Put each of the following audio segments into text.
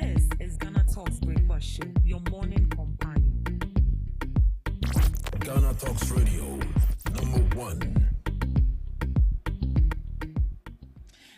This is GhanaTalks Breakfast Show, your morning companion. GhanaTalks Radio, #1.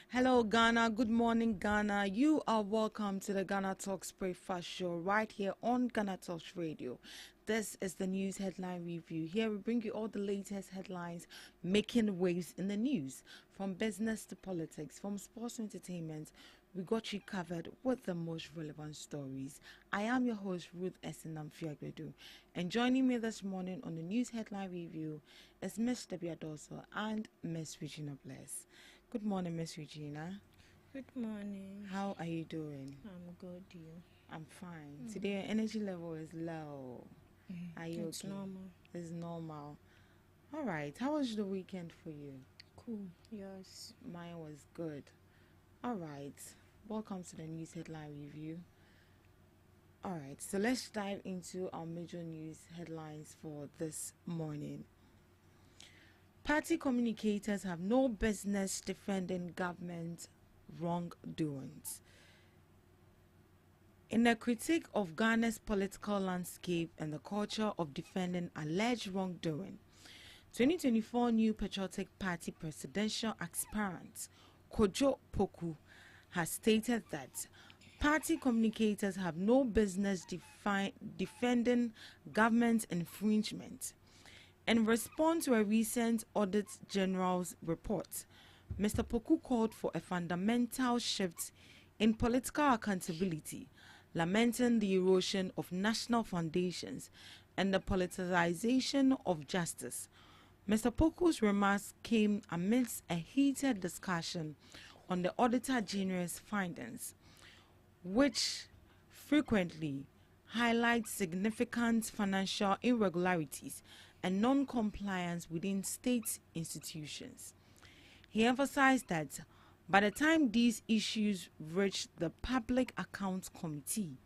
Hello, Ghana. Good morning, Ghana. You are welcome to the GhanaTalks Breakfast Show right here on GhanaTalks Radio. This is the news headline review. Here we bring you all the latest headlines making waves in the news, from business to politics, from sports to entertainment. We got you covered with the most relevant stories. I am your host, Ruth Esinam-Fiagbedu, and joining me this morning on the news headline review is Miss Debbie Adoso and Miss Regina Bless. Good morning, Miss Regina. Good morning. How are you doing? I'm good, you? I'm fine. Today your energy level is low. Are you It's okay? normal. It's normal. All right. How was the weekend for you? Cool. Yours? Mine was good. All right. Welcome to the news headline review. All right. So let's dive into our major news headlines for this morning. Party communicators have no business defending government wrongdoings. In a critique of Ghana's political landscape and the culture of defending alleged wrongdoing, 2024 New Patriotic Party presidential aspirant Kojo Poku has stated that party communicators have no business defending government infringement. In response to a recent Audit General's report, Mr. Poku called for a fundamental shift in political accountability, lamenting the erosion of national foundations and the politicization of justice. Mr. Poku's remarks came amidst a heated discussion on the Auditor General's findings, which frequently highlight significant financial irregularities and non-compliance within state institutions. He emphasized that by the time these issues reach the Public Accounts Committee,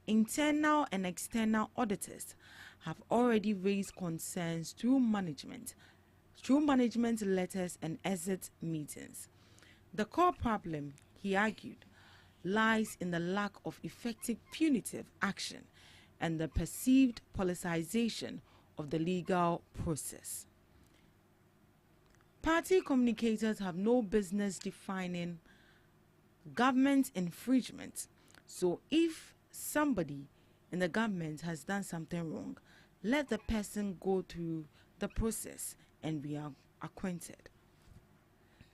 internal and external auditors have already raised concerns through management letters and exit meetings. The core problem, he argued, lies in the lack of effective punitive action and the perceived politicization of the legal process. Party communicators have no business defining government infringement. So if somebody in the government has done something wrong, let the person go through the process and be acquainted.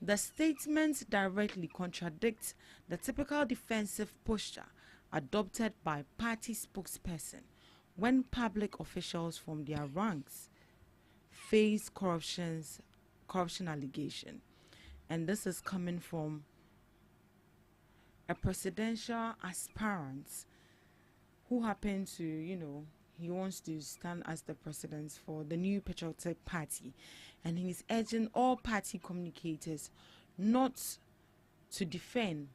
The statement directly contradicts the typical defensive posture adopted by party spokesperson when public officials from their ranks face corruption allegation. And this is coming from a presidential aspirant who happened to, he wants to stand as the president for the New Patriotic Party. And he's urging all party communicators not to defend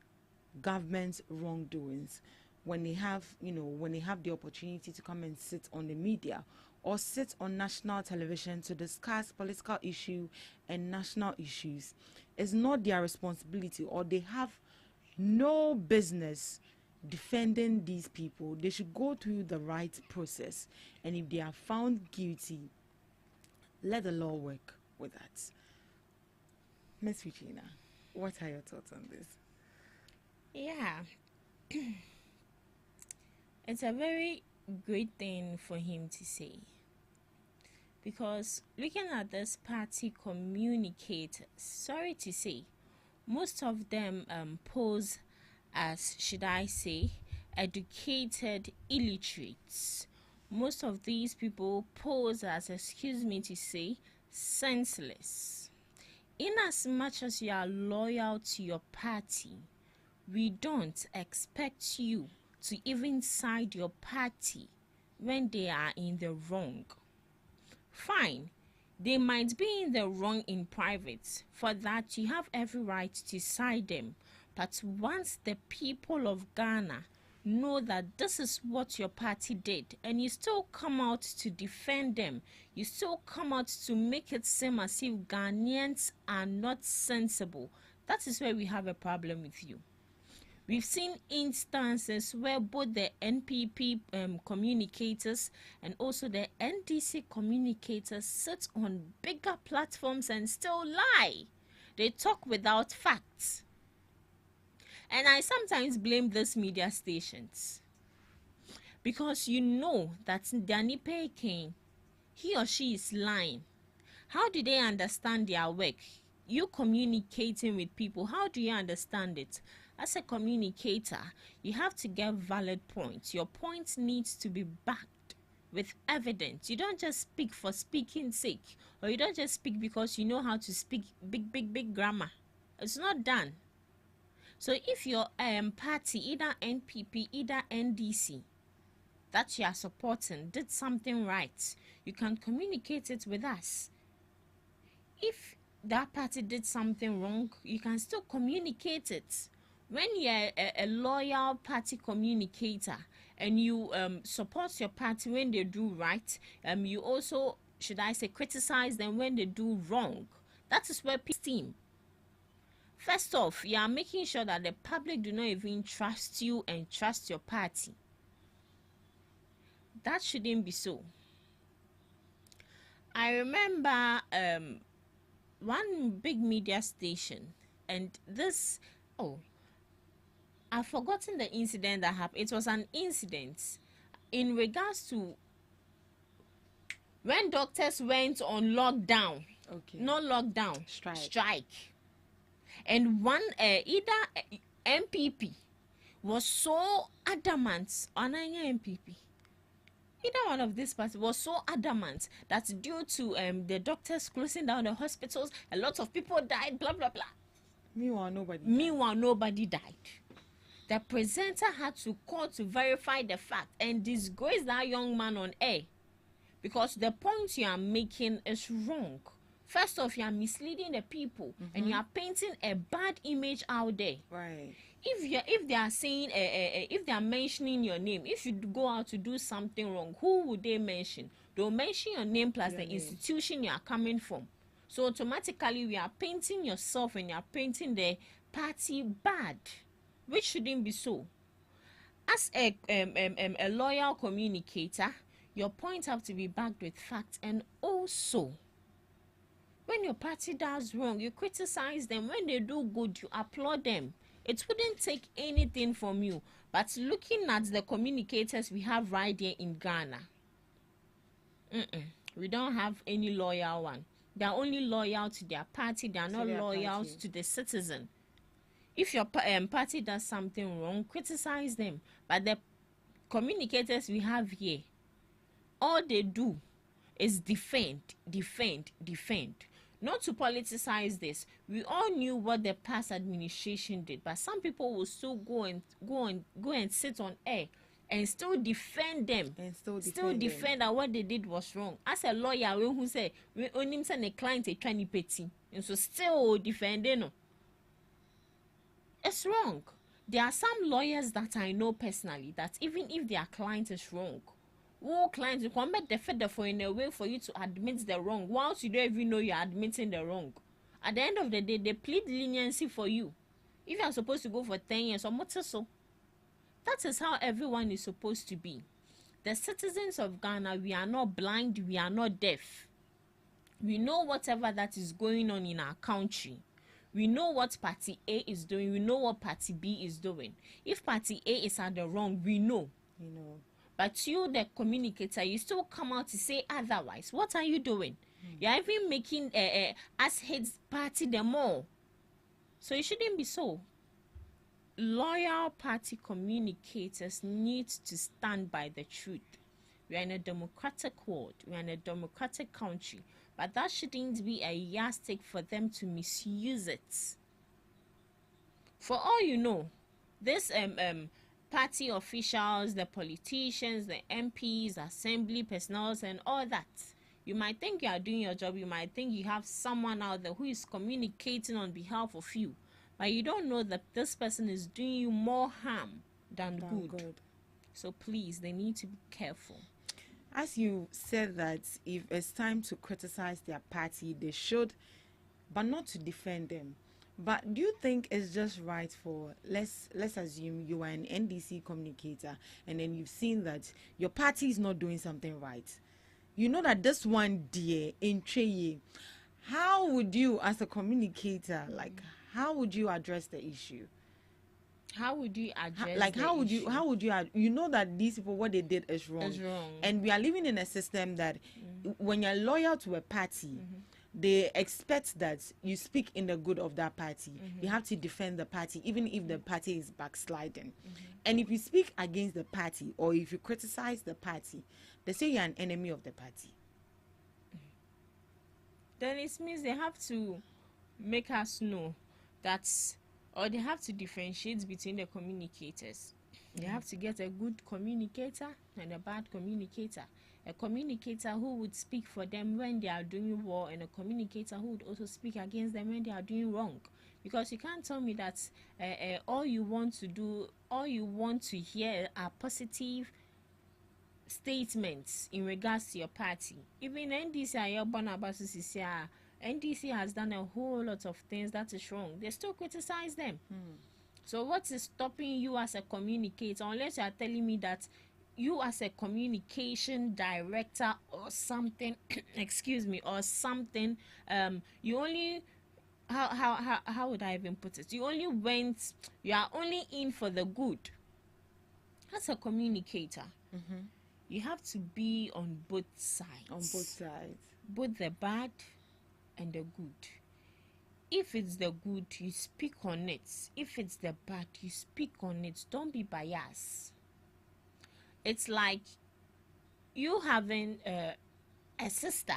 government's wrongdoings when they have the opportunity to come and sit on the media or sit on national television to discuss political issue and national issues. It's not their responsibility, or they have no business defending these people. They should go through the right process, and if they are found guilty, let the law work with that. Miss Regina, what are your thoughts on this? Yeah. It's a very great thing for him to say, because looking at this party communicators, sorry to say, most of them pose as, should I say, educated illiterates. Most of these people pose as, excuse me to say, senseless. In as much as you are loyal to your party, we don't expect you to even side your party when they are in the wrong. Fine, they might be in the wrong in private. For that, you have every right to side them. But once the people of Ghana know that this is what your party did, and you still come out to defend them, you still come out to make it seem as if Ghanaians are not sensible, that is where we have a problem with you. We've seen instances where both the NPP communicators and also the NDC communicators sit on bigger platforms and still lie. They talk without facts. And I sometimes blame these media stations because you know that Danny Peking, he or she is lying. How do they understand their work? You communicating with people, how do you understand it? As a communicator, you have to get valid points. Your points needs to be backed with evidence. You don't just speak for speaking's sake, or you don't just speak because you know how to speak big grammar. It's not done. So if your party, either NPP, either NDC, that you are supporting did something right, you can communicate it with us. If that party did something wrong, you can still communicate it. When you're a loyal party communicator and you support your party when they do right, you also, should I say, criticize them when they do wrong. That is where peace team. First off, you are making sure that the public do not even trust you and trust your party. That shouldn't be so. I remember one big media station, and this, I've forgotten the incident that happened. It was an incident in regards to when doctors went on lockdown. Okay. No lockdown. Strike. And one either MPP was so adamant on an MPP. Either one of these parties was so adamant that due to the doctors closing down the hospitals, a lot of people died, blah, blah, blah. Meanwhile, nobody died. The presenter had to call to verify the fact and disgrace that young man on air because the point you are making is wrong. First off, you are misleading the people and you are painting a bad image out there. right. If they are saying if they are mentioning your name, if you go out to do something wrong, who would they mention? They'll mention your name plus the institution you are coming from. So automatically we are painting yourself and you are painting the party bad, which shouldn't be so. As a loyal communicator, your points have to be backed with facts, and also when your party does wrong, you criticize them. When they do good, you applaud them. It wouldn't take anything from you. But looking at the communicators we have right here in Ghana, we don't have any loyal one. They are only loyal to their party. They are not loyal to the citizen. If your party does something wrong, criticize them. But the communicators we have here, all they do is defend. Not to politicize this. We all knew what the past administration did, but some people will still go and sit on air and still defend them. And still defend that what they did was wrong. As a lawyer, who say we only send a client a twenty petty, and so still defending them. It's wrong. There are some lawyers that I know personally that even if their client is wrong, clients will come back defend for in a way for you to admit the wrong whilst you don't even know you're admitting the wrong. At the end of the day, they plead leniency for you. If you are supposed to go for 10 years or more so, that is how everyone is supposed to be. The citizens of Ghana, we are not blind, we are not deaf. We know whatever that is going on in our country. We know what party A is doing, we know what party B is doing. If party A is at the wrong, we know. But you, the communicator, you still come out to say otherwise. What are you doing? You're even making us hate party the more. So it shouldn't be so. Loyal party communicators need to stand by the truth. We are in a democratic world. We are in a democratic country. But that shouldn't be a yardstick for them to misuse it. For all you know, this party officials, the politicians, the MPs, assembly personnel, and all that, you might think you are doing your job. You might think you have someone out there who is communicating on behalf of you, but you don't know that this person is doing you more harm than good. So please, they need to be careful. As you said that if it's time to criticize their party, they should, but not to defend them. But do you think it's just right for let's assume you are an NDC communicator and then you've seen that your party is not doing something right. You know that this one dear in Cheye, how would you as a communicator how would you address the issue? How would you address Like the how would issue? you know that these people what they did is wrong, Is wrong. and we are living in a system that when you're loyal to a party, they expect that you speak in the good of that party. You have to defend the party even if the party is backsliding. And if you speak against the party or if you criticize the party, they say you're an enemy of the party. Then it means they have to make us know that, or they have to differentiate between the communicators. They have to get a good communicator and a bad communicator. A communicator who would speak for them when they are doing well, and a communicator who would also speak against them when they are doing wrong. Because you can't tell me that all you want to hear are positive statements in regards to your party. Even NDC has done a whole lot of things that is wrong. They still criticize them. So what is stopping you as a communicator, unless you are telling me that you as a communication director or something excuse me, or something, you only how would I even put it, you are only in for the good. As a communicator, you have to be on both sides, both the bad and the good. If it's the good, you speak on it. If it's the bad, you speak on it. Don't be biased. It's like you having a sister.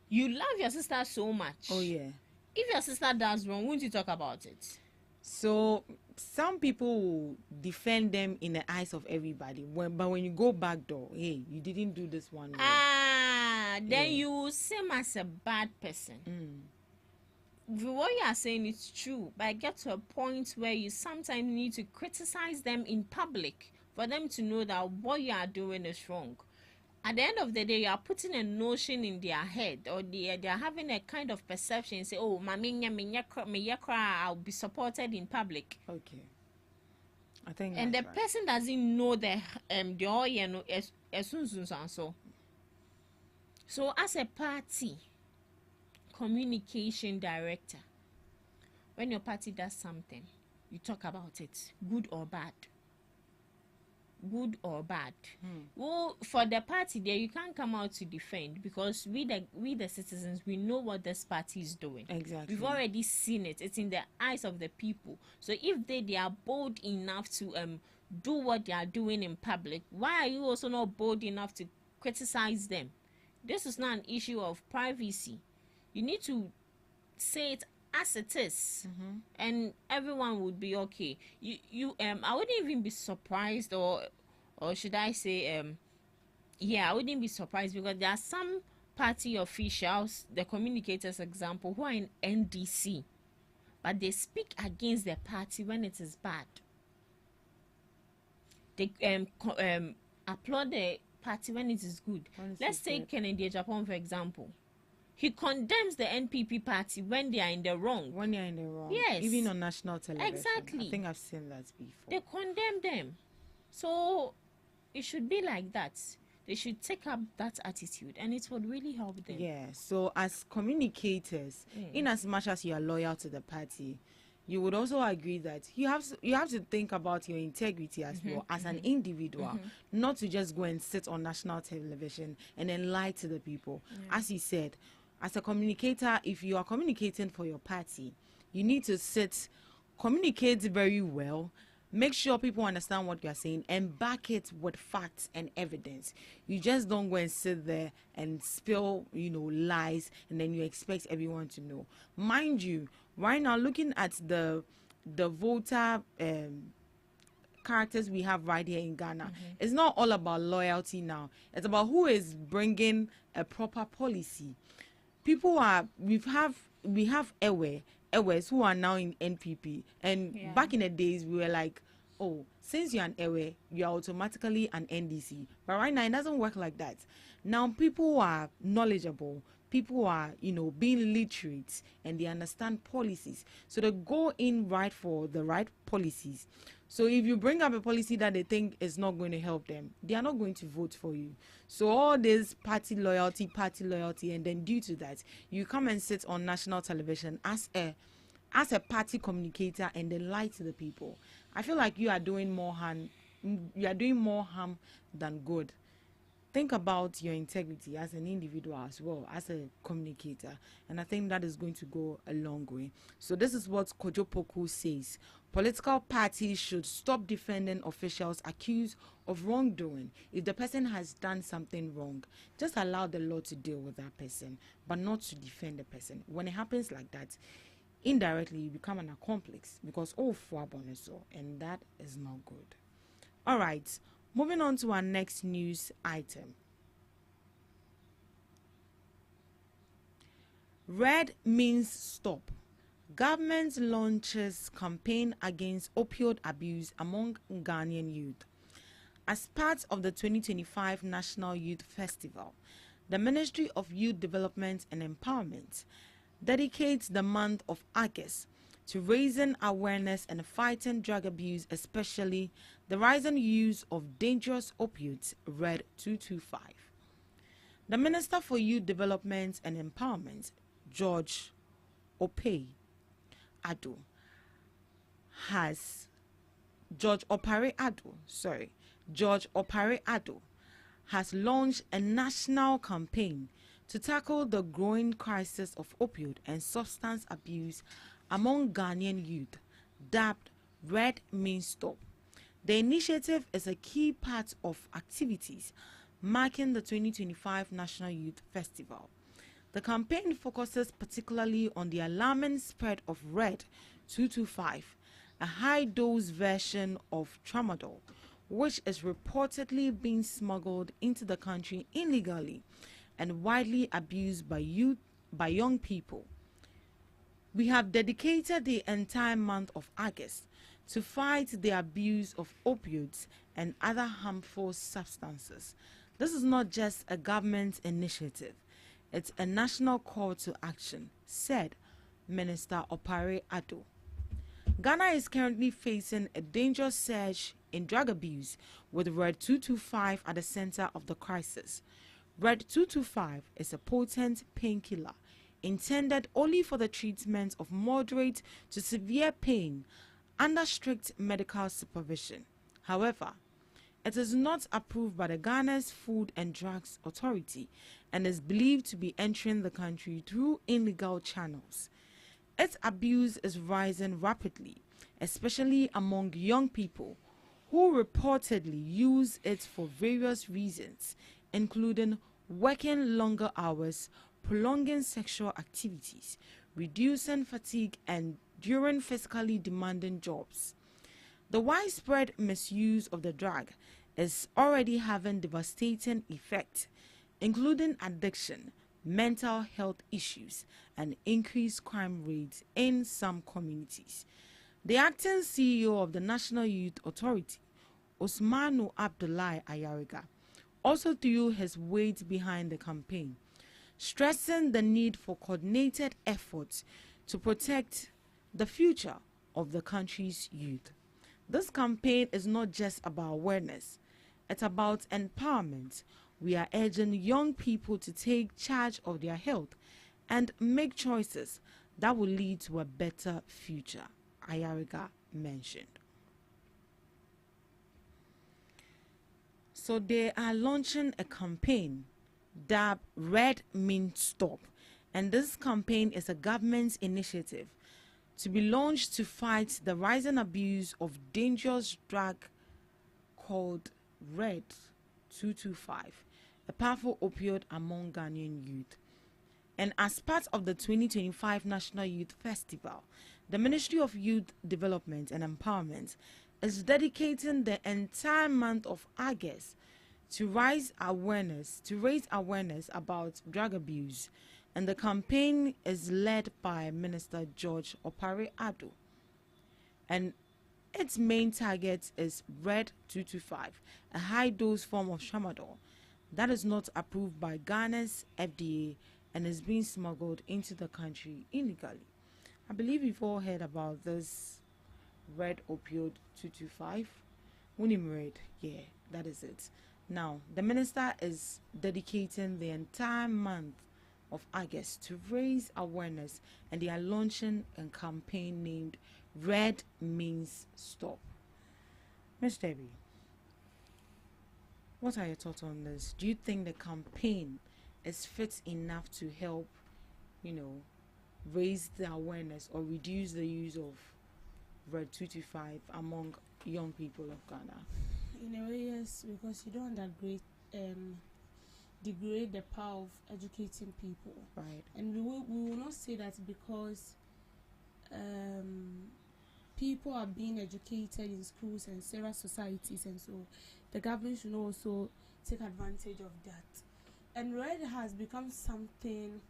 You love your sister so much. Oh yeah. If your sister does wrong, won't you talk about it? So some people will defend them in the eyes of everybody. But when you go back door, hey, you didn't do this one well. Then you will seem as a bad person. What you are saying is true, but get to a point where you sometimes need to criticize them in public for them to know that what you are doing is wrong. At the end of the day, you are putting a notion in their head, or they are having a kind of perception. Say, oh, I'll be supported in public. Okay. I think And the that's right. person doesn't know the so as a party communication director, when your party does something, you talk about it, good or bad. Well, for the party there, you can't come out to defend, because we the citizens, we know what this party is doing. Exactly. We've already seen it. It's in the eyes of the people. So if they are bold enough to do what they are doing in public, why are you also not bold enough to criticize them? This is not an issue of privacy. You need to say it as it is, and everyone would be okay. I wouldn't even be surprised, or should I say, I wouldn't be surprised, because there are some party officials, the communicators example, who are in NDC, but they speak against the party when it is bad. They applaud the party when it is good. Let's take Kennedy Japan for example. He condemns the NPP party when they are in the wrong. When you're in the wrong. Yes. Even on national television. Exactly. I think I've seen that before. They condemn them. So it should be like that. They should take up that attitude, and it would really help them. Yeah. So as communicators, in as much as you are loyal to the party, you would also agree that you have to think about your integrity as well as an individual, not to just go and sit on national television and then lie to the people. As you said, as a communicator, if you are communicating for your party, you need to communicate very well, make sure people understand what you are saying, and back it with facts and evidence. You just don't go and sit there and spill, lies, and then you expect everyone to know. Mind you, right now, looking at the voter characters we have right here in Ghana, it's not all about loyalty now. It's about who is bringing a proper policy. We have Ewes who are now in NPP, and back in the days we were like, oh, since you're an Ewe, you are automatically an NDC. But right now it doesn't work like that. Now people who are knowledgeable, people are, being literate and they understand policies. So they go in right for the right policies. So if you bring up a policy that they think is not going to help them, they are not going to vote for you. So all this party loyalty, and then due to that, you come and sit on national television as a party communicator and then lie to the people. I feel like you are doing more harm. You are doing more harm than good. Think about your integrity as an individual as well as a communicator, and I think that is going to go a long way. So this is what Kojo Poku says: political parties should stop defending officials accused of wrongdoing. If the person has done something wrong, just allow the law to deal with that person, but not to defend the person. When it happens like that, indirectly you become an accomplice, because for boneso, and that is not good. All right, moving on to our next news item. Red means stop. Government launches campaign against opioid abuse among Ghanaian youth. As part of the 2025 National Youth Festival, the Ministry of Youth Development and Empowerment dedicates the month of August to raising awareness and fighting drug abuse, especially the rising use of dangerous opioids, Red 225. The Minister for Youth Development and Empowerment, George Opare Addo, has launched a national campaign to tackle the growing crisis of opioid and substance abuse among Ghanaian youth, dubbed Red Means Stop. The initiative is a key part of activities marking the 2025 National Youth Festival. The campaign focuses particularly on the alarming spread of Red 225, a high-dose version of tramadol, which is reportedly being smuggled into the country illegally and widely abused by young people. We have dedicated the entire month of August to fight the abuse of opioids and other harmful substances. This is not just a government initiative, it's a national call to action, said Minister Opare Addo. Ghana is currently facing a dangerous surge in drug abuse, with Red 225 at the center of the crisis. Red 225 is a potent painkiller intended only for the treatment of moderate to severe pain under strict medical supervision. However, it is not approved by the Ghana's Food and Drugs Authority and is believed to be entering the country through illegal channels. Its abuse is rising rapidly, especially among young people who reportedly use it for various reasons, including working longer hours, prolonging sexual activities, reducing fatigue, and during physically demanding jobs. The widespread misuse of the drug is already having devastating effects, including addiction, mental health issues, and increased crime rates in some communities. The acting CEO of the National Youth Authority, Osmanu Abdullahi Ayariga, also threw his weight behind the campaign, stressing the need for coordinated efforts to protect the future of the country's youth. This campaign is not just about awareness, it's about empowerment. We are urging young people to take charge of their health and make choices that will lead to a better future, Ayariga mentioned. So they are launching a campaign dubbed Red Means Stop, and this campaign is a government initiative to be launched to fight the rising abuse of dangerous drug called Red 225, a powerful opioid among Ghanaian youth. And as part of the 2025 National Youth Festival, the Ministry of Youth Development and Empowerment is dedicating the entire month of August to raise awareness about drug abuse, and the campaign is led by Minister George Opare Addo. And its main target is Red 225, a high-dose form of tramadol that is not approved by Ghana's FDA and is being smuggled into the country illegally. I believe you've all heard about this red opioid 225. Unim red, yeah, that is it. Now, the minister is dedicating the entire month of August to raise awareness, and they are launching a campaign named Red Means Stop. Ms. Debbie, what are your thoughts on this? Do you think the campaign is fit enough to help, raise the awareness or reduce the use of Red 225 among young people of Ghana? In a way, yes, because you don't degrade the power of educating people. Right. And we will not say that because people are being educated in schools and several societies, and so the government should also take advantage of that. And red has become something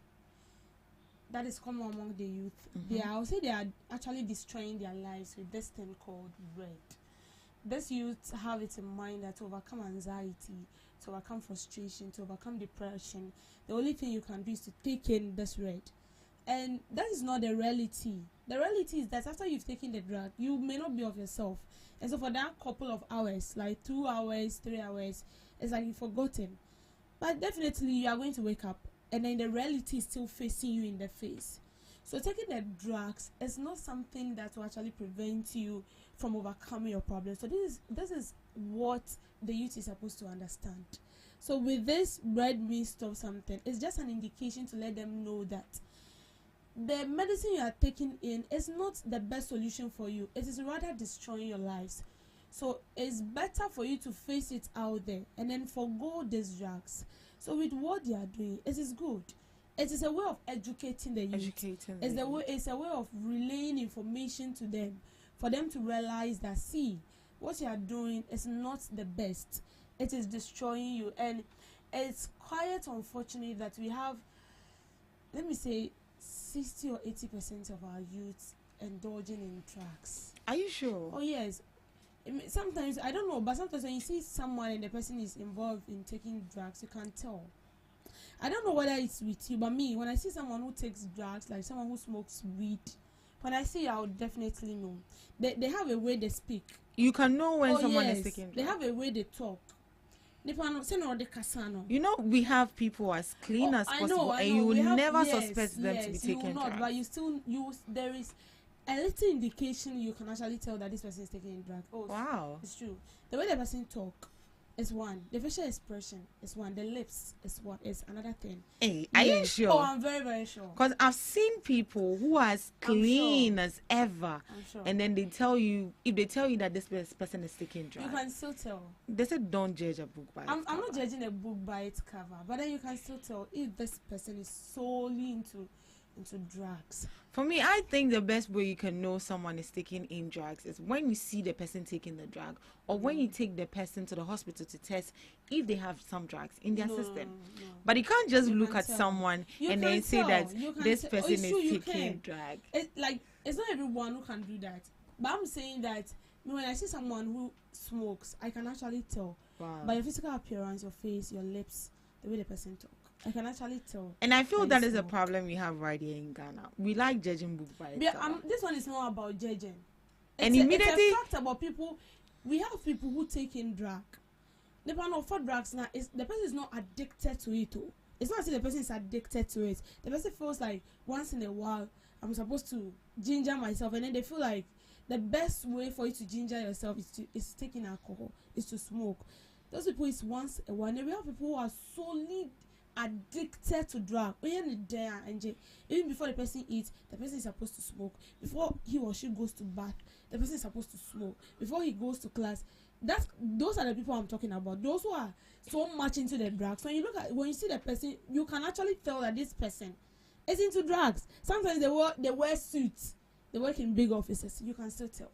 that is common among the youth. Mm-hmm. They are actually destroying their lives with this thing called red. These youths have it in mind that to overcome anxiety, to overcome frustration, to overcome depression, the only thing you can do is to take in this red. And that is not the reality. The reality is that after you've taken the drug, you may not be of yourself. And so for that couple of hours, like 2 hours, 3 hours, it's like you've forgotten. But definitely you are going to wake up, and then the reality is still facing you in the face. So taking the drugs is not something that will actually prevent you from overcoming your problems. So this is what the youth is supposed to understand. So with this red means stop something, it's just an indication to let them know that the medicine you are taking in is not the best solution for you. It is rather destroying your lives. So it's better for you to face it out there and then forgo these drugs. So with what they are doing, it is good. It is a way of educating the youth. It's a way of relaying information to them, for them to realize that, see, what you are doing is not the best. It is destroying you. And it's quite unfortunate that we have, let me say, 60 or 80% of our youth indulging in drugs. Are you sure? Oh, yes. Sometimes, I don't know, but sometimes when you see someone and the person is involved in taking drugs, you can tell. I don't know whether it's with you, but me, when I see someone who takes drugs, like someone who smokes weed, when I see you, I would definitely know. They have a way they speak. You can know when someone is taking drugs. They have a way they talk. You know, we have people as clean as possible, and you will never suspect them to be taking drugs. But there is a little indication you can actually tell that this person is taking drugs. Oh, wow. It's true. The way the person talk is one. The facial expression is one. The lips is one. Is another thing. Hey, are you sure? Oh, I'm very, very sure. Because I've seen people who are as clean as ever, and then they tell you, if they tell you that this person is taking drugs, you can still tell. They said don't judge a book by its cover. I'm not judging a book by its cover, but then you can still tell if this person is solely into drugs. For me, I think the best way you can know someone is taking in drugs is when you see the person taking the drug, or when you take the person to the hospital to test if they have some drugs in their system. No. But you can't just look at someone and then say that this person is taking drugs. It's not everyone who can do that. But I'm saying that when I see someone who smokes, I can actually tell by your physical appearance, your face, your lips, the way the person talks. I can actually tell. And I feel that is a problem we have right here in Ghana. We like judging book by itself. This one is not about judging. It's a fact about people. We have people who take in drug. Depending on for drugs now, the person is not addicted to it. It's not as if the person is addicted to it. The person feels like once in a while I'm supposed to ginger myself, and then they feel like the best way for you to ginger yourself is taking alcohol, is to smoke. Those people is once a while. And we have people who are solely addicted to drug. Even before the person eats, the person is supposed to smoke. Before he or she goes to bath, the person is supposed to smoke. Before he goes to class, those are the people I'm talking about. Those who are so much into the drugs. When you see the person, you can actually tell that this person is into drugs. Sometimes they wear suits. They work in big offices. You can still tell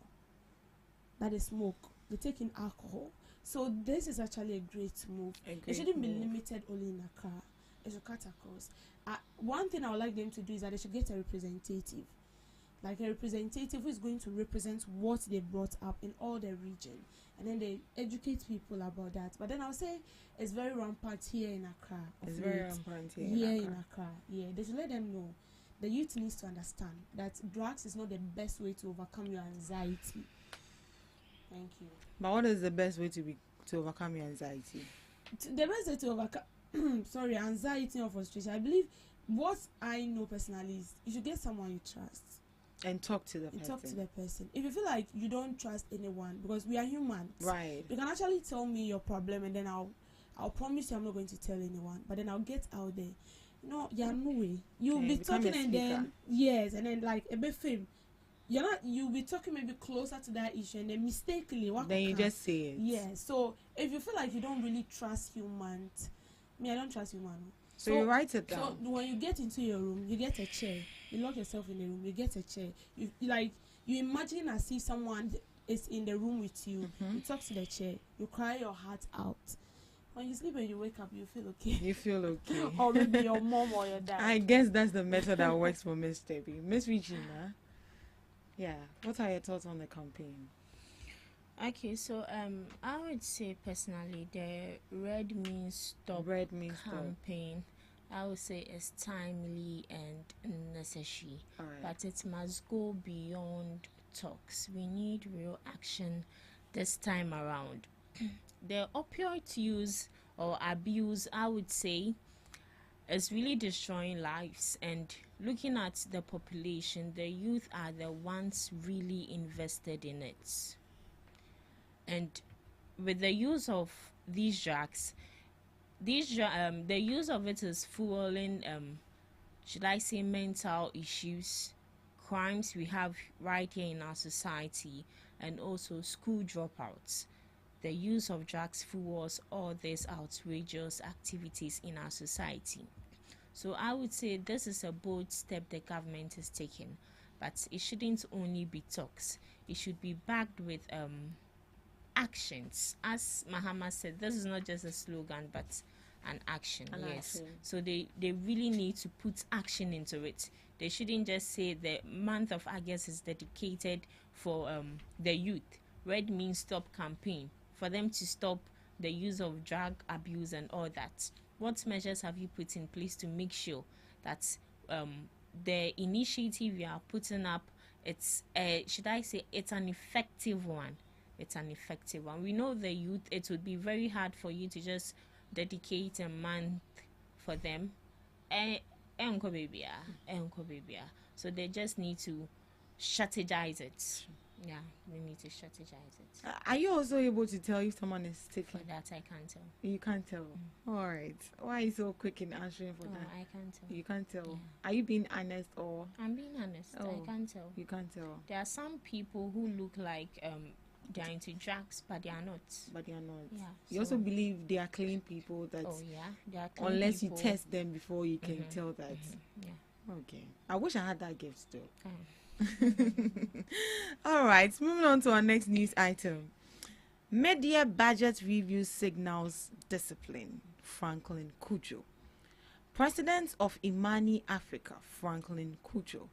that they smoke. They take in alcohol. So this is actually a great move. It shouldn't be limited only in Accra. It should cut across. One thing I would like them to do is that they should get a representative. like a representative who is going to represent what they brought up in all the region, and then they educate people about that. But then I'll say it's very rampant here in Accra. It's very rampant here in Accra. Yeah, they should let them know. The youth needs to understand that drugs is not the best way to overcome your anxiety. Thank you. But what is the best way to overcome your anxiety? The best way to overcome anxiety or frustration, I believe, what I know personally is you should get someone you trust and talk to the and person. talk to the person. If you feel like you don't trust anyone, because we are humans, right? You can actually tell me your problem, and then I'll promise you I'm not going to tell anyone. But then I'll get out there. No way. You'll be talking, and then and then like a bit fame. You'll be talking maybe closer to that issue, and then mistakenly then you just say it. Yeah. So if you feel like you don't really trust humans, I don't trust human. So you write it down. So when you get into your room, you get a chair. You lock yourself in the room. You get a chair. You imagine as if someone is in the room with you. Mm-hmm. You talk to the chair. You cry your heart out. When you sleep and you wake up, you feel okay. You feel okay. Or maybe your mom or your dad. I guess that's the method that works for Miss Debbie. Miss Regina, yeah, what are your thoughts on the campaign? Okay, so I would say personally the Red Means Stop campaign, I would say is timely and necessary. Right. But it must go beyond talks. We need real action this time around. The opioid use or abuse, I would say, is really destroying lives, and looking at the population, the youth are the ones really invested in it. And with the use of these drugs, the use of it is fueling, should I say, mental issues, crimes we have right here in our society, and also school dropouts. The use of drugs fuels all these outrageous activities in our society. So I would say this is a bold step the government is taking, but it shouldn't only be talks. It should be backed with actions. As Mahama said, this is not just a slogan, but an action. Action. So they really need to put action into it. They shouldn't just say the month of August is dedicated for the youth. Red Means Stop campaign, for them to stop the use of drug abuse and all that. What measures have you put in place to make sure that the initiative you are putting up, it's should I say it's an effective one? It's an effective one. We know the youth, it would be very hard for you to just dedicate a month for them. So they just need to strategize it. Yeah, we need to strategize it. Are you also able to tell if someone is taking? For that, I can't tell. You can't tell. All right. Why are you so quick in answering for that? I can't tell. You can't tell. Yeah. Are you being honest or? I'm being honest. I can't tell. You can't tell. There are some people who look like they are into drugs, but they are not. Yeah. You so also believe they are clean people that. Oh yeah, they are clean unless people. you test them before you can tell that. Yeah. Okay. I wish I had that gift too. All right, moving on to our next news item. Mid-year budget review signals discipline. Franklin Kujo. President of Imani Africa, Franklin Kujo,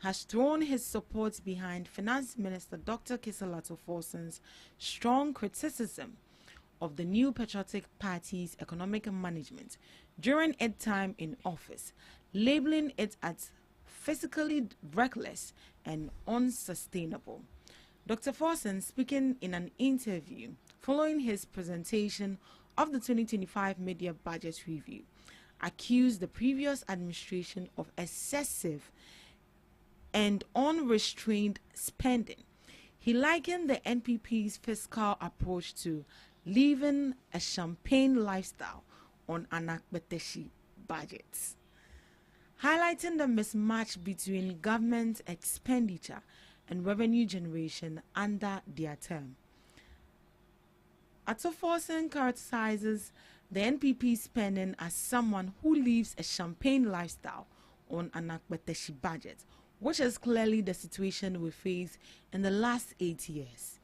has thrown his support behind Finance Minister Dr. Kisalato Forson's strong criticism of the New Patriotic Party's economic management during its time in office, labeling it as physically reckless and unsustainable. Dr. Forson, speaking in an interview following his presentation of the 2025 mid-year budget review, accused the previous administration of excessive and unrestrained spending. He likened the NPP's fiscal approach to living a champagne lifestyle on Anakbeteshi budgets, highlighting the mismatch between government expenditure and revenue generation under their term. Atoforsen characterizes the NPP spending as someone who lives a champagne lifestyle on an Akbeteshi budget, which is clearly the situation we face in the last 8 years.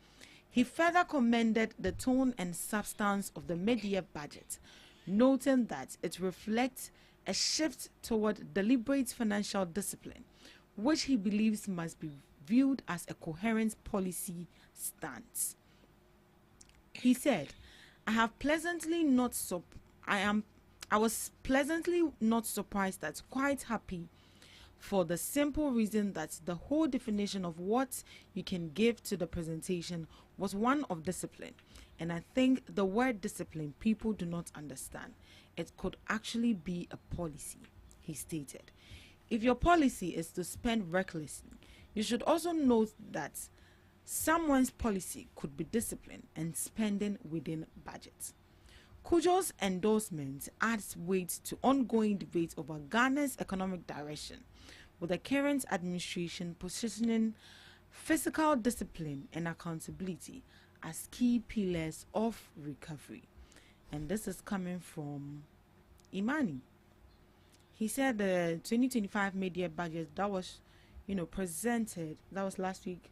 He further commended the tone and substance of the mid-year budget, noting that it reflects a shift toward deliberate financial discipline, which he believes must be viewed as a coherent policy stance. He said, I was pleasantly not surprised, that quite happy, for the simple reason that the whole definition of what you can give to the presentation was one of discipline. And I think the word discipline people do not understand. It could actually be a policy, he stated. If your policy is to spend recklessly, you should also note that someone's policy could be discipline and spending within budget. Kujo's endorsement adds weight to ongoing debate over Ghana's economic direction, with the current administration positioning fiscal discipline and accountability as key pillars of recovery. And this is coming from Imani. He said the 2025 media budget that was, presented, that was last week,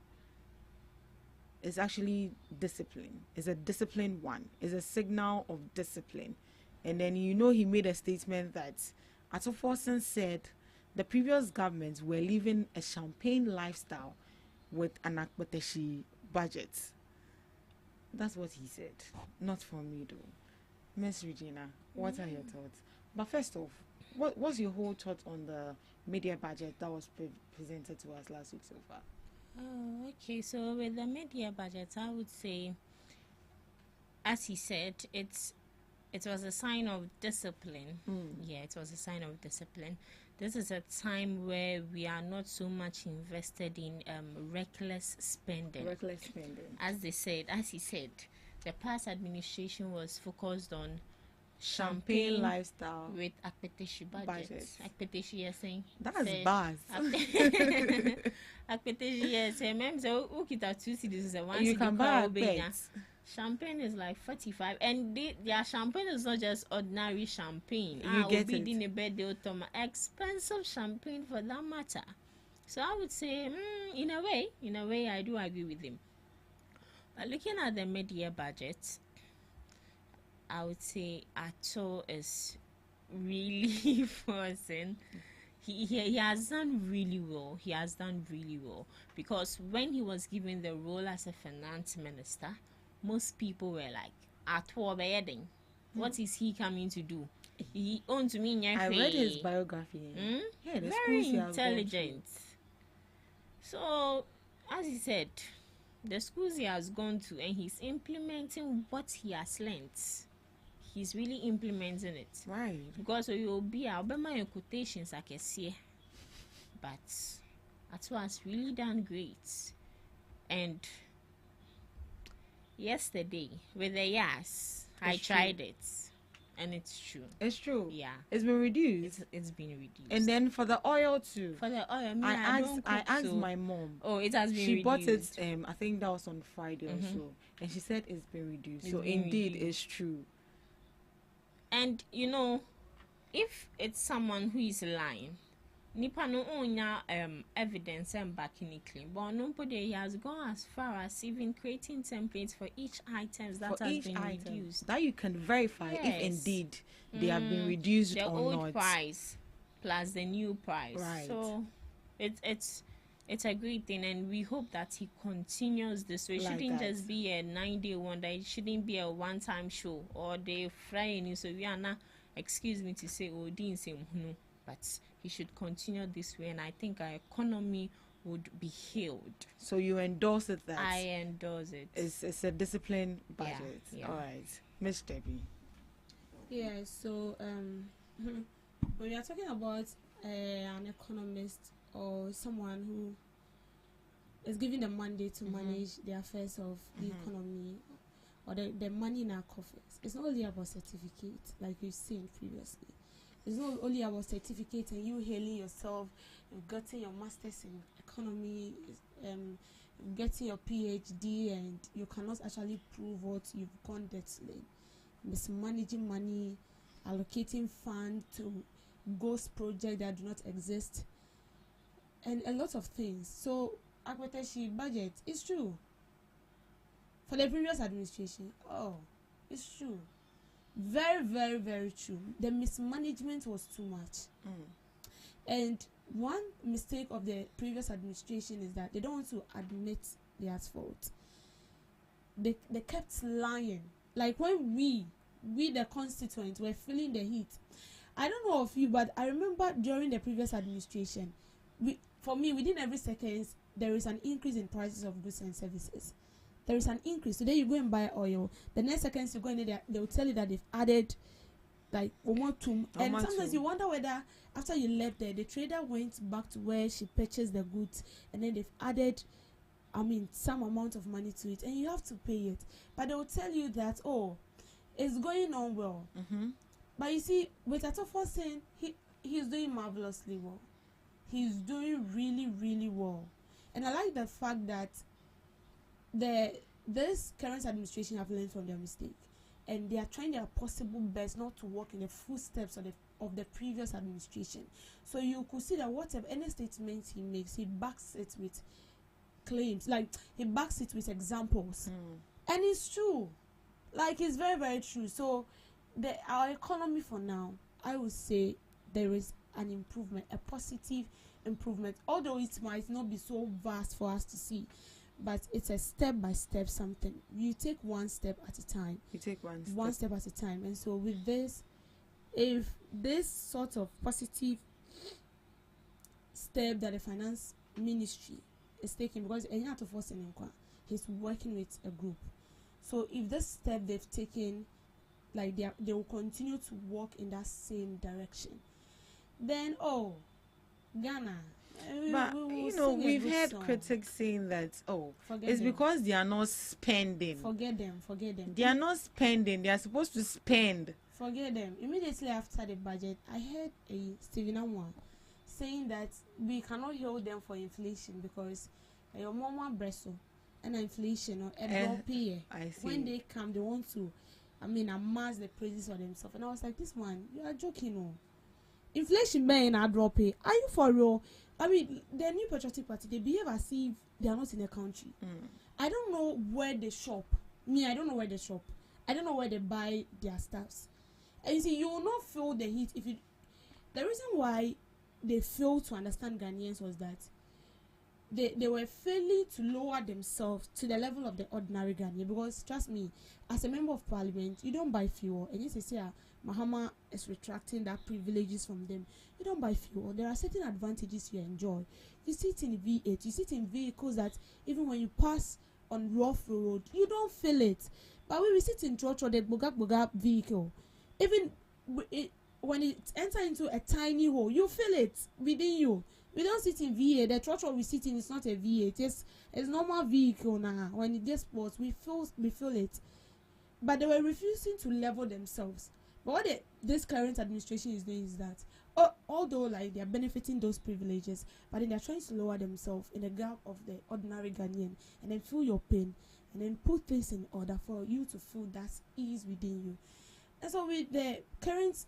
is actually discipline. It's a discipline one. It's a signal of discipline. And then he made a statement that Atoforsen said the previous governments were living a champagne lifestyle with an Akbateshi budget. That's what he said. Not for me though. Miss Regina, what are your thoughts? But first off, what's your whole thought on the media budget that was presented to us last week so far? Oh, okay. So with the media budget, I would say, as he said, it was a sign of discipline. Yeah, it was a sign of discipline. This is a time where we are not so much invested in reckless spending. As he said, the past administration was focused on champagne lifestyle with Akpeteshi budget. Akpeteshi, you're saying? That's bad. Akpeteshi, yes. Remember, ukita 2 cedis is a 1 You can buy a pet. Champagne is like 45, and their champagne is not just ordinary champagne. You get it. In a bed, expensive champagne for that matter. So I would say, in a way, I do agree with him. But looking at the mid-year budget, I would say Ato is really forcing. He has done really well. He has done really well, because when he was given the role as a finance minister, most people were like, Ato Bayeding, what is he coming to do? He owns me. I read his biography. Yeah, the very schools he has gone intelligent. So, as he said, the schools he has gone to, and he's implementing what he has learnt. He's really implementing it. Right. Because you'll be my quotations I can see. But Ato has really done great. And yesterday with the I tried it, and it's true. It's true. Yeah, it's been reduced. It's been reduced. And then for the oil too. For the oil, I asked my mom. Oh, it has been She reduced. bought it. I think that was on Friday or so, and she said it's been reduced. It's so been indeed, reduced. it's true. And if it's someone who is lying, nipa no onya evidence and backing it clean. But he has gone as far as even creating templates for each item that has been reduced. That you can verify if indeed they have been reduced the or old not. price plus the new price. Right. So it's a great thing, and we hope that he continues this. So it Like shouldn't that. just be a 9-day wonder. It shouldn't be a one-time show or they Friday. So we are not, excuse me to say, oh, didn't say no, but he should continue this way, and I think our economy would be healed. So you endorse it? That I endorse it. it's a disciplined budget. Yeah. All right, Miss Debbie. Yeah, so when we are talking about an economist or someone who is given the mandate to manage the affairs of the economy or the money in our coffers, it's not only about certificate like we've seen previously. It's not only about certificate and you hailing yourself, you've gotten your master's in economy, getting your PhD, and you cannot actually prove what you've gone there to learn. Mismanaging money, allocating funds to ghost projects that do not exist, and a lot of things. So Akpeteshi budget is true for the previous administration. Oh, it's true. Very, very, very true. The mismanagement was too much. And one mistake of the previous administration is that they don't want to admit their fault. They kept lying. Like when we the constituents were feeling the heat. I don't know of you, but I remember during the previous administration, for me within every second there is an increase in prices of goods and services. There is an increase. Today you go and buy oil. The next seconds you go in there, they will tell you that they've added like omotum. And sometimes you wonder whether after you left there, the trader went back to where she purchased the goods, and then they've added, some amount of money to it, and you have to pay it. But they will tell you that, oh, it's going on well. But you see, with Atofo saying he's doing marvelously well. He's doing really, really well. And I like the fact that this current administration have learned from their mistake, and they are trying their possible best not to walk in the footsteps of the previous administration. So you could see that whatever any statement he makes, he backs it with claims, like he backs it with examples, and it's true. Like it's very, very true. So our economy for now, I would say there is an improvement, a positive improvement, although it might not be so vast for us to see. But it's a step-by-step something. You take one step at a time. One step at a time. And so with this, if this sort of positive step that the finance ministry is taking, because he's working with a group. So if this step they've taken, like they will continue to walk in that same direction, then Ghana. But we've heard critics saying that it's because they are not spending. Forget them. They are not spending. They are supposed to spend. Forget them. Immediately after the budget, I heard a Stephen Amwa saying that we cannot hold them for inflation because your mama bresso and inflation or pay. I see. When they come, they want to amass the praises for themselves. And I was like, this one, you are joking, no? Inflation being a drop pay. Are you for real? The New Patriotic Party, they behave as if they are not in the country. I don't know where they shop. I don't know where they shop. I don't know where they buy their stuffs. And you see, you will not feel the heat if you. The reason why they failed to understand Ghanaians was that they were failing to lower themselves to the level of the ordinary Ghanaian. Because trust me, as a member of parliament, you don't buy fuel. And you say, Mahama is retracting that privileges from them. You don't buy fuel. There are certain advantages you enjoy. You sit in V8, you sit in vehicles that even when you pass on rough road, you don't feel it. But when we sit in Trotro, the boga vehicle, even when it enters into a tiny hole, you feel it within you. We don't sit in V8. The Trotro we sit in is not a V8. It's normal vehicle now. When it gets sports, we feel it. But they were refusing to level themselves. But what this current administration is doing is that, although like they are benefiting those privileges, but then they are trying to lower themselves in the gap of the ordinary Ghanaian, and then feel your pain, and then put things in order for you to feel that ease within you. And so with the current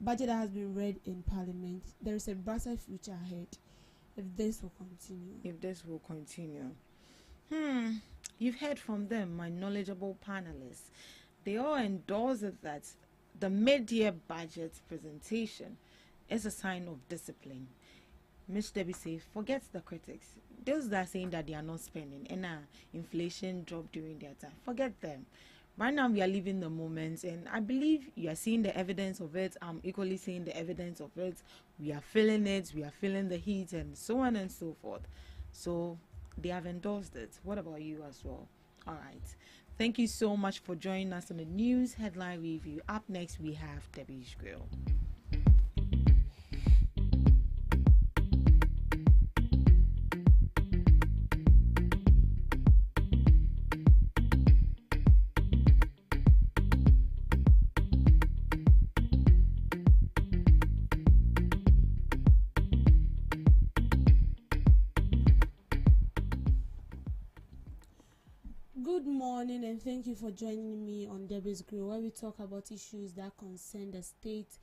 budget that has been read in Parliament, there is a brighter future ahead if this will continue. You've heard from them, my knowledgeable panelists. They all endorse it that the mid-year budget presentation is a sign of discipline. Ms. Debbie says, forget the critics. Those that are saying that they are not spending and inflation dropped during their time, forget them. Right now we are living the moment, and I believe you are seeing the evidence of it. I'm equally seeing the evidence of it. We are feeling it. We are feeling the heat and so on and so forth. So they have endorsed it. What about you as well? All right. Thank you so much for joining us on the news headline review. Up next, we have Debbie's Grill. Good morning, and thank you for joining me on Debbie's Grill, where we talk about issues that concern the state,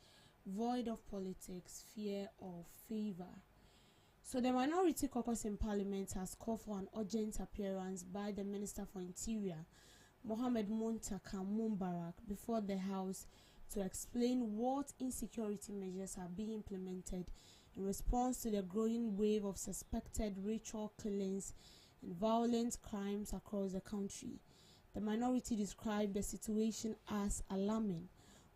void of politics, fear or favor. So the Minority Caucus in Parliament has called for an urgent appearance by the Minister for Interior, Mohamed Muntaka Mumbarak, before the House to explain what insecurity measures are being implemented in response to the growing wave of suspected ritual killings and violent crimes across the country. The minority described the situation as alarming,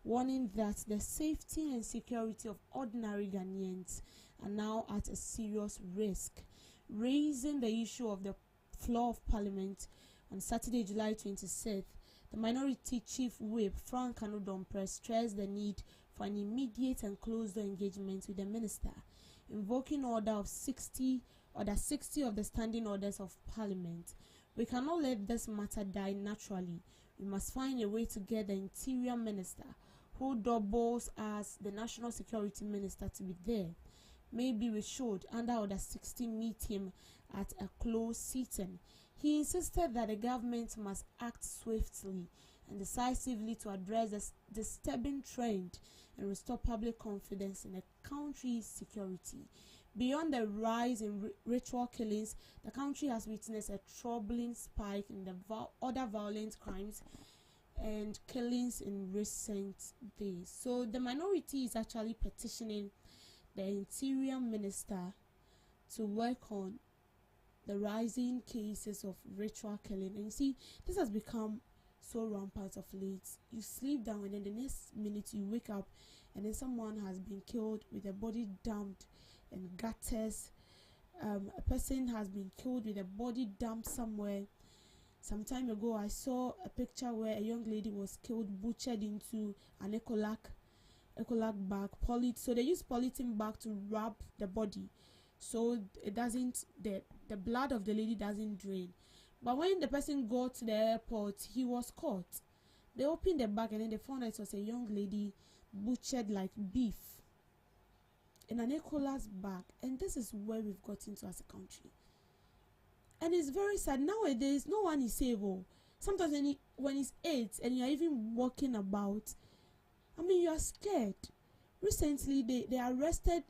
warning that the safety and security of ordinary Ghanaians are now at a serious risk. Raising the issue of the floor of Parliament on Saturday, July 26th, the minority chief whip, Frank Anodompe, stressed the need for an immediate and closed-door engagement with the minister, invoking the 60 of the standing orders of Parliament. We cannot let this matter die naturally. We must find a way to get the Interior Minister, who doubles as the National Security Minister, to be there. Maybe we should, under Order 60, meet him at a closed sitting. He insisted that the government must act swiftly and decisively to address this disturbing trend and restore public confidence in the country's security. Beyond the rise in ritual killings, the country has witnessed a troubling spike in the other violent crimes and killings in recent days. So the minority is actually petitioning the Interior Minister to work on the rising cases of ritual killing. And you see, this has become so rampant of late. You sleep down and then the next minute you wake up and then someone has been killed with a body dumped in gutters. A person has been killed with a body dumped somewhere. Some time ago, I saw a picture where a young lady was killed, butchered into an ecolac bag. So they use polythene bag to wrap the body, so it doesn't, the blood of the lady doesn't drain. But when the person got to the airport, he was caught. They opened the bag and then they found out it was a young lady butchered like beef in an ecolac bag. And this is where we've gotten to as a country. And it's very sad. Nowadays, no one is safe. Sometimes when it's 8 and you're even walking about, you are scared. Recently, they arrested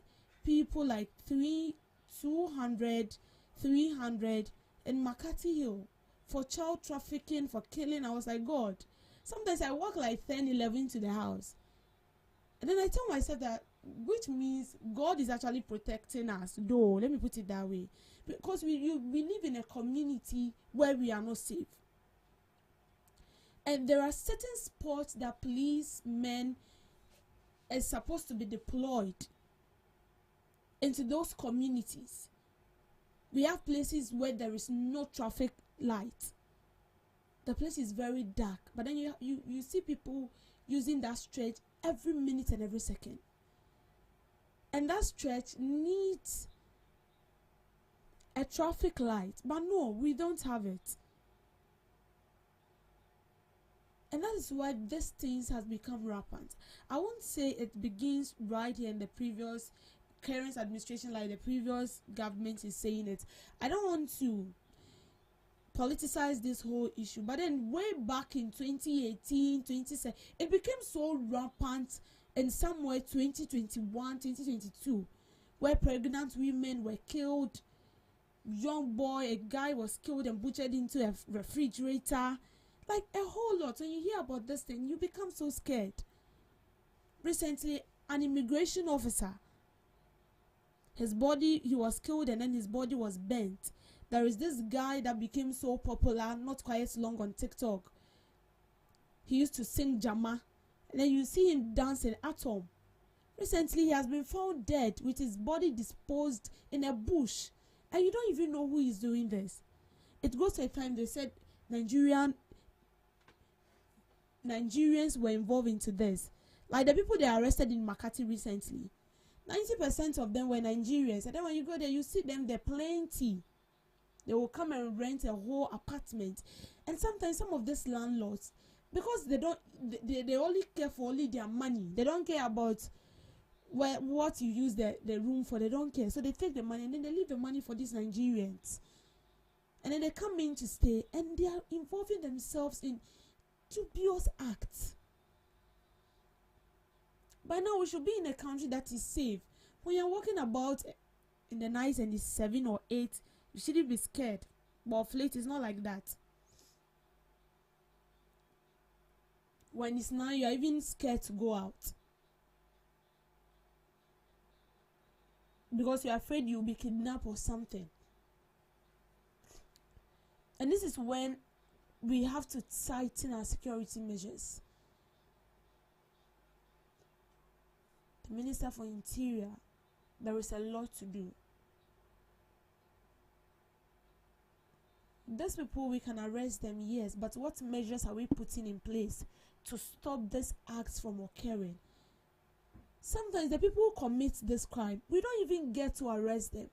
people like 200, 300 in Makati Hill for child trafficking, for killing. I was like, God. Sometimes I walk like 10, 11 to the house. And then I tell myself that, which means God is actually protecting us. Though, let me put it that way. Because we live in a community where we are not safe. And there are certain spots that policemen are supposed to be deployed into those communities. We have places where there is no traffic light. The place is very dark. But then you see people using that stretch every minute and every second. And that stretch needs a traffic light. But no, we don't have it. And that is why these things has become rampant. I won't say it begins right here in the previous current administration, like the previous government is saying it. I don't want to politicize this whole issue. But then way back in 2018, 2017, it became so rampant in somewhere 2021, 2022, where pregnant women were killed. Young boy, a guy was killed and butchered into a refrigerator. Like a whole lot. When you hear about this thing, you become so scared. Recently, an immigration officer, he was killed and then his body was bent. There is this guy that became so popular not quite long on TikTok. He used to sing Jama. And then you see him dancing Atom. Recently, he has been found dead with his body disposed in a bush. And you don't even know who is doing this. It goes to a time they said Nigerians were involved into this. Like the people they arrested in Makati recently, 90% of them were Nigerians. And then when you go there, you see them, they're plenty. They will come and rent a whole apartment. And sometimes some of these landlords, because they only care for only their money. They don't care about what you use the room for. They don't care. So they take the money and then they leave the money for these Nigerians. And then they come in to stay and they are involving themselves in dubious acts. By now, we should be in a country that is safe. When you're walking about in the night and it's 7 or 8, you shouldn't be scared. But of late, it's not like that. When it's 9, you're even scared to go out. because you're afraid you'll be kidnapped or something. And this is when we have to tighten our security measures. The Minister for Interior, there is a lot to do. These people, we can arrest them, yes, but what measures are we putting in place to stop these acts from occurring? Sometimes the people who commit this crime, we don't even get to arrest them.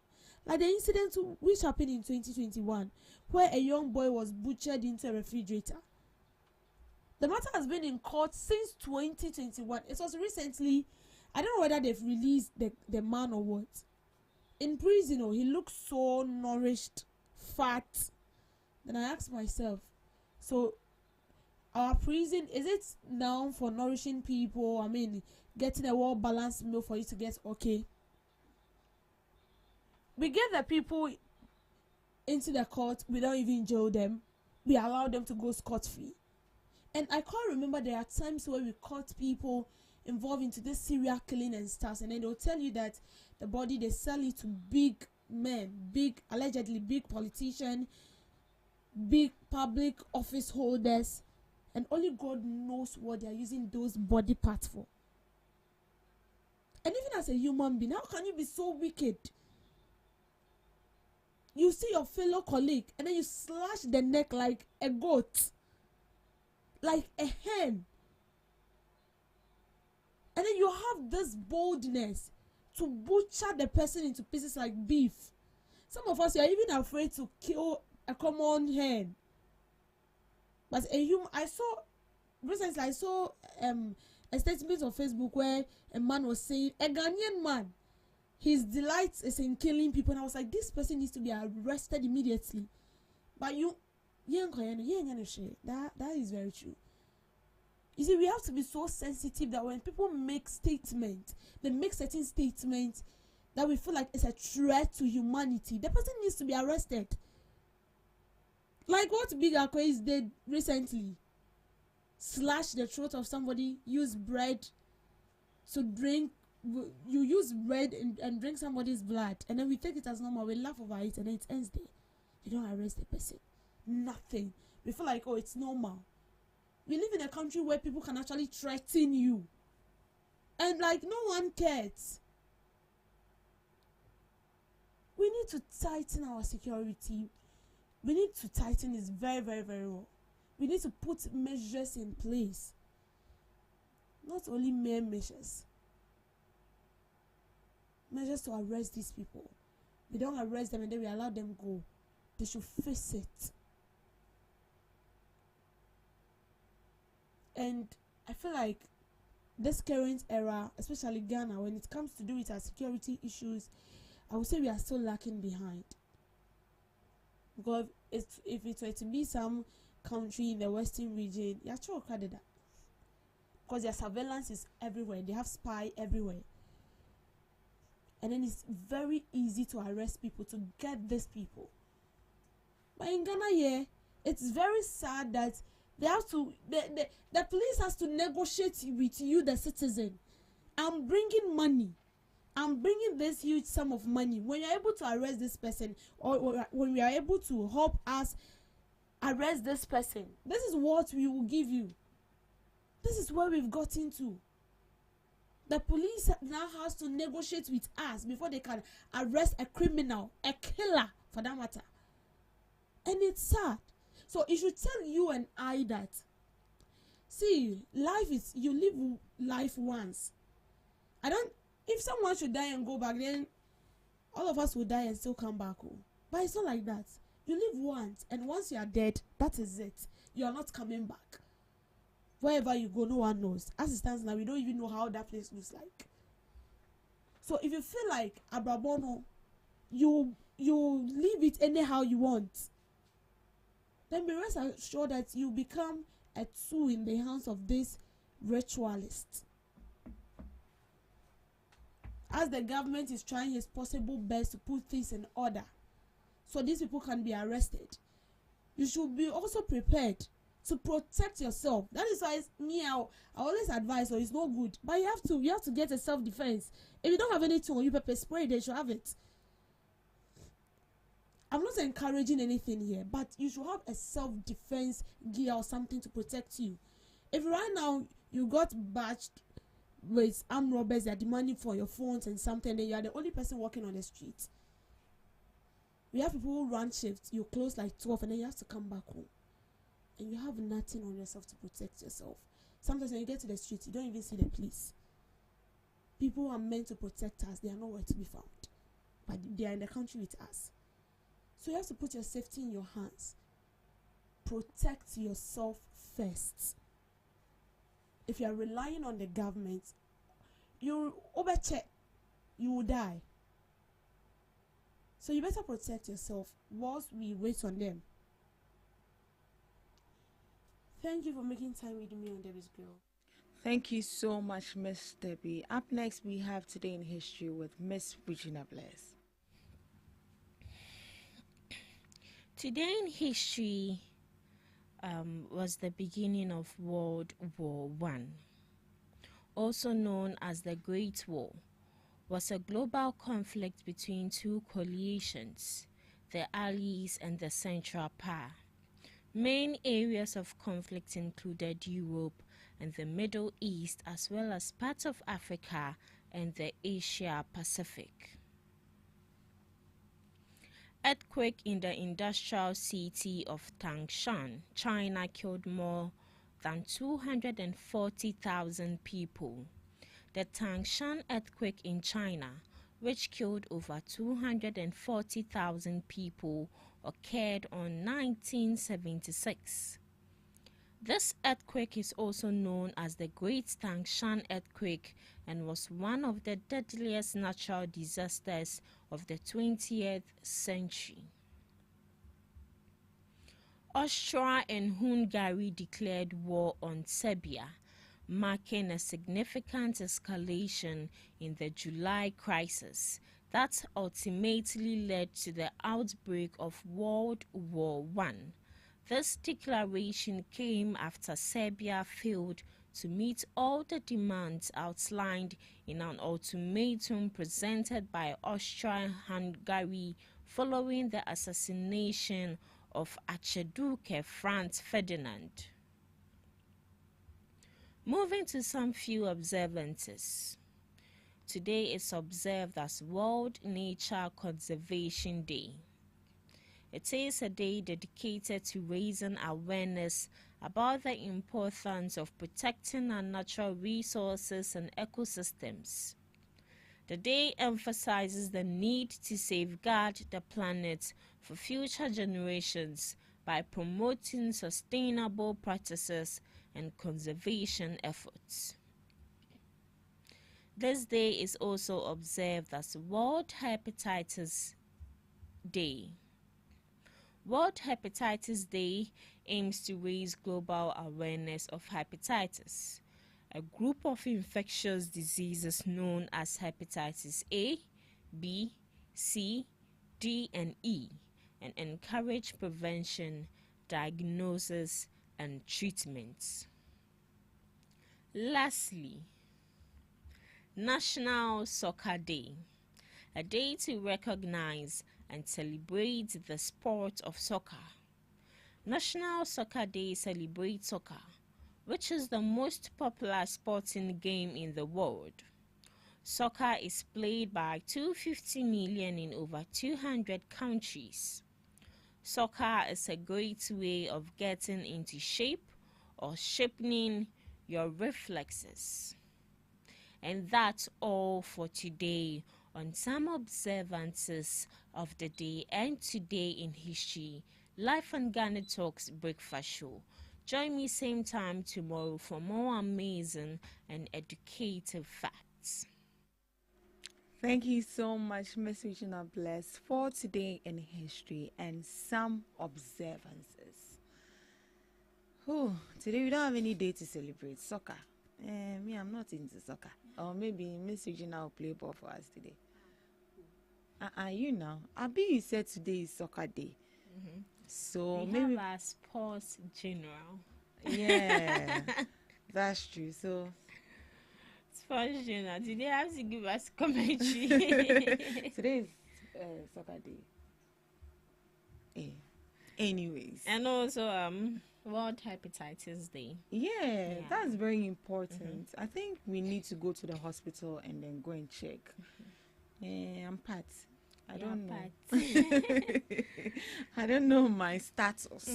Like the incident which happened in 2021, where a young boy was butchered into a refrigerator. The matter has been in court since 2021. It was recently, I don't know whether they've released the man or what. In prison, he looks so nourished, fat. Then I asked myself, so our prison, is it now for nourishing people? I mean, getting a well-balanced meal for you to get okay? We get the people into the court, we don't even jail them. We allow them to go scot-free. And I can't remember, there are times where we caught people involved into this serial killing and stuff, and then they'll tell you that the body, they sell it to big men, allegedly big politicians, big public office holders, and only God knows what they are using those body parts for. And even as a human being, how can you be so wicked? You see your fellow colleague and then you slash the neck like a goat, like a hen, and then you have this boldness to butcher the person into pieces like beef. Some of us are even afraid to kill a common hen. But a human, I saw a statement on Facebook where a man was saying, a Ghanaian man, his delight is in killing people, and I was like, this person needs to be arrested immediately. But that is very true. You see, we have to be so sensitive that when people make statements, they make certain statements that we feel like it's a threat to humanity, the person needs to be arrested. Like what Big Akwe's did recently. Slash the throat of somebody, use bread to drink. You use bread and drink somebody's blood, and then we take it as normal, we laugh over it, and then it ends there. You don't arrest the person. Nothing. We feel like, oh, it's normal. We live in a country where people can actually threaten you, and like no one cares. We need to tighten our security. We need to tighten this very, very, very well. We need to put measures in place. Not only mere measures. Measures to arrest these people. We don't arrest them and then we allow them go. They should face it. And I feel like this current era, especially Ghana, when it comes to do with our security issues, I would say we are still lacking behind. Because if it were to be some country in the western region, you're sure crowded that. Because their surveillance is everywhere. They have spy everywhere. And then it's very easy to arrest people, to get these people. But in Ghana here, it's very sad that they have to, the police has to negotiate with you, the citizen. I'm bringing money. I'm bringing this huge sum of money. When you're able to arrest this person, or when we are able to help us arrest this person, this is what we will give you. This is where we've gotten to. The police now has to negotiate with us before they can arrest a criminal, a killer for that matter. And it's sad. So it should tell you and I that, see, life is, you live life once. If someone should die and go back, then all of us will die and still come back home. But it's not like that. You live once, and once you are dead, that is it. You are not coming back. Wherever you go, no one knows. As it stands now, we don't even know how that place looks like. So if you feel like Abrabono, you leave it anyhow you want, then be rest assured that you become a tool in the hands of this ritualist. As the government is trying his possible best to put things in order so these people can be arrested, you should be also prepared to protect yourself. That is why I always advise, so it's not good. But you have to get a self-defense. If you don't have anything on you, pepper spray, they should have it. I'm not encouraging anything here, but you should have a self-defense gear or something to protect you. If right now you got batched with armed robbers, they are demanding for your phones and something, then you are the only person walking on the street. We have people who run shifts, you close like 12 and then you have to come back home. And you have nothing on yourself to protect yourself. Sometimes when you get to the street, you don't even see the police. People who are meant to protect us, they are nowhere to be found. But they are in the country with us. So you have to put your safety in your hands. Protect yourself first. If you are relying on the government, you will die. So you better protect yourself whilst we wait on them. Thank you for making time with me on Debbie's Girl. Thank you so much, Miss Debbie. Up next, we have Today in History with Miss Regina Bless. Today in history was the beginning of World War I, also known as the Great War, was a global conflict between two coalitions, the Allies and the Central Power. Main areas of conflict included Europe and the Middle East, as well as parts of Africa and the Asia Pacific. Earthquake in the industrial city of Tangshan, China, killed more than 240,000 people. The Tangshan earthquake in China, which killed over 240,000 people, occurred on 1976. This earthquake is also known as the Great Tangshan earthquake and was one of the deadliest natural disasters of the 20th century. Austria and Hungary declared war on Serbia, marking a significant escalation in the July crisis that ultimately led to the outbreak of World War I. This declaration came after Serbia failed to meet all the demands outlined in an ultimatum presented by Austria-Hungary following the assassination of Archduke Franz Ferdinand. Moving to some few observances. Today is observed as World Nature Conservation Day. It is a day dedicated to raising awareness about the importance of protecting our natural resources and ecosystems. The day emphasizes the need to safeguard the planet for future generations by promoting sustainable practices and conservation efforts. This day is also observed as World Hepatitis Day. World Hepatitis Day aims to raise global awareness of hepatitis, a group of infectious diseases known as hepatitis A, B, C, D, and E, and encourage prevention, diagnosis, and treatments. Lastly, National Soccer Day, a day to recognize and celebrate the sport of soccer. National Soccer Day celebrates soccer, which is the most popular sporting game in the world. Soccer is played by 250 million in over 200 countries. Soccer is a great way of getting into shape or sharpening your reflexes. And that's all for today on some observances of the day and today in history, live on GhanaTalks Breakfast Show. Join me same time tomorrow for more amazing and educative facts. Thank you so much, Miss Regina Bless, for Today in History and some observances. Today we don't have any day to celebrate soccer. Me, I'm not into soccer. Or maybe Miss Regina will play ball for us today. You know, Abi, you said today is soccer day. Mm-hmm. So we maybe have our sports general. Yeah, that's true. So It's fortunate. Did they have to give us commentary? today is soccer day. Yeah. Anyways, And also, World Hepatitis Day. yeah, Yeah. that's very important. I think we need to go to the hospital and then go and check. I'm Pat. I don't know. I don't know my status.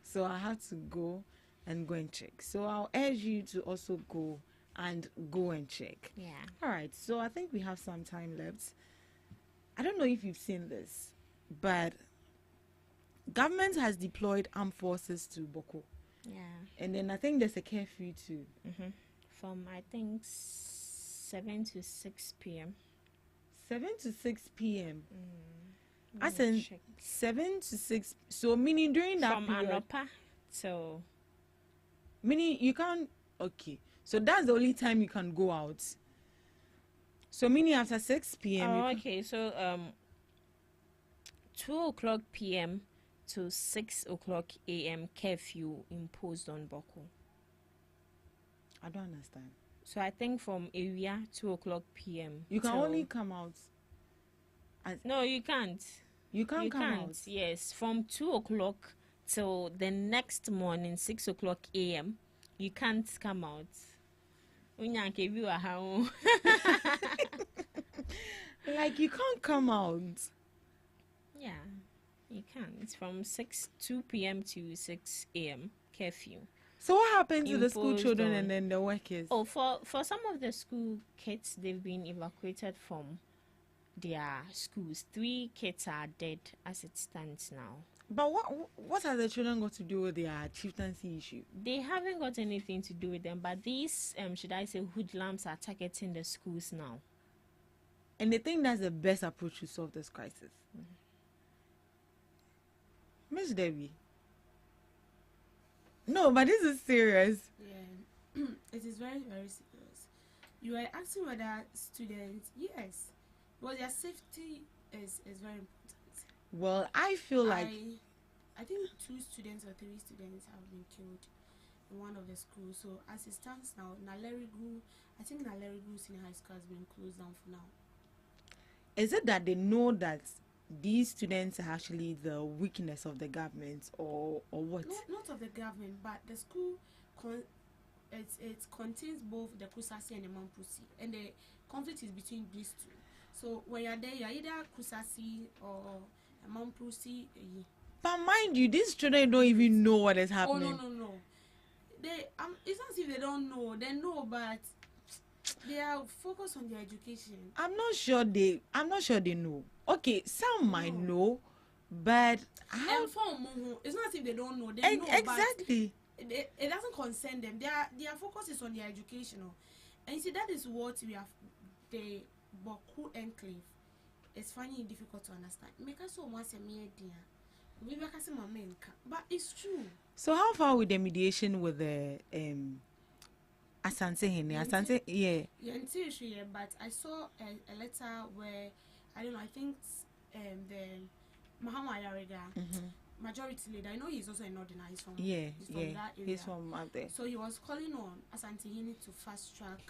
So I have to go and check. So I'll urge you to also go and check. Yeah. All right. So I think we have some time left. I don't know if you've seen this, but government has deployed armed forces to Boko. Yeah. And then I think there's a curfew too. From I think 7 to 6 p.m. 7 to 6 p.m. I Let me said check. 7 to 6. So meaning during that From period, Anopa till meaning you can't. Okay, so that's the only time you can go out. So meaning after 6 p.m. you okay, so 2 o'clock p.m. to 6 o'clock a.m. curfew imposed on Boko. I don't understand. So I think from area 2 o'clock p.m. You can till- only come out. No, you can't. You can't You come can't. out. Yes, from 2 o'clock till the next morning 6 o'clock a.m. You can't come out. Unyanke bi wa ha o. Like you can't come out. Yeah, you can. It's from 2 p.m. to 6 a.m. curfew. So what happened to the school Imposed children on- and then the workers? Oh, for some of the school kids, they've been evacuated from their schools. 3 kids are dead as it stands now. But what have the children got to do with their chieftaincy issue? They haven't got anything to do with them, but these, should I say, hoodlums are targeting the schools now. And they think that's the best approach to solve this crisis. Miss Debbie. No, but this is serious. Yeah, it is very, very serious. You are asking whether students, yes, but their safety is very important. Well, I feel like I think 2 students or 3 students have been killed in one of the schools. So as it stands now, I think Nalerigu Senior High School has been closed down for now. is it that they know that these students are actually the weakness of the government or what? Not of the government, but the school it contains both the Kusasi and the Mampusi, and the conflict is between these two. So when you're there, you're either Kusasi or Mampusi. But mind you, these children don't even know what is Oh happening. no. They it's not as if they don't know. They know, but they are focused on their education. I'm not sure they know. Okay, some might know, but how And for Mumu, it's not as if they don't know. They know, exactly? but it doesn't concern them. Their focus is on their educational. And you see, that is what we have. The Boku enclave is finding it difficult to understand. Make us so once a mere dear. We make us a man, but it's true. So how far with the mediation with the Asante Hene? Asante, yeah. Yeah, until issue, but I saw a letter where I don't know. I think the Mahama Yarega majority leader. I know he's also a northerner. He's from he's from that area. He's from out there. So he was calling on Asante Hene to fast track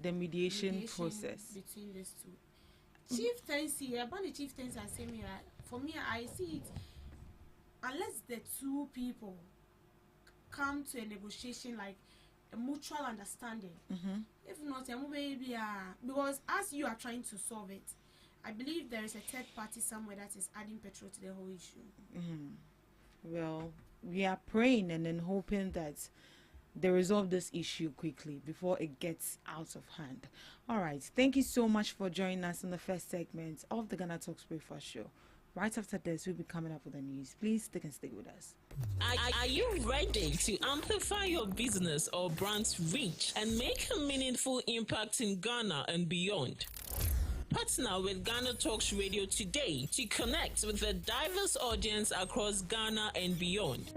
The mediation process. between these two. Chieftaincy, about the chieftains are saying that for me, I see it unless the 2 people come to a negotiation, like a mutual understanding. If not, because as you are trying to solve it, I believe there is a third party somewhere that is adding petrol to the whole issue. Well, we are praying and then hoping that they resolve this issue quickly before it gets out of hand. All right. Thank you so much for joining us in the first segment of the GhanaTalks Breakfast Show. Right after this, we'll be coming up with the news. Please stick with us. Are you ready to amplify your business or brand's reach and make a meaningful impact in Ghana and beyond? Partner with GhanaTalks Radio today to connect with a diverse audience across Ghana and beyond.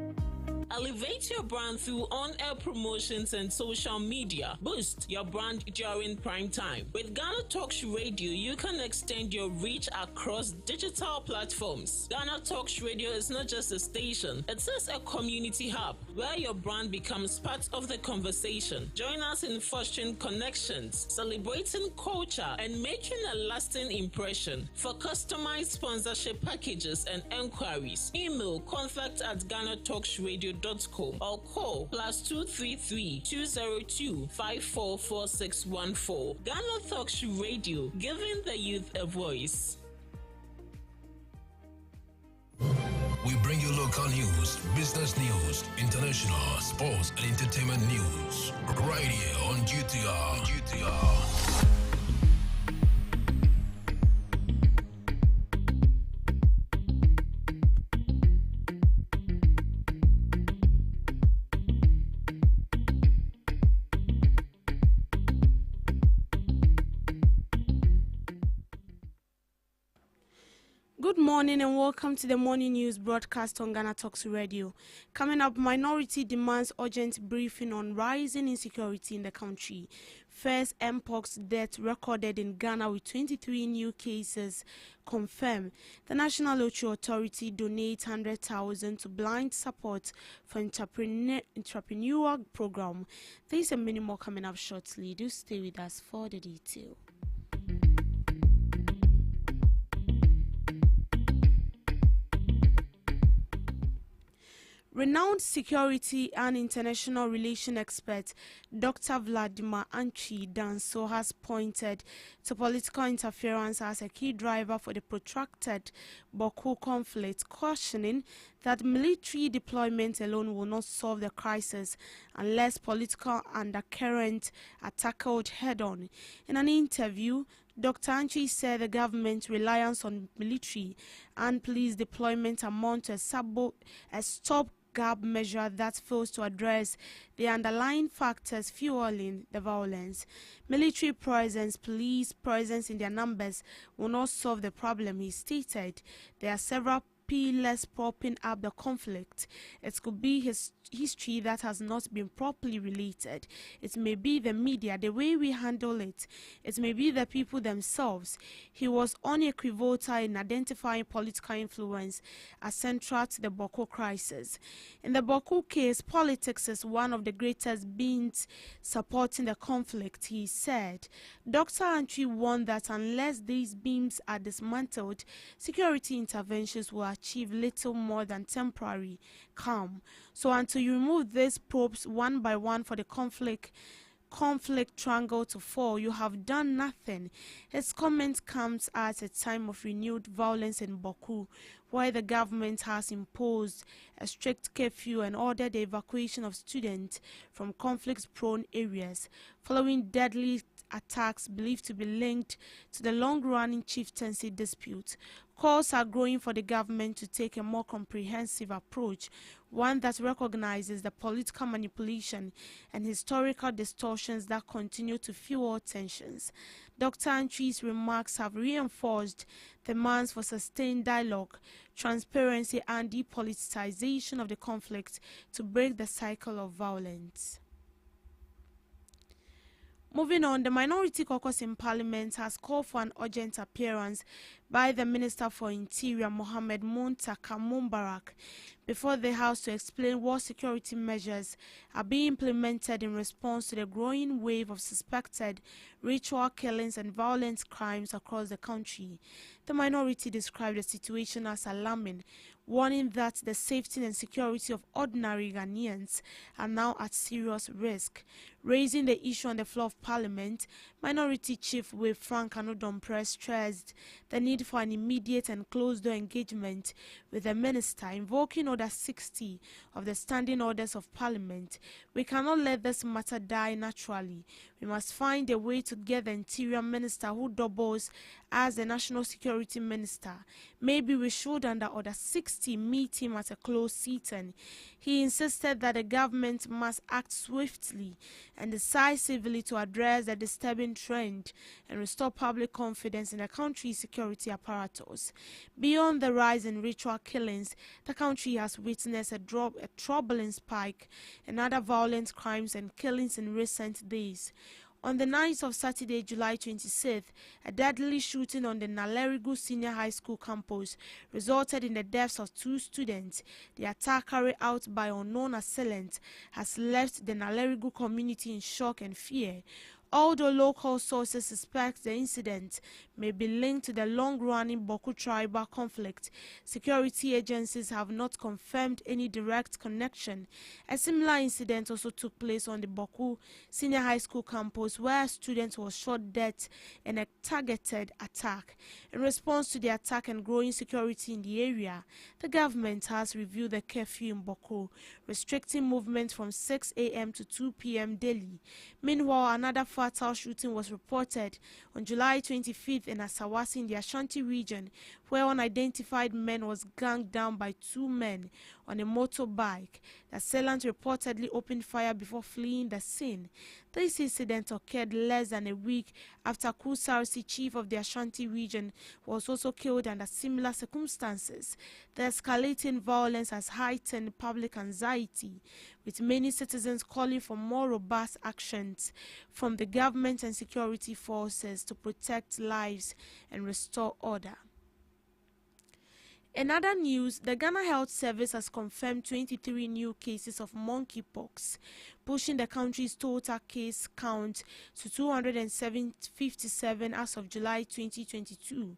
Elevate your brand through on-air promotions and social media. Boost your brand during prime time. With GhanaTalks Radio, you can extend your reach across digital platforms. GhanaTalks Radio is not just a station, it is a community hub where your brand becomes part of the conversation. Join us in fostering connections, celebrating culture, and making a lasting impression. For customized sponsorship packages and enquiries, email contact@GhanaTalksRadio.com or call +233 202 544614. GhanaTalks Radio, giving the youth a voice. We bring you local news, business news, international, sports, and entertainment news. Right here on GTR. Good morning and welcome to the morning news broadcast on GhanaTalks Radio. Coming up, minority demands urgent briefing on rising insecurity in the country. First mpox death recorded in Ghana with 23 new cases confirmed. The National Lottery Authority donates 100,000 to blind support for entrepreneurial program. There is a many more coming up shortly. Do stay with us for the detail. Renowned security and international relations expert Dr. Vladimir Antwi Danso has pointed to political interference as a key driver for the protracted Boko conflict, cautioning that military deployment alone will not solve the crisis unless political undercurrents are tackled head-on. In an interview, Dr. Antwi said the government's reliance on military and police deployment amount to a stopgap measure that fails to address the underlying factors fueling the violence. Military presence, police presence in their numbers will not solve the problem, he stated. There are several pillars propping up the conflict. It could be his history that has not been properly related. It may be the media, the way we handle it. It may be the people themselves. He was unequivocal in identifying political influence as central to the Boko crisis. In the Boko case, politics is one of the greatest beings supporting the conflict, he said. Dr. Antwi warned that unless these beams are dismantled, security interventions will achieve little more than temporary calm. So until you remove these probes one by one for the conflict triangle to fall, you have done nothing. His comment comes at a time of renewed violence in Baku, where the government has imposed a strict curfew and ordered the evacuation of students from conflict-prone areas, following deadly attacks believed to be linked to the long-running chieftaincy dispute. Calls are growing for the government to take a more comprehensive approach, one that recognizes the political manipulation and historical distortions that continue to fuel tensions. Dr. Antwi's remarks have reinforced demands for sustained dialogue, transparency, and depoliticization of the conflict to break the cycle of violence. Moving on, the Minority Caucus in Parliament has called for an urgent appearance by the Minister for Interior, Mohamed Muntaka Mubarak, before the House to explain what security measures are being implemented in response to the growing wave of suspected ritual killings and violent crimes across the country. The minority described the situation as alarming, warning that the safety and security of ordinary Ghanaians are now at serious risk. Raising the issue on the floor of Parliament, Minority Chief Whip Frank Anodom stressed the need for an immediate and closed-door engagement with the minister, invoking Order 60 of the Standing Orders of Parliament. We cannot let this matter die naturally. We must find a way to get the Interior Minister, who doubles as the National Security Minister. Maybe we should, under Order 60, meet him at a closed sitting. He insisted that the government must act swiftly and decisively to address the disturbing trend and restore public confidence in the country's security apparatus. Beyond the rise in ritual killings, the country has witnessed a troubling spike in other violent crimes and killings in recent days. On the night of Saturday, July 26th, a deadly shooting on the Nalerigu Senior High School campus resulted in the deaths of 2 students. The attack, carried out by unknown assailants, has left the Nalerigu community in shock and fear. Although local sources suspect the incident may be linked to the long-running Boku tribal conflict, security agencies have not confirmed any direct connection. A similar incident also took place on the Boku Senior High School campus, where a student was shot dead in a targeted attack. In response to the attack and growing security in the area, the government has reviewed the curfew in Boku, restricting movement from 6 a.m. to 2 p.m. daily. Meanwhile, another fatal shooting was reported on July 25th in Asawasi in the Ashanti region, where unidentified man was gunned down by 2 men on a motorbike. The assailant reportedly opened fire before fleeing the scene. This incident occurred less than a week after Kusarsi, chief of the Ashanti region, was also killed under similar circumstances. The escalating violence has heightened public anxiety, with many citizens calling for more robust actions from the government and security forces to protect lives and restore order. In other news, the Ghana Health Service has confirmed 23 new cases of monkeypox, pushing the country's total case count to 257 as of July 2022.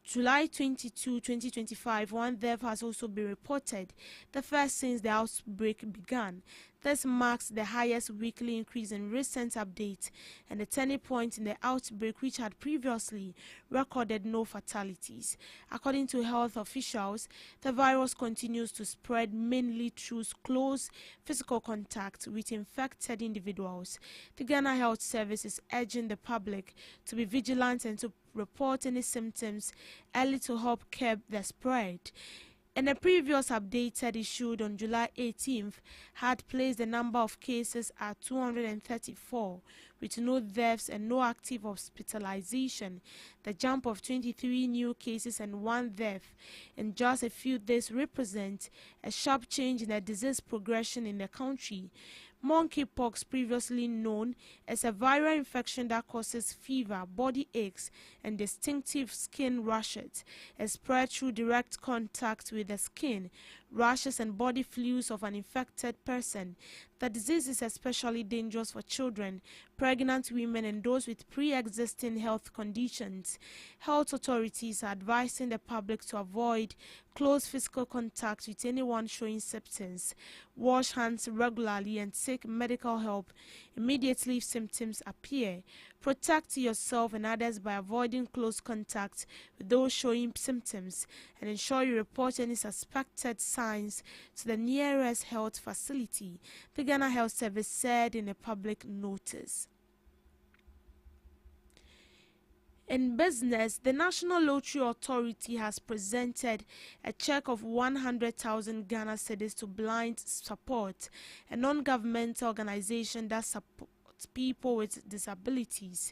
July 22, 2025, 1 death has also been reported, the first since the outbreak began. This marks the highest weekly increase in recent updates and a turning point in the outbreak, which had previously recorded no fatalities. According to health officials, the virus continues to spread mainly through close physical contact with infected individuals. The Ghana Health Service is urging the public to be vigilant and to report any symptoms early to help curb the spread. In a previous update issued on July 18th, had placed the number of cases at 234, with no deaths and no active hospitalization. The jump of 23 new cases and 1 death in just a few days represents a sharp change in the disease progression in the country. Monkeypox, previously known as a viral infection that causes fever, body aches, and distinctive skin rashes, is spread through direct contact with the skin, rashes, and body fluids of an infected person. The disease is especially dangerous for children, pregnant women, and those with pre-existing health conditions. Health authorities are advising the public to avoid close physical contact with anyone showing symptoms, wash hands regularly, and seek medical help immediately if symptoms appear. Protect yourself and others by avoiding close contact with those showing symptoms, and ensure you report any suspected signs to the nearest health facility, the Ghana Health Service said in a public notice. In business, the National Lottery Authority has presented a check of 100,000 Ghana cedis to Blind Support, a non-governmental organization that supports people with disabilities.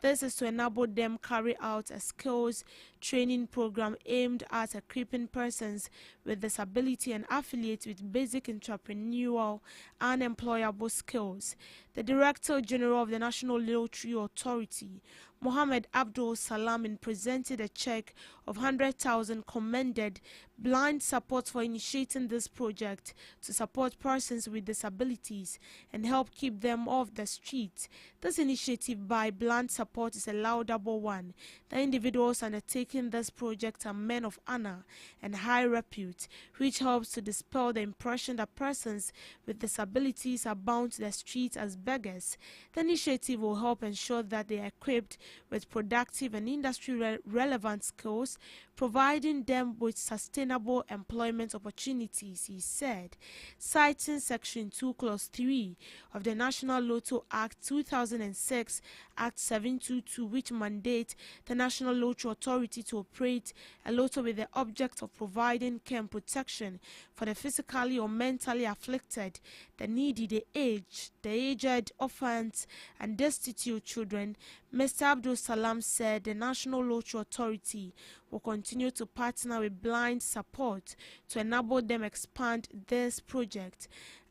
This is to enable them carry out a skills training program aimed at equipping persons with disability and affiliates with basic entrepreneurial and employable skills. The Director General of the National Lottery Authority, Mohammed Abdul Salamin, presented a check of 100,000, commended Blind Support for initiating this project to support persons with disabilities and help keep them off the streets. This initiative by Blind Support is a laudable one. The individuals undertake undertaking this project are men of honor and high repute, which helps to dispel the impression that persons with disabilities are bound to the streets as beggars. The initiative will help ensure that they are equipped with productive and industry-relevant skills, providing them with sustainable employment opportunities, he said, citing Section 2, Clause 3 of the National Lotto Act 2006, Act 722, which mandate the National Lottery Authority to operate a lotto with the object of providing care and protection for the physically or mentally afflicted, the needy, the aged, orphans, and destitute children. Mr. Abdul Salam said the National Lottery Authority will continue to partner with Blind Support to enable them expand this project.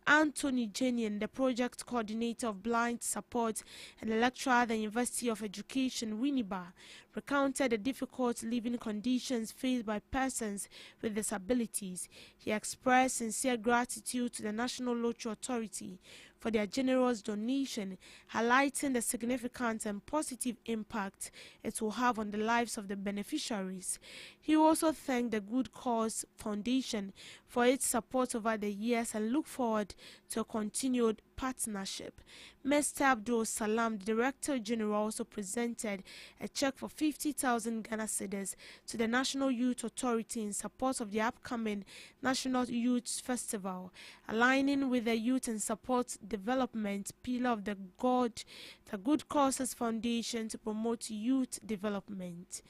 Anthony Jenian, the project coordinator of Blind Support and a lecturer at the University of Education, Winneba, recounted the difficult living conditions faced by persons with disabilities. He expressed sincere gratitude to the National Lottery Authority for their generous donation, highlighting the significant and positive impact it will have on the lives of the beneficiaries. He also thanked the Good Cause Foundation for its support over the years and looked forward to a continued partnership. Mr. Abdul Salam, the Director General, also presented a check for 50,000 Ghana cedis to the National Youth Authority in support of the upcoming National Youth Festival, aligning with the Youth and Support Development pillar of the Good Causes Foundation to promote youth development.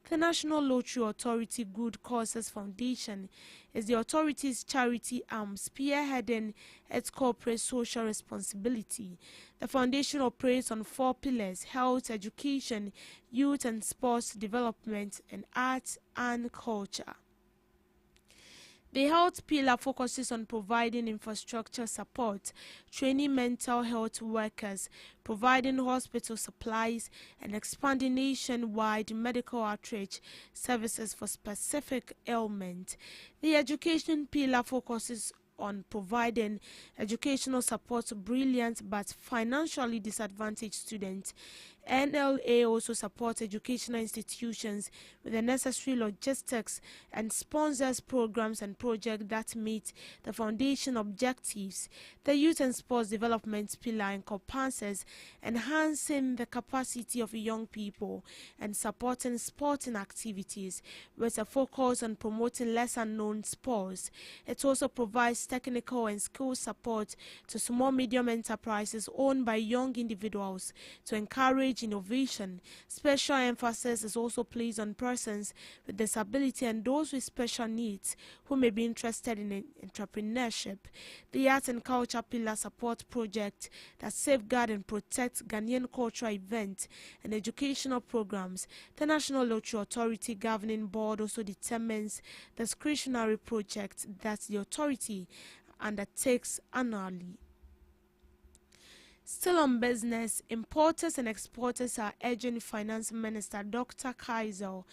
The National Lottery Authority Good Causes Foundation is the authority's charity arm spearheading its corporate social responsibility. The foundation operates on 4 pillars: health, education, youth and sports development, and arts and culture. The health pillar focuses on providing infrastructure support, training mental health workers, providing hospital supplies, and expanding nationwide medical outreach services for specific ailments. The education pillar focuses on providing educational support to brilliant but financially disadvantaged students. NLA also supports educational institutions with the necessary logistics and sponsors programs and projects that meet the foundation objectives. The Youth and Sports Development pillar encompasses enhancing the capacity of young people and supporting sporting activities with a focus on promoting lesser known sports. It also provides technical and skill support to small medium enterprises owned by young individuals to encourage innovation. Special emphasis is also placed on persons with disability and those with special needs who may be interested in entrepreneurship. The Arts and Culture pillar supports projects that safeguard and protect Ghanaian cultural events and educational programs. The National Lottery Authority Governing Board also determines the discretionary projects that the authority undertakes annually. Still on business, importers and exporters are urging Finance Minister Dr. Kaiser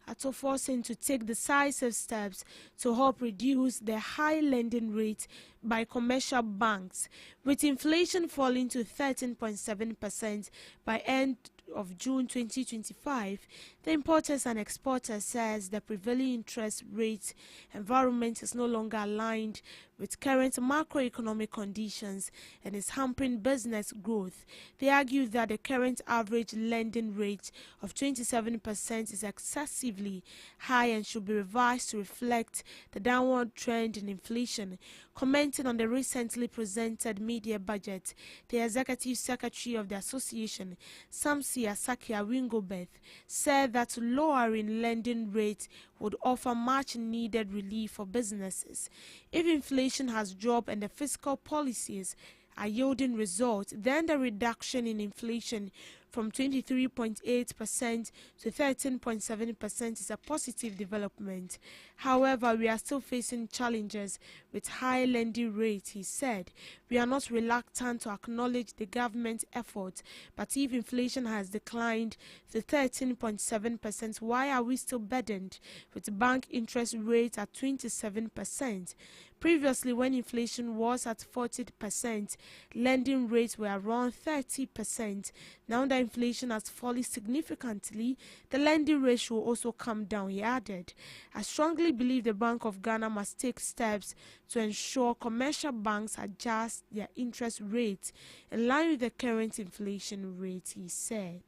Atoforsen to take decisive steps to help reduce the high lending rate by commercial banks, with inflation falling to 13.7% by end of June 2025. The importers and exporters says the prevailing interest rate environment is no longer aligned with current macroeconomic conditions and is hampering business growth. They argue that the current average lending rate of 27% is excessively high and should be revised to reflect the downward trend in inflation. Commenting on the recently presented media budget, the executive secretary of the association, Samsi Asaki Awingobeth, said that lowering lending rates would offer much needed relief for businesses. If inflation has dropped and the fiscal policies are yielding results, then the reduction in inflation from 23.8% to 13.7% is a positive development. However, we are still facing challenges with high lending rates, he said. We are not reluctant to acknowledge the government's efforts, but if inflation has declined to 13.7%, why are we still burdened with bank interest rates at 27%? Previously, when inflation was at 40%, lending rates were around 30%. Now that inflation has fallen significantly, the lending rate should also come down, he added. I strongly believe the Bank of Ghana must take steps to ensure commercial banks adjust their interest rates in line with the current inflation rate, he said.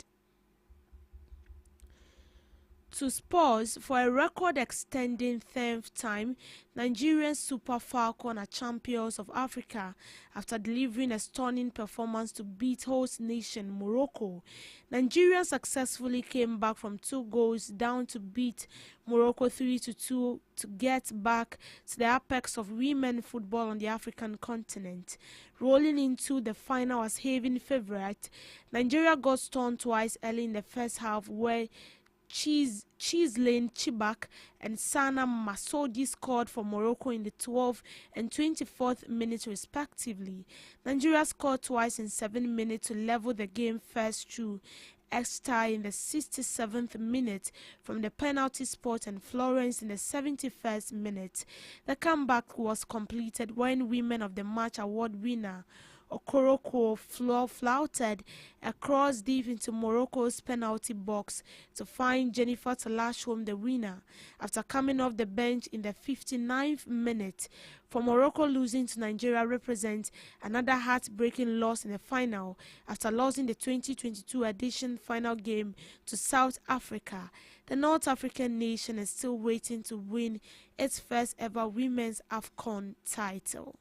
To sports, for a record-extending 10th time, Nigerian Super Falcons are champions of Africa after delivering a stunning performance to beat host nation Morocco. Nigeria successfully came back from 2 goals down to beat Morocco 3-2 to get back to the apex of women football on the African continent. Rolling into the final as having favourite, Nigeria got stunned twice early in the first half where Chislane Chibak and Sana Masodi scored for Morocco in the 12th and 24th minutes respectively. Nigeria scored twice in 7 minutes to level the game first through extra in the 67th minute from the penalty spot and Florence in the 71st minute. The comeback was completed when Women of the Match award winner Okoroko flouted a cross deep into Morocco's penalty box to find Jennifer to lash home the winner after coming off the bench in the 59th minute. For Morocco, losing to Nigeria represents another heartbreaking loss in the final after losing the 2022 edition final game to South Africa. The North African nation is still waiting to win its first ever Women's AFCON title.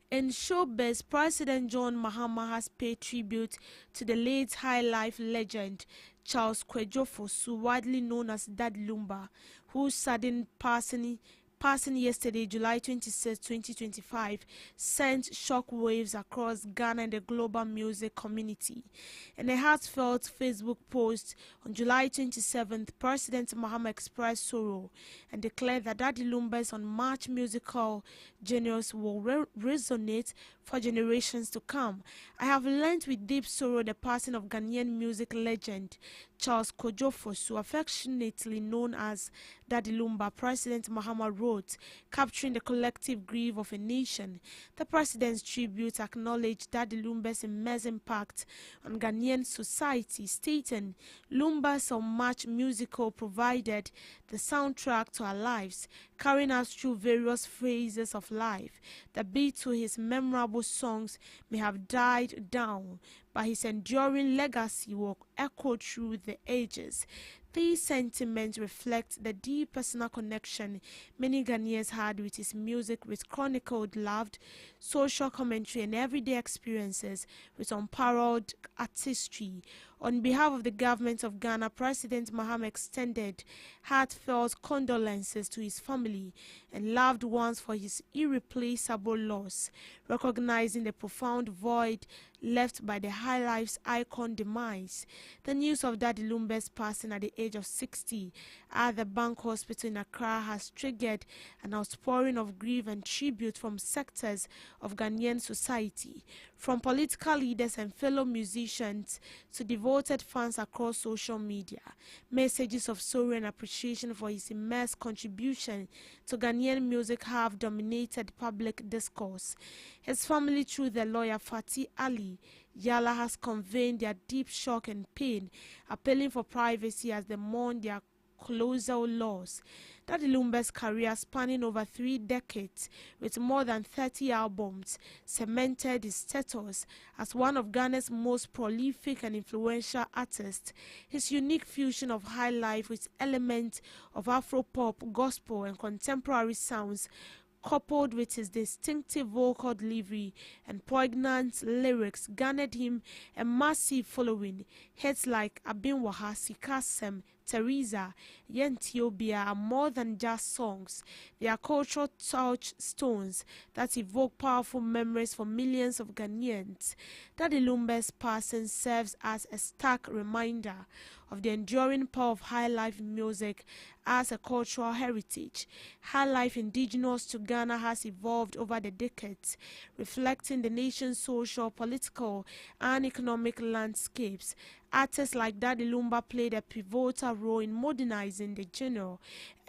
In showbiz, President John Mahama has paid tribute to the late high life legend Charles Kwadwo, widely known as Daddy Lumba, whose sudden passing yesterday, July 26, 2025, sent shockwaves across Ghana and the global music community. In a heartfelt Facebook post on July 27th, President Mahama expressed sorrow and declared that Daddy Lumba's unmatched musical genius will resonate for generations to come. I have learned with deep sorrow the passing of Ghanaian music legend Charles Kwadwo, affectionately known as Daddy Lumba, President Mahama wrote, capturing the collective grief of a nation. The president's tribute acknowledged Daddy Lumba's immense impact on Ghanaian society, stating, Lumba's unmatched musical provided the soundtrack to our lives, carrying us through various phases of life. The beat to his memorable songs may have died down, but his enduring legacy will echo through the ages. These sentiments reflect the deep personal connection many Ghanaians had with his music, which chronicled loved social commentary and everyday experiences with unparalleled artistry. On behalf of the government of Ghana, President Mahama extended heartfelt condolences to his family and loved ones for his irreplaceable loss, recognizing the profound void left by the high life's icon demise. The news of Daddy Lumba's passing at the age of 60 at the Bank Hospital in Accra has triggered an outpouring of grief and tribute from sectors of Ghanaian society, from political leaders and fellow musicians to devoted fans across social media. Messages of sorrow and appreciation for his immense contribution to Ghanaian music have dominated public discourse. His family, through their lawyer Fatih Ali Yala, has conveyed their deep shock and pain, appealing for privacy as they mourn their colossal loss. Daddy Lumba's career, spanning over 3 decades with more than 30 albums, cemented his status as one of Ghana's most prolific and influential artists. His unique fusion of high life with elements of Afro-pop, gospel and contemporary sounds, coupled with his distinctive vocal delivery and poignant lyrics, garnered him a massive following. Hits like Abinwaha, Sikasem, Teresa, Yentiobia are more than just songs. They are cultural touchstones that evoke powerful memories for millions of Ghanaians. Daddy Lumba's passing serves as a stark reminder of the enduring power of high life music as a cultural heritage. High life indigenous to Ghana has evolved over the decades, reflecting the nation's social, political, and economic landscapes. Artists like Daddy Lumba played a pivotal role in modernizing the genre,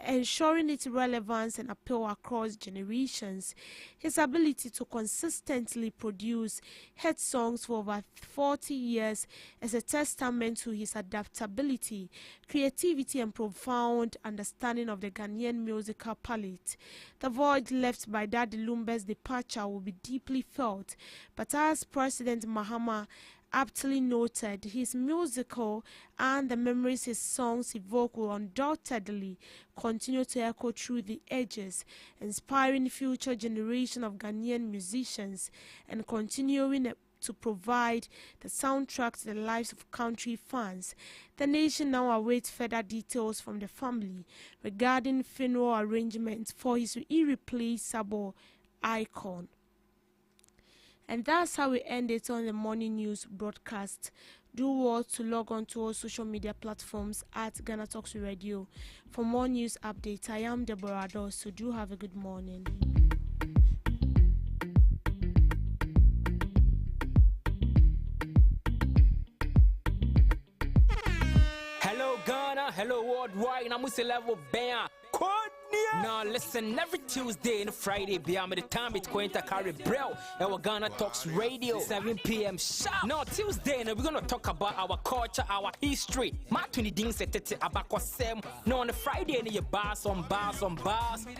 ensuring its relevance and appeal across generations. His ability to consistently produce hit songs for over 40 years is a testament to his adaptability, creativity, and profound understanding of the Ghanaian musical palette. The void left by Daddy Lumba's departure will be deeply felt, but as President Mahama aptly noted, his musical and the memories his songs evoke will undoubtedly continue to echo through the ages, inspiring future generations of Ghanaian musicians and continuing to provide the soundtrack to the lives of country fans. The nation now awaits further details from the family regarding funeral arrangements for his irreplaceable icon. And that's how we end it on the morning news broadcast. Do well to log on to all social media platforms at GhanaTalks Radio. For more news updates, I am Deborah Addo, so do have a good morning. Hello Ghana, hello worldwide, I'm Mr. Level Bam. Now listen, every Tuesday and Friday, beyond the time it's going to carry bro. Our GhanaTalks Radio, 7 p.m. sharp. Now Tuesday, we're gonna talk about our culture, our history. Matuni ding setete abako sem. Now on the Friday, you bars on bars.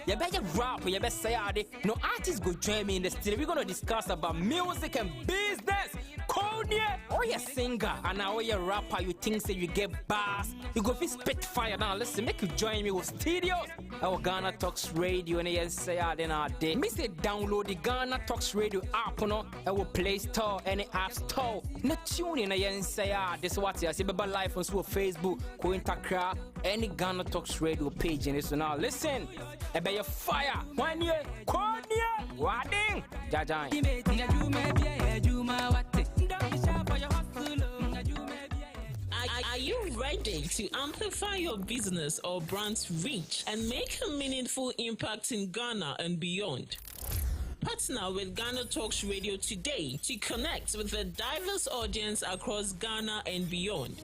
You better rap, you better say no artists go join me in the studio. We're gonna discuss about music and business. Konya, or you singer, and now you rapper, you think say you get bars. You go fit spit fire now. Listen, make you join me with studios. Our GhanaTalks Radio, and yes, say then our day. Me say download the GhanaTalks Radio app on our Play Store and the App Store. No tune in, and say this is what you see. Baba live on Facebook, Cointakra, any GhanaTalks Radio page, and this now. Listen, I bet you fire 1 year, Konya, Wading, Jajan. Are you ready to amplify your business or brand's reach and make a meaningful impact in Ghana and beyond? Partner with GhanaTalks Radio today to connect with a diverse audience across Ghana and beyond.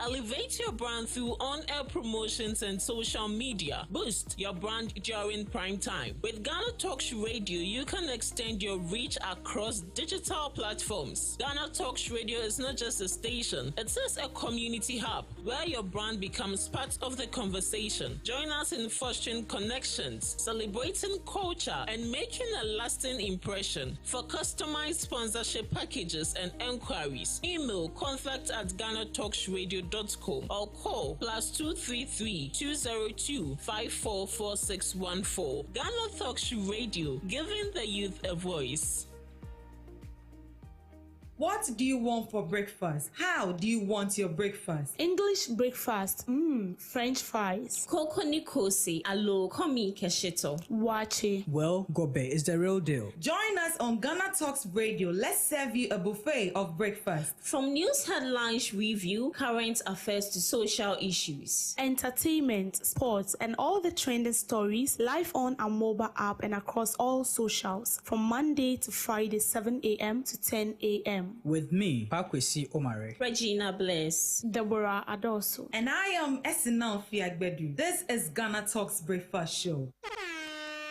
Elevate your brand through on-air promotions and social media. Boost your brand during prime time. With GhanaTalks Radio, you can extend your reach across digital platforms. GhanaTalks Radio is not just a station, it is a community hub where your brand becomes part of the conversation. Join us in fostering connections, celebrating culture, and making a lasting impression. For customized sponsorship packages and enquiries, email contact@GhanaTalksRadio.com or call +233 202 544614. GhanaTalks Radio, giving the youth a voice. What do you want for breakfast? How do you want your breakfast? English breakfast, French fries, Koko Nikosi, alo komi kesheto. wache. Well, Gobe is the real deal. Join us on GhanaTalks Radio. Let's serve you a buffet of breakfast. From news headlines review, current affairs to social issues. Entertainment, sports, and all the trending stories live on our mobile app and across all socials from Monday to Friday, 7 a.m. to 10 a.m. With me, Pakwesi Omare. Regina Bless. Deborah Adoso. And I am Esinal Fiagbedu. This is GhanaTalks Breakfast Show.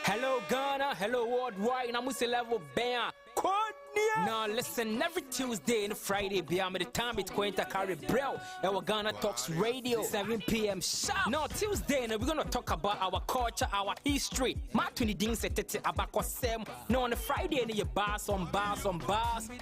Hello Ghana, hello worldwide, I'm Mr. Level Bam. Now listen, every Tuesday and Friday, beyond the time it's going to carry bro. Our GhanaTalks Radio, 7 p.m. sharp. Now Tuesday, we're gonna talk about our culture, our history. Matuni ding setete abako sem. Now on the Friday, you bars on bars.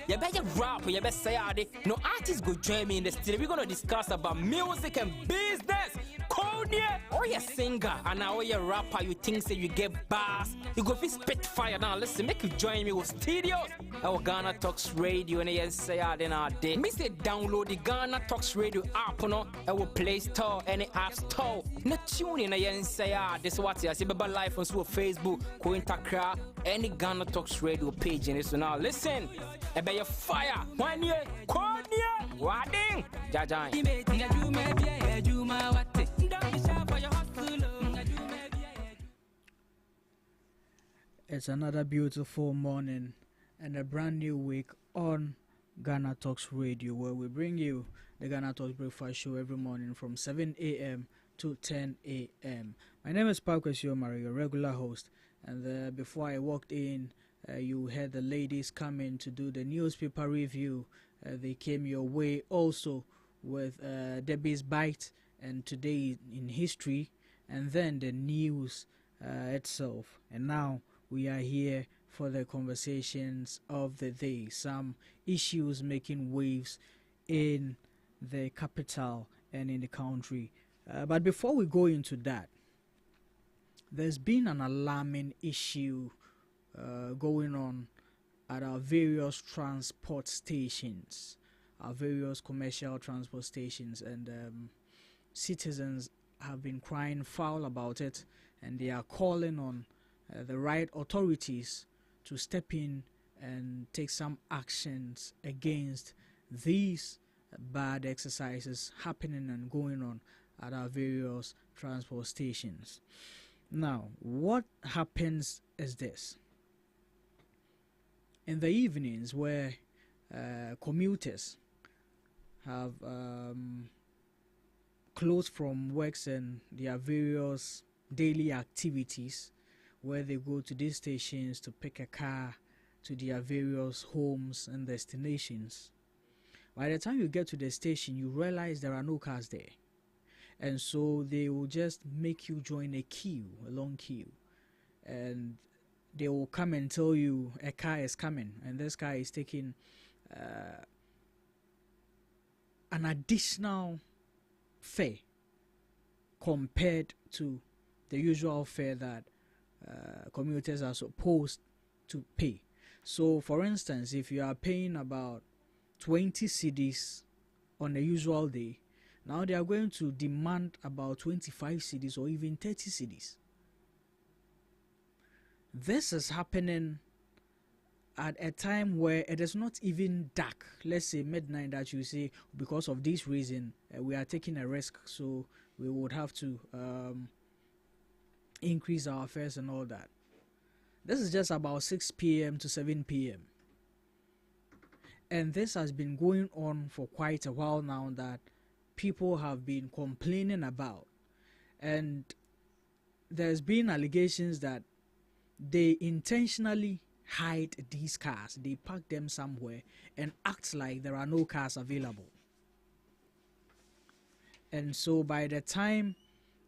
You better rap, you better say no artists go join me in the studio. We're gonna discuss about music and business. Konya, or you singer, and now you rapper, you think say you get bars. You go fit spit fire now. Listen, make you join me with studios. Our GhanaTalks Radio, and yes, say then our day. Me say download the GhanaTalks Radio app on our Play Store and the App Store. No tune in, and say this is what you see. Baba live on Facebook, Cointakra, any GhanaTalks Radio page, and this now. Listen, I bet you fire 1 year, Konya, Wading, Jajan. It's another beautiful morning and a brand new week on Ghana Talks Radio, where we bring you the Ghana Talks Breakfast Show every morning from 7 a.m. to 10 a.m. My name is Parkwesi Omari, your regular host. And before I walked in, you heard the ladies come in to do the newspaper review. They came your way also with Debbie's Bite and Today in History, and then the news itself. And now we are here for the conversations of the day. Some issues making waves in the capital and in the country. But before we go into that, there's been an alarming issue going on at our various transport stations, our various commercial transport stations, and citizens have been crying foul about it, and they are calling on the right authorities to step in and take some actions against these bad exercises happening and going on at our various transport stations. Now, what happens is this. In the evenings where commuters have closed from works and their various daily activities, where they go to these stations to pick a car to their various homes and destinations. By the time you get to the station, you realize there are no cars there. And so they will just make you join a long queue. And they will come and tell you a car is coming, and this car is taking an additional fare compared to the usual fare that commuters are supposed to pay. So, for instance, if you are paying about 20 cedis on a usual day, now they are going to demand about 25 cedis or even 30 cedis. This is happening at a time where it is not even dark. Let's say midnight, that you say, because of this reason, we are taking a risk, so we would have to increase our fares and all that. This is just about 6 p.m. to 7 p.m. And this has been going on for quite a while now, that people have been complaining about. And there's been allegations that they intentionally hide these cars. They park them somewhere and act like there are no cars available. And so by the time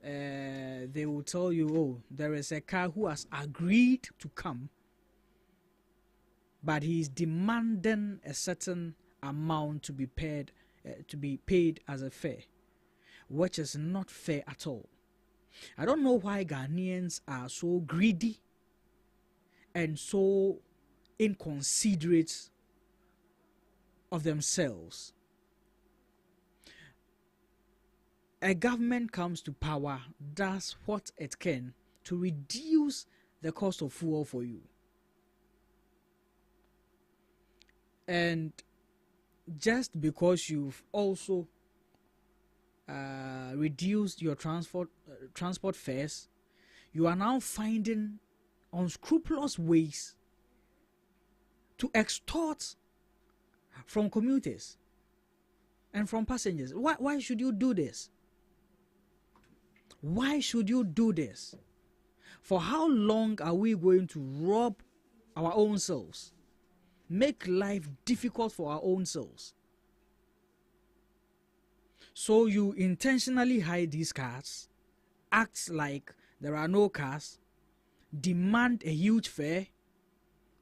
they will tell you, oh, there is a car who has agreed to come, but he is demanding a certain amount to be paid as a fare, which is not fair at all. I don't know why Ghanaians are so greedy and so inconsiderate of themselves. A government comes to power, does what it can to reduce the cost of fuel for you. And just because you've also reduced your transport fares, you are now finding unscrupulous ways to extort from commuters and from passengers. Why should you do this? Why should you do this? For how long are we going to rob our own selves? Make life difficult for our own selves? So you intentionally hide these cars, act like there are no cars, demand a huge fare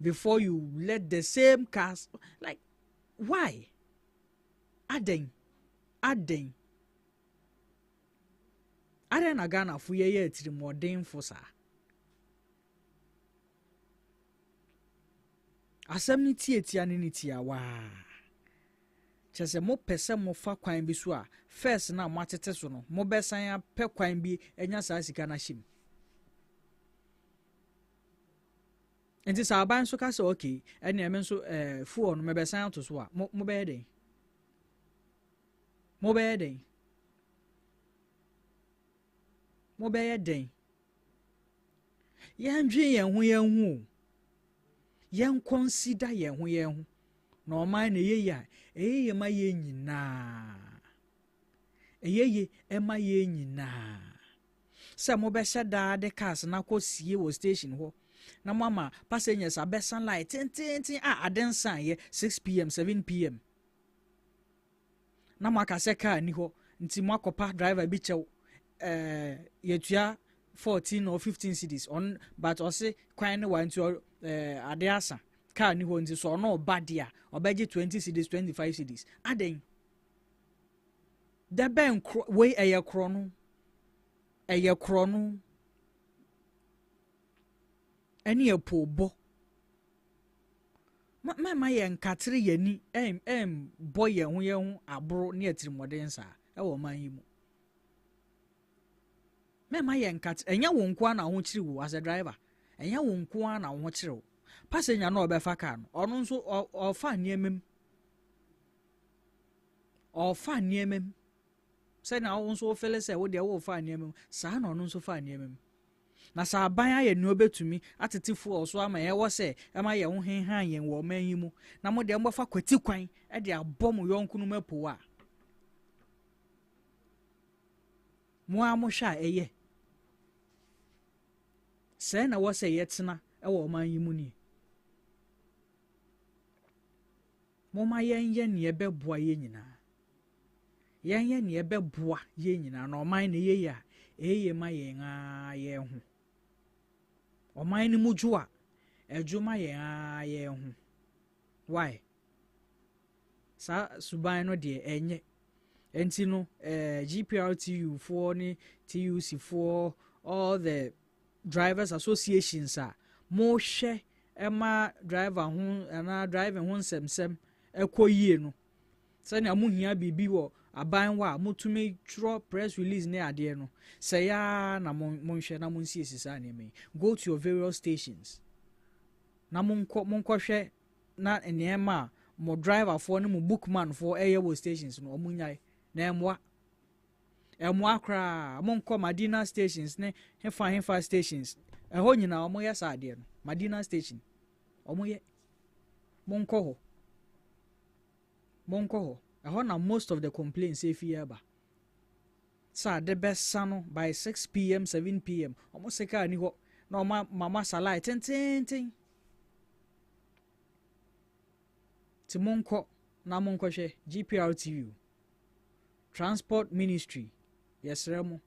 before you let the same cars. Like, why? Adding. Aden agana fu ye etiri modern for sa. Asem ni tie ni tia wa. Chese mo pese mo fa kwan bi so a first na mo atete so no mo besan ya pe kwan bi enya sa sika na him. Enti sa aban so ka se okay, ene em so fu on me besan to so a mo be den. Mo be den. Mo be den. Yan dwe yen ho yen hu. Yen consider yen ho yen hu. na ɔman na ɛyɛ ma yɛ nyinaa ɛyɛ ɛma yɛ nyinaa sɛ mobɛhyɛ daa de cars na kɔ sie wɔ station hɔ na mama passengers abɛsan light tententen a adensan yɛ 6 p.m. 7 p.m. na maka sɛ car ni hɔ nti mo akɔpa driver bi kyɛw yɛtua 14 or 15 cedis on but ɔse kwan ne wa nti ade asa car ni hɔ nti so ɔno ɔba de a ɔbɛgye 20 cedis 25 cedis aden da bɛn wei ɛyɛ korɔ no ɛne ɛpo bɔ ma yɛ nkatere yɛni bɔ yɛn ho aboro ne atirimɔden saa ɛwɔ man yi mu ma yɛ nkatere ɛnyɛ wo nko na ho kyerɛ wo as a driver ɛnyɛ wo nko na ho kyerɛ wo passenger na ɔbɛfa car no ɔno nso ɔfa nneɛma mu sɛnea wo nso wofele sɛ wo deɛ wofa nneɛma mu saa na ɔno nso fa nneɛma mu na sɛ aban ayɛ nea obɛtumi atete fuel so ama yɛwɔ sɛ ɛma yɛ ho henhan yɛn wɔ ɔman yi mu na mo deɛ mbɔfa kwati kwan de abɔ mo yɔnko no mapo a mo a mo hwɛ a ɛyɛ sɛ na wɔ sɛ yɛtena ɛwɔ ɔman yi mu ni mo ma yɛnyɛ nea ɛbɛboa yɛn nyinaa yɛnyɛ nea ɛbɛboa yɛn nyinaa na ɔman na yɛyɛ a ɛyɛ ma yɛn a yɛn ho ɔman no mu dwo a ɛdwuma yɛn a yɛn ho why saa suban no deɛ ɛnyɛ enti no GPRTU foɔ ne TUC foɔ all the drivers associations a mo hwɛ ɛma driver ho ana driving ho nsɛmsɛm ɛkɔ yie no sɛnea mo hia biribi wɔ aban wa motumi twerɛ press release ne adeɛ no sɛ ya na monhwɛ na monsie sisa nneɛma go to your various stations na monkɔhwɛ na nneɛma a mo driver for ne mo bookman for ɛyɛ wɔ stations no ɔmo nyae na ɛmoa koraa monkɔ Madina stations ne hefa stations ɛhɔ nyinaa ɔmo yɛ saa adeɛ no Madina station ɔmo yɛ monkɔ hɔ ɛhɔ na most of the complaints efi aba saa de bɛsa no by 6 p.m. 7 p.m. ɔmo sika ni hɔ na mama salai tententen ti monkɔ na monkɔhwɛ GPRTU Transport Ministry yɛsrɛ mo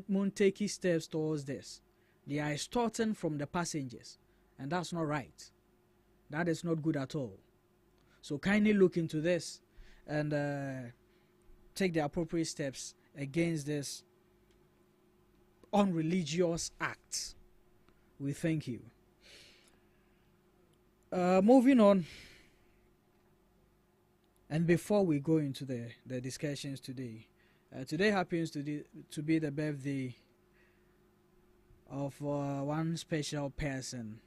mon take steps towards this. They are extorting from the passengers and that's not right. That is not good at all. So kindly look into this and take the appropriate steps against this unreligious act. We thank you. Moving on, and before we go into the discussions today, today happens to be the birthday of one special person.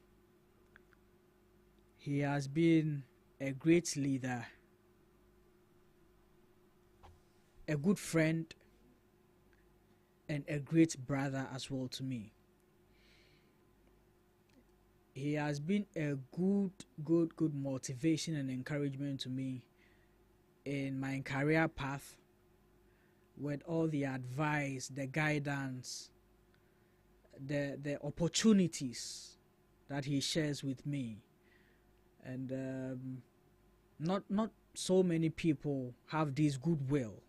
He has been a great leader, a good friend, and a great brother as well to me. He has been a good motivation and encouragement to me in my career path, with all the advice, the guidance, the opportunities that he shares with me. And not so many people have this goodwill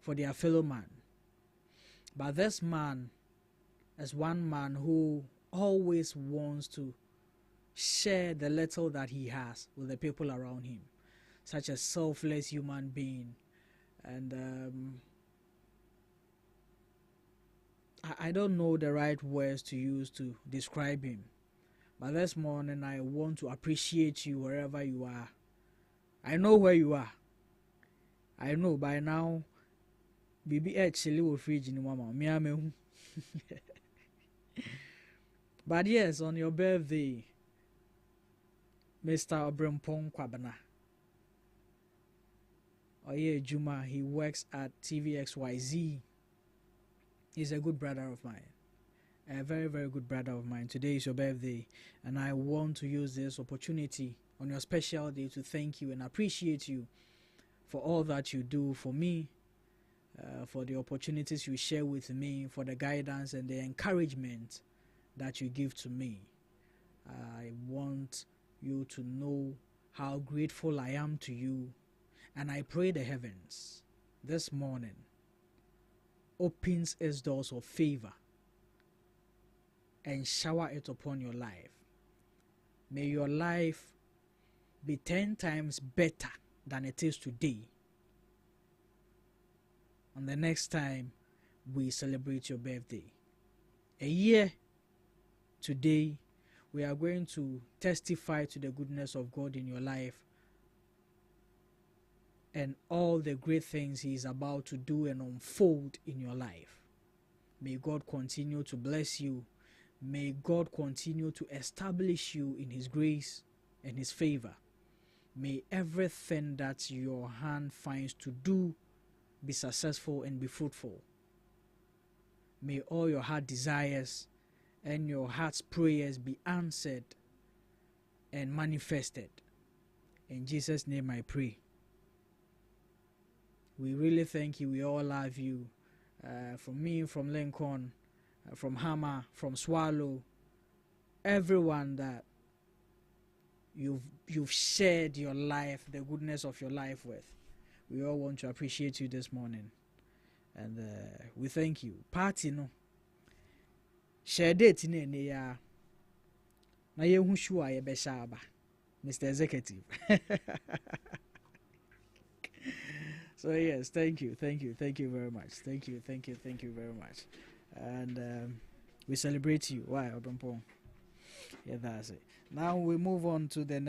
for their fellow man, but this man is one man who always wants to share the little that he has with the people around him, such a selfless human being. And I don't know the right words to use to describe him, but this morning I want to appreciate you wherever you are. I know where you are. I know by now baby actually will fridge in mama me. But yes, on your birthday, Mr. Obrempong Kwabana, Oye Juma, he works at TVXYZ. He's a good brother of mine, a very good brother of mine. Today is your birthday, and I want to use this opportunity on your special day to thank you and appreciate you for all that you do for me, for the opportunities you share with me, for the guidance and the encouragement that you give to me. I want you to know how grateful I am to you, and I pray the heavens this morning opens its doors of favor and shower it upon your life. May your life be 10 times better than it is today. And the next time we celebrate your birthday, a year today, we are going to testify to the goodness of God in your life and all the great things He is about to do and unfold in your life. May God continue to bless you. May God continue to establish you in His grace and His favor. May everything that your hand finds to do be successful and be fruitful. May all your heart desires and your heart's prayers be answered and manifested. In Jesus' name I pray. We really thank you. We all love you. From me, from Lincoln, from Hammer, from Swallow, everyone that you've shared your life, the goodness of your life with. We all want to appreciate you this morning. And we thank you. Party no. Share date in any na ye hu sure ye be shaba. Mr. Executive. So yes, thank you very much. Thank you very much. And we celebrate you. Why, Odompo? Yeah, that's it. Now we move on to the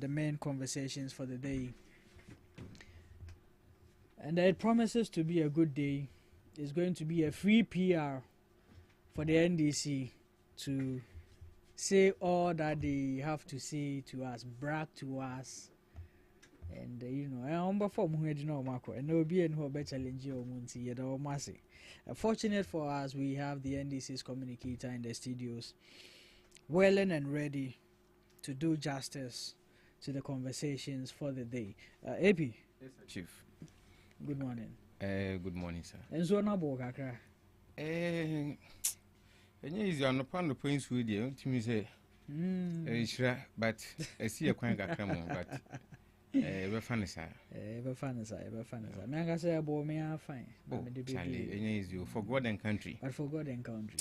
main conversations for the day. And it promises to be a good day. It's going to be a free PR for the NDC to say all that they have to say to us, brag to us. And fortunate for us, we have the NDC's communicator in the studios, willing and ready to do justice to the conversations for the day. AP. Yes, sir. Chief. Good morning. Good morning, sir. And so na bo kakra. Easy on the pan points with you to me say. But I see a quite kakra mo, but we're funny, sir. We're funny, sir. Me anga say abo me are fine. Oh, Charlie, easy for God and country. But for God and country.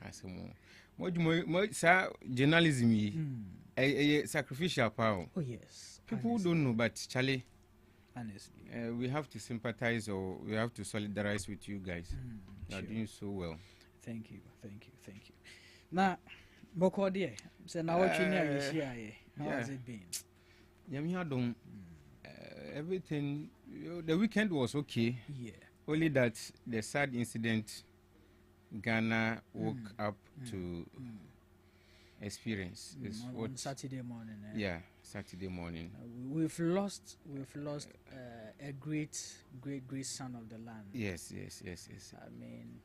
As more, sir, journalism a sacrificial power. Oh yes. People don't know, but Charlie. Honestly, we have to sympathize or we have to solidarize with you guys. You are doing so well. Thank you. Now, Boko dear, so now what you how has it been? Everything, the weekend was okay. Yeah. Only that the sad incident Ghana woke up to experience is on Saturday morning. Saturday morning. We've lost a great son of the land. Yes. I mean,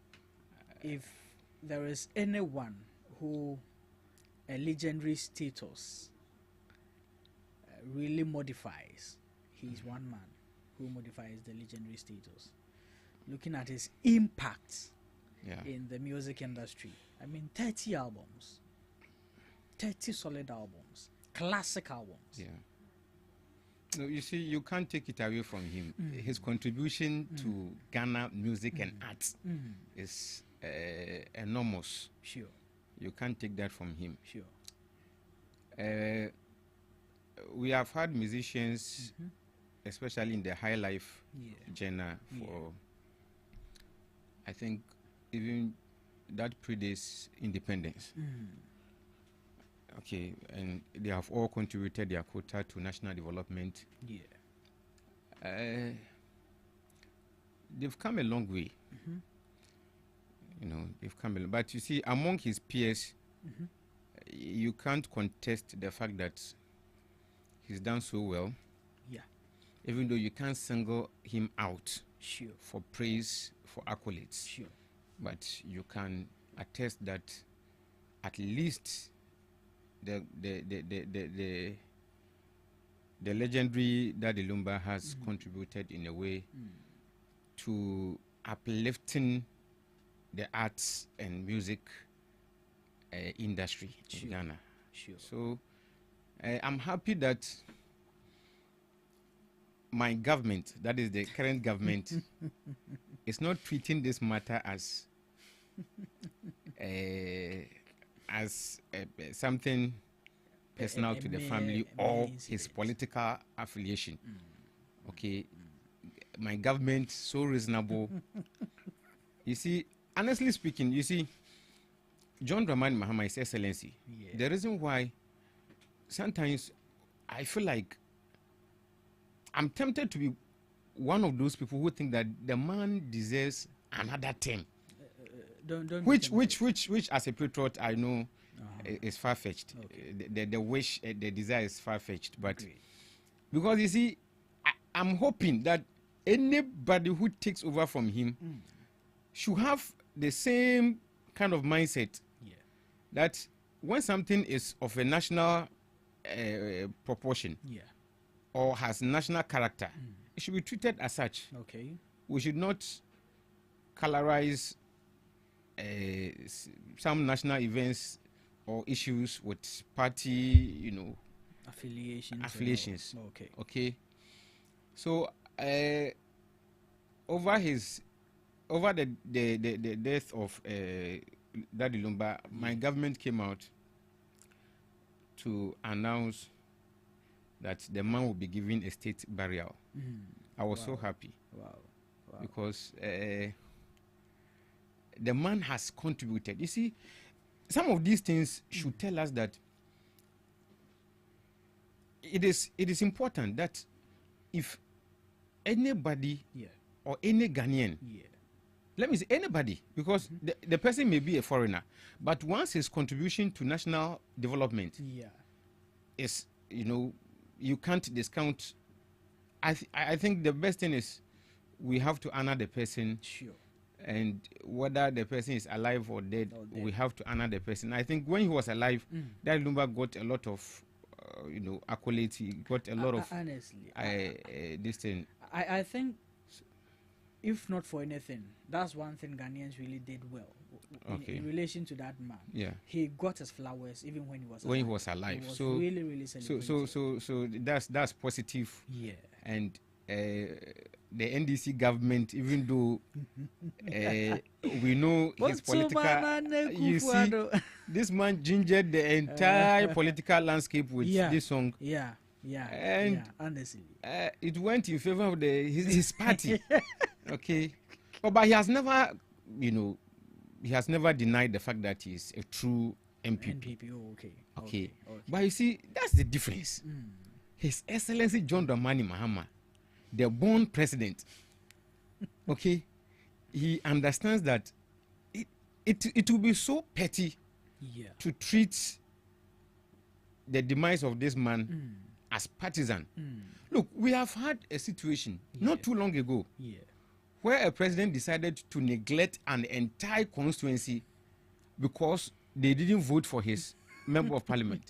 if there is anyone who a legendary status really modifies, he's one man who modifies the legendary status. Looking at his impact in the music industry, I mean, 30 albums, 30 solid albums, classic albums. Yeah. No, you see, you can't take it away from him. His contribution to Ghana music and arts is enormous. Sure. You can't take that from him. Sure. We have had musicians, especially in the high life genre, for I think even that predates independence. Okay, and they have all contributed their quota to national development. They've come a long way. They've come a long, but you see, among his peers, you can't contest the fact that he's done so well. Even though you can't single him out for praise, for accolades. But you can attest that at least the legendary Daddy Lumba has contributed in a way to uplifting the arts and music industry in Ghana. Sure. So I'm happy that my government, that is the current government, is not treating this matter as something personal to the family or his political affiliation. Okay, my government so reasonable. You see, honestly speaking, you see, John Dramani Mahama, His Excellency. Yeah. The reason why sometimes I feel like I'm tempted to be one of those people who think that the man deserves another term. Don't Which as a patriot I know is far fetched. Okay. The wish, the desire is far fetched. But Great. because you see, I'm hoping that anybody who takes over from him should have the same kind of mindset that when something is of a national proportion or has national character, it should be treated as such. Okay. We should not colorize some national events or issues with party, affiliations. Okay. Okay. So over the death of Daddy Lumba, my government came out to announce that the man will be given a state burial. I was so happy. Wow. Because the man has contributed. You see, some of these things should tell us that it is important that if anybody or any Ghanaian, let me say anybody, because the person may be a foreigner, but once his contribution to national development is, you can't discount. I think the best thing is we have to honor the person. Sure. And whether the person is alive or dead, we have to honor the person. I think when he was alive, Daddy Lumba got a lot of, accolades. He got a lot of, honestly, this thing. I think, if not for anything, that's one thing Ghanaians really did well in relation to that man. Yeah, he got his flowers even when he was alive. When he was alive. He was so really celebrated. So that's positive. Yeah. And the NDC government, even though we know his political, you see, this man gingered the entire political landscape with this song. And honestly, it went in favor of his party. Okay, but he has never, he has never denied the fact that he's a true MPP. Okay. But you see, that's the difference. His Excellency John Dramani Mahama, the born president, okay, he understands that it will be so petty to treat the demise of this man as partisan. Look, we have had a situation not too long ago where a president decided to neglect an entire constituency because they didn't vote for his member of parliament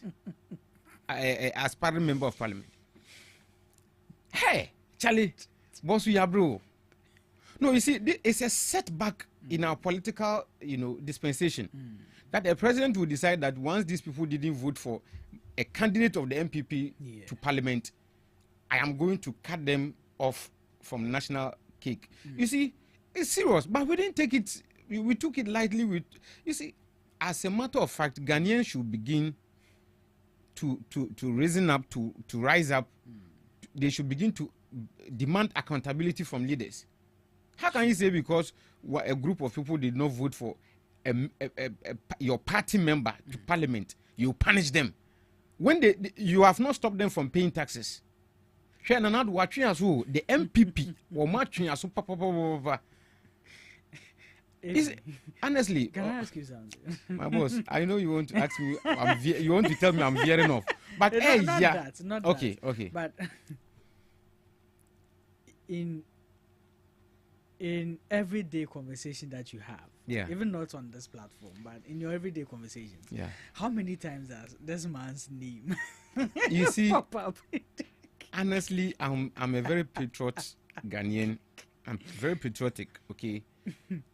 as parliament member of parliament. Hey, Charlie, boss, we are bro. No, you see, it's a setback in our political, dispensation that a president will decide that once these people didn't vote for a candidate of the MPP to parliament, I am going to cut them off from national cake. You see, it's serious, but we didn't take it. We took it lightly. You see, as a matter of fact, Ghanaians should begin to reason up, to rise up. They should begin to demand accountability from leaders. How can you say because a group of people did not vote for your party member to parliament, you punish them when you have not stopped them from paying taxes? The MPP or matching as honestly, can I ask you something? My boss, I know you want to ask me. You want to tell me I'm veering off, but not okay. But in everyday conversation that you have, Yeah. even not on this platform, but in your everyday conversations, Yeah. how many times does this man's name You see, pop up? honestly, I'm a very patriot Ghanaian. I'm very patriotic, okay?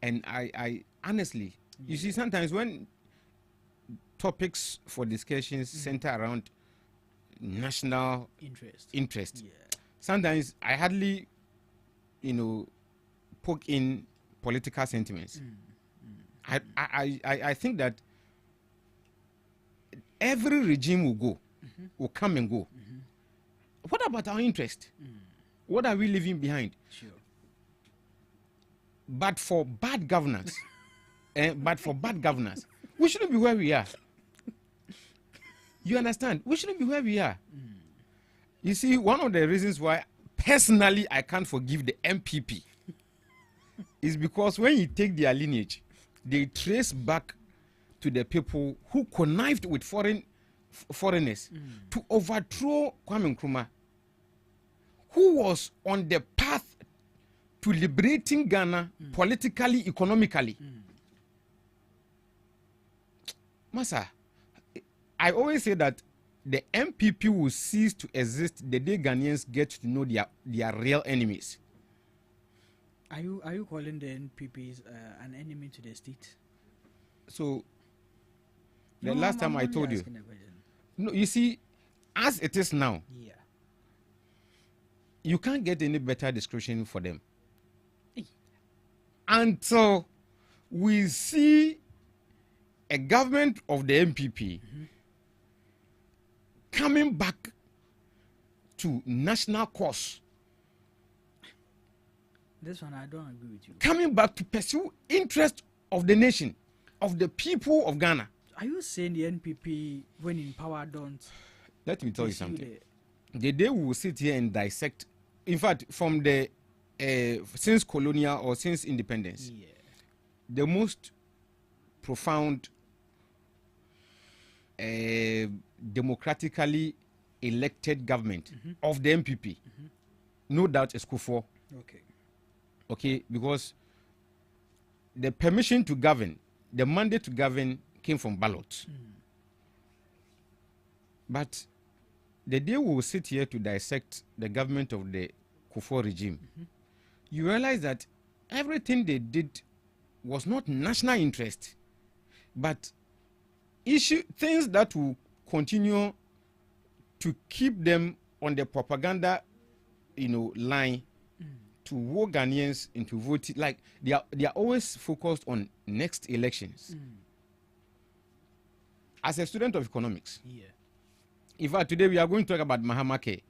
And I honestly, you see, sometimes when topics for discussions center around national interest, sometimes I hardly, poke in political sentiments. I think that every regime will come and go. What about our interest? What are we leaving behind? Sure. But for bad governance, we shouldn't be where we are. You understand? We shouldn't be where we are. You see, one of the reasons why personally I can't forgive the MPP is because when you take their lineage, they trace back to the people who connived with foreigners to overthrow Kwame Nkrumah, who was on the path to liberating Ghana politically, economically. Masa, I always say that the MPP will cease to exist the day Ghanaians get to know their real enemies. Are you calling the NPP an enemy to the state? So, the last time I told you, no, you see, as it is now, you can't get any better description for them until we see a government of the MPP coming back to national cause. This one I don't agree with you. Coming back to pursue interest of the nation, of the people of Ghana. Are you saying the NPP, when in power, don't? Let me tell you something. The day we will sit here and dissect, in fact, from the since colonial or since independence, the most profound democratically elected government of the MPP, no doubt is Kufuor. Okay, because the permission to govern, the mandate to govern came from ballot. But the day we will sit here to dissect the government of the Kufuor regime, you realize that everything they did was not national interest, but things that will continue to keep them on the propaganda, line to woo Ghanaians into voting. Like they are always focused on next elections. As a student of economics, in fact, today we are going to talk about Mahama K.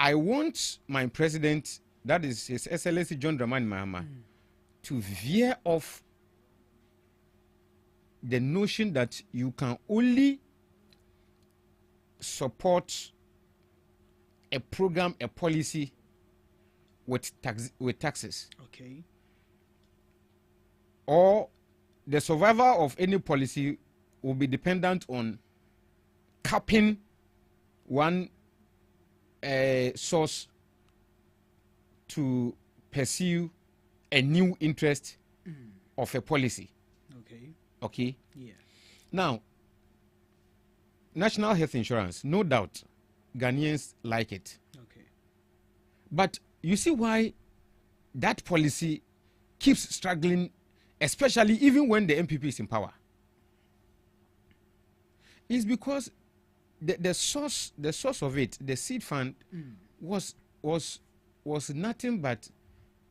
I want my president, that is His Excellency John Dramani Mahama, to veer off the notion that you can only support a program, a policy with taxes. Okay. Or the survival of any policy will be dependent on capping one source to pursue a new interest of a policy. Okay. Yeah. Now, national health insurance, no doubt, Ghanaians like it. Okay. But you see why that policy keeps struggling, especially even when the MPP is in power. It's because the source of it, the seed fund, was nothing but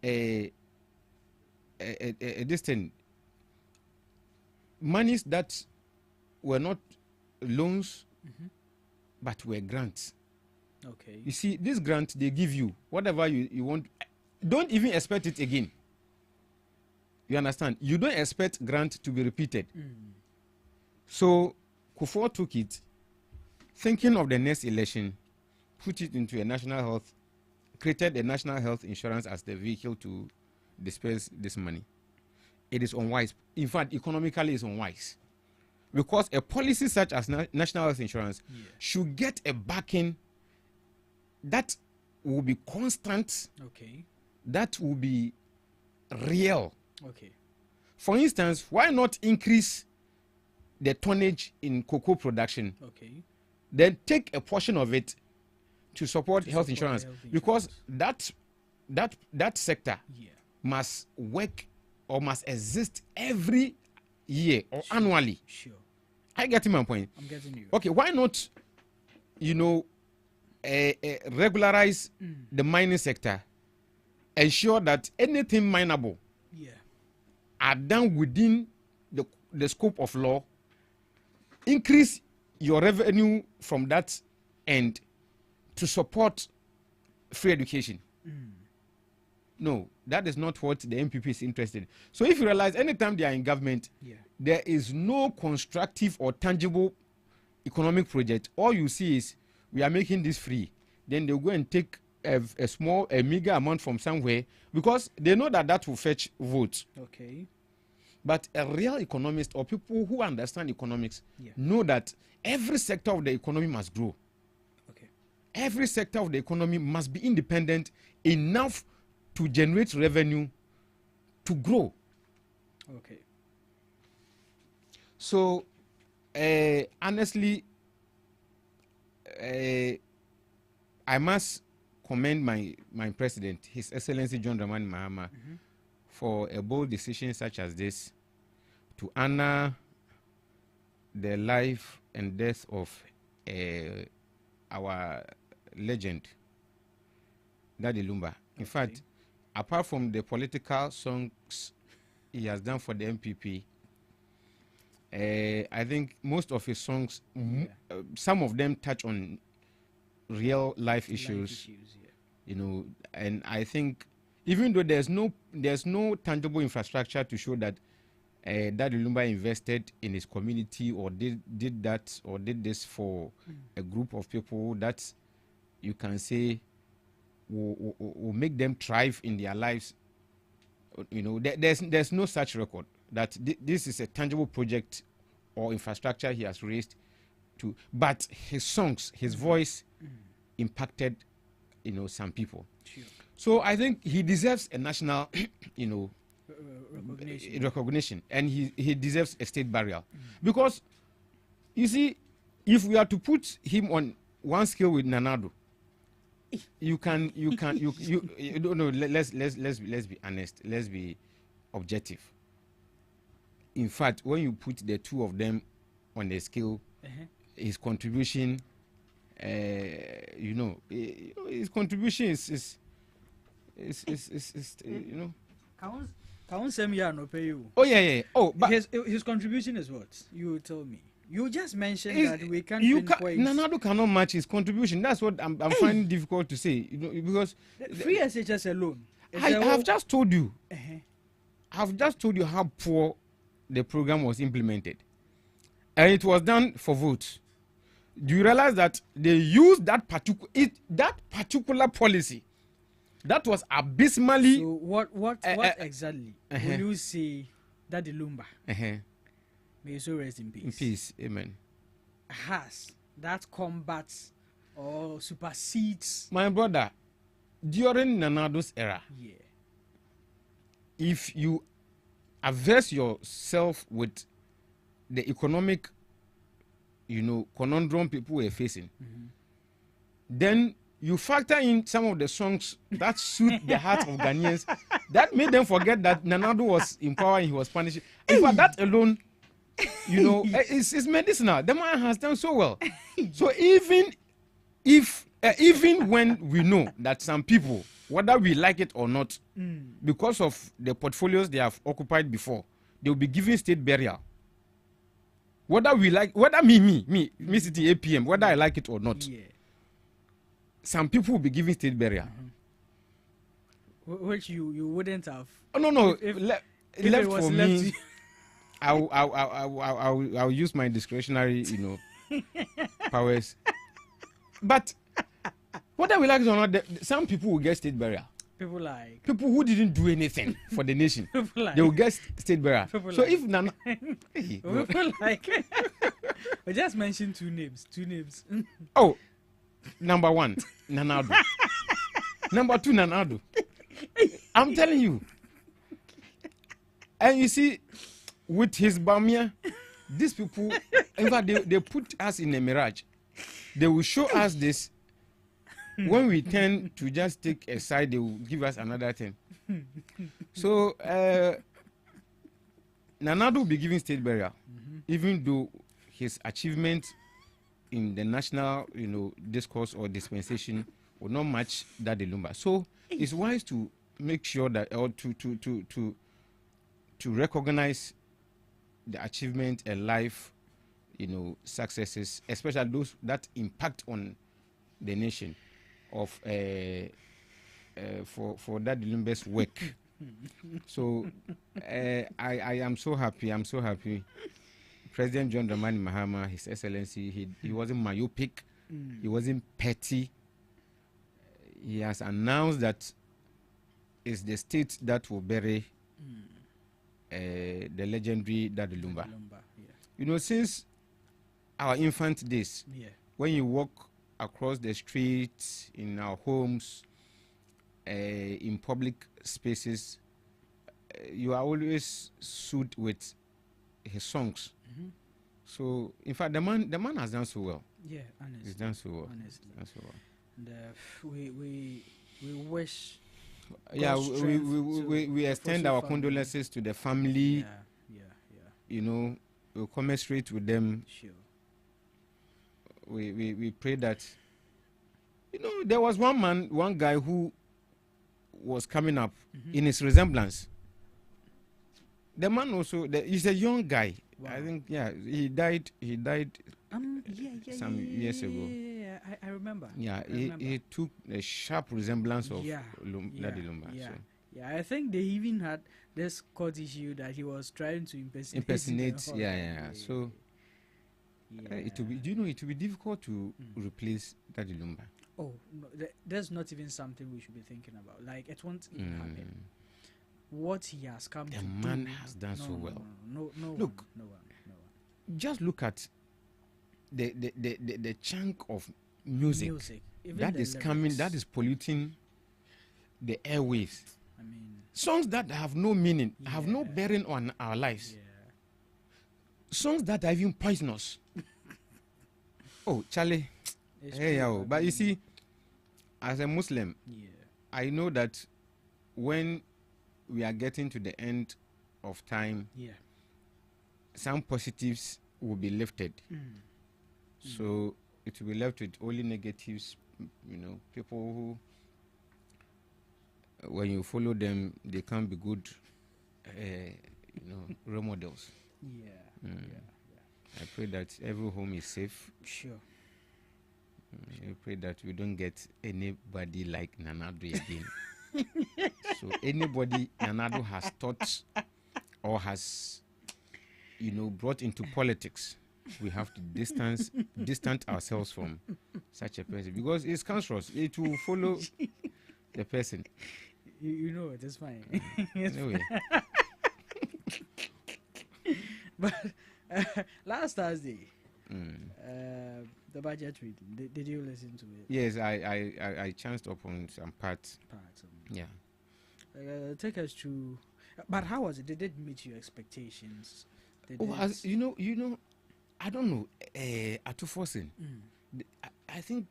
a this thing, monies that were not loans but were grants. Okay. You see, this grant they give you whatever you want. Don't even expect it again. You understand? You don't expect grant to be repeated. So Kufuor took it, thinking of the next election, put it into a national health, created a national health insurance as the vehicle to disperse this money. It is unwise. In fact, economically it's unwise. Because a policy such as national health insurance should get a backing that will be constant, that will be real. Okay. For instance, why not increase the tonnage in cocoa production? Okay. Then take a portion of it to support health insurance, because that sector must work or must exist every year or annually. Sure. I get my point. I'm getting you. Okay, why not, regularize the mining sector, ensure that anything mineable are done within the scope of law, increase your revenue from that end to support free education. No, that is not what the MPP is interested in. So if you realize, anytime they are in government, there is no constructive or tangible economic project. All you see is, we are making this free. Then they'll go and take a meager amount from somewhere, because they know that will fetch votes. Okay. But a real economist, or people who understand economics, know that every sector of the economy must grow. Okay. Every sector of the economy must be independent enough to generate revenue to grow. Okay. So, honestly, I must commend my president, His Excellency John Dramani Mahama, for a bold decision such as this, to honor the life and death of our legend, Daddy Lumba. In fact, apart from the political songs he has done for the MPP, I think most of his songs, some of them touch on real life issues, and I think even though there's no tangible infrastructure to show that Daddy Lumba invested in his community or did that or did this for a group of people that you can say will make them thrive in their lives. There's no such record that this is a tangible project or infrastructure he has raised to. But his songs, his voice impacted, some people. Sure. So I think he deserves a national, recognition, and he deserves a state burial, because you see, if we are to put him on one scale with Nanado, you don't know. Let's be honest. Let's be objective. In fact, when you put the two of them on the scale, his contribution, his contribution is Can't say me no pay you. Oh yeah. Oh, but his contribution is what? You tell me. You just mentioned that we can't pinpoint. Nanado cannot match his contribution. That's what I'm finding difficult to say. Because free SHS alone. I have just told you. I've just told you how poor the program was implemented, and it was done for votes. Do you realize that they used that particular policy that was abysmally? So what exactly will you say that the Lumba? May you so rest in peace. In peace, amen. Has that combats or supersedes? My brother, during Nanado's era, if you averse yourself with the economic, conundrum people were facing, then you factor in some of the songs that suit the heart of Ghanaians, that made them forget that Nanado was in power and he was punishing. In fact, that alone, it's medicinal. The man has done so well. So even when we know that some people, whether we like it or not, because of the portfolios they have occupied before, they will be given state burial. Whether me city APM, whether I like it or not, some people will be given state burial. Which you wouldn't have. Oh no. If left for me. I'll use my discretionary, powers. But whether we like it or not, some people will get state burial. People who didn't do anything for the nation, they will get state burial. So if Nana, people we just mentioned two names. Oh, number one, Nanado. Number two, Nanado. I'm telling you. And you see, with his Bamia, these people, in fact, they put us in a mirage. They will show us this. When we tend to just take a side, they will give us another thing. So, Nanado will be given state burial, even though his achievement in the national, discourse or dispensation will not match that Lumba. So, it's wise to make sure that, or to recognize the achievement and life, successes, especially those that impact on the nation of for that Lumba's work. So I am so happy. I'm so happy. President John Dramani Mahama, His Excellency, he wasn't myopic. He wasn't petty. He has announced that it's the state that will bury the legendary Daddy Lumba. Since our infant days, when you walk across the streets, in our homes, in public spaces, you are always soothed with his songs. So, in fact, the man has done so well. Yeah, honestly. He's done so well. Honestly. Done so well. And we wish. Yeah, we extend our condolences to the family. Yeah. We'll commiserate with them. Sure. We pray that. There was one guy who was coming up in his resemblance. The man also, he's a young guy. Wow. I think, he died some years ago. Yeah, I remember. Yeah, he took a sharp resemblance of Daddy Lumba. Yeah. So. Yeah, I think they even had this court issue that he was trying to impersonate. So it will be, it will be difficult to replace Daddy Lumba. Oh, no, there's not even something we should be thinking about. Like, it won't even happen. What he has come to do. The man has done so well. No look, no one. Just look at the chunk of music that is coming, that is polluting the airwaves. I mean, songs that have no meaning, have no bearing on our lives. Yeah. Songs that are even poisonous. Oh, Charlie. But you see, as a Muslim, I know that when we are getting to the end of time, some positives will be lifted. So it will be left with only negatives. People who, when you follow them, they can't be good, role models. I pray that every home is safe. Sure. I pray that we don't get anybody like Nanado again. So anybody Nanado has taught or has, brought into politics, we have to distance ourselves from such a person, because it's cancerous. It will follow the person. You know it is fine. Anyway. But last Thursday, the budget reading, did you listen to it? Yes, I chanced upon some parts. Yeah. Take us through. But how was it? Did it meet your expectations? I don't know. Atufosin, I think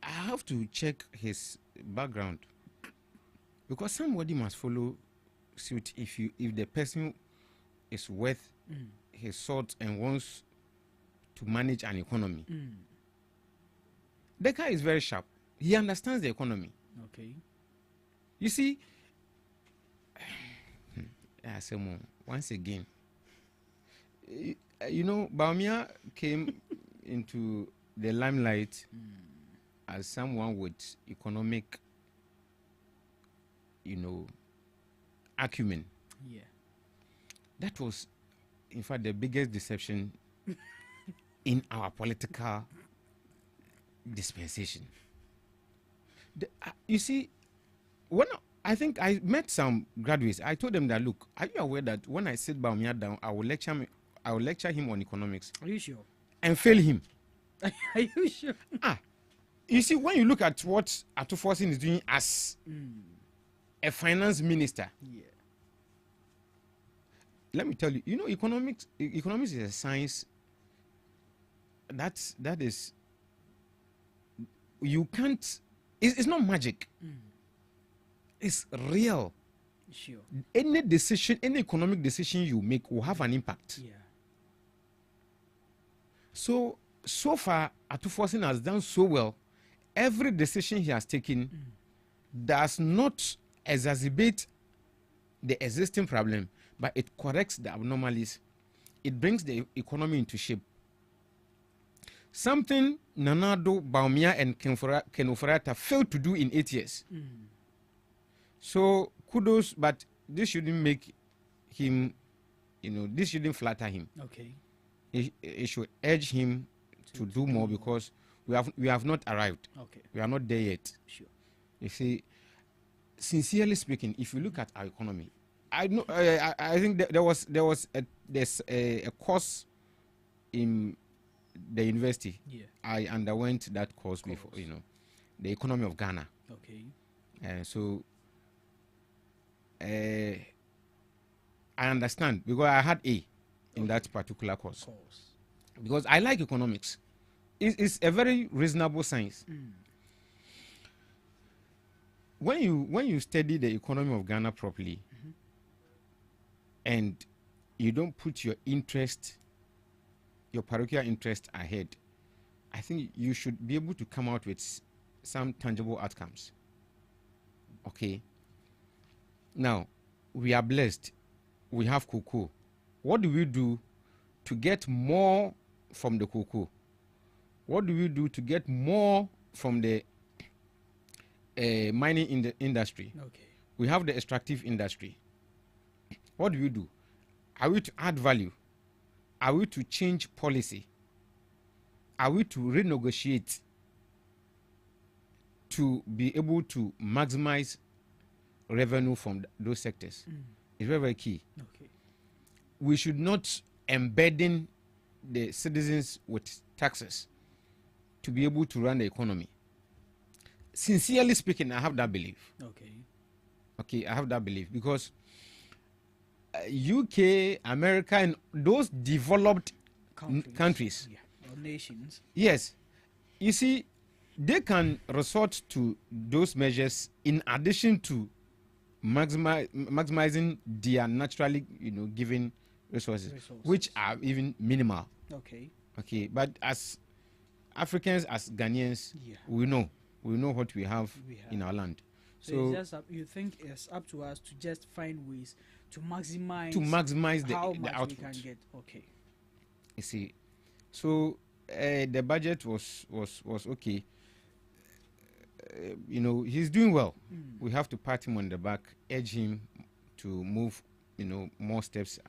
I have to check his background, because somebody must follow suit if the person is worth his salt and wants to manage an economy. The guy is very sharp. He understands the economy. Okay. You see, once again, Baumia came into the limelight as someone with economic, acumen. Yeah. That was, in fact, the biggest deception in our political dispensation. You see, when I think I met some graduates, I told them that, look, are you aware that when I sit Baumia down, I will lecture him on economics. Are you sure? And fail him. Are you sure? You see, when you look at what Atufosin is doing as a finance minister. Yeah. Let me tell you, economics is a science that is, you can't, it's not magic. It's real. Sure. Any economic decision you make will have an impact. Yeah. So far, Atufosin has done so well. Every decision he has taken does not exacerbate the existing problem, but it corrects the abnormalities. It brings the economy into shape. Something Nanado, Baumia, and Kenofurata failed to do in 8 years. So kudos, but this shouldn't make him, this shouldn't flatter him. Okay. It should urge him to do more, because we have not arrived. Okay. We are not there yet. Sure. You see, sincerely speaking, if you look at our economy, I know I think there's a course in the university. Yeah. I underwent that course before. The economy of Ghana. Okay. So I understand, because I had A in that particular course. Because I like economics. It's a very reasonable science. When you study the economy of Ghana properly, and you don't put your parochial interest ahead, I think you should be able to come out with some tangible outcomes. Okay. Now, we are blessed. We have cocoa. What do we do to get more from the cocoa? What do we do to get more from the mining in the industry? Okay. We have the extractive industry. What do we do? Are we to add value? Are we to change policy? Are we to renegotiate to be able to maximize revenue from those sectors? It's very, very key. Okay. We should not embedding the citizens with taxes to be able to run the economy. Sincerely speaking, I have that belief. Okay, I have that belief, because UK, America, and those developed countries, or nations. Yes, you see, they can resort to those measures in addition to maximizing their naturally, given resources, which are even minimal. Okay, but as Africans, as Ghanaians, we know what we have in our land. So it's just you think it's up to us to just find ways to maximize how much the output we can get. Okay. You see, so the budget was okay. He's doing well. We have to pat him on the back, urge him to move, more steps,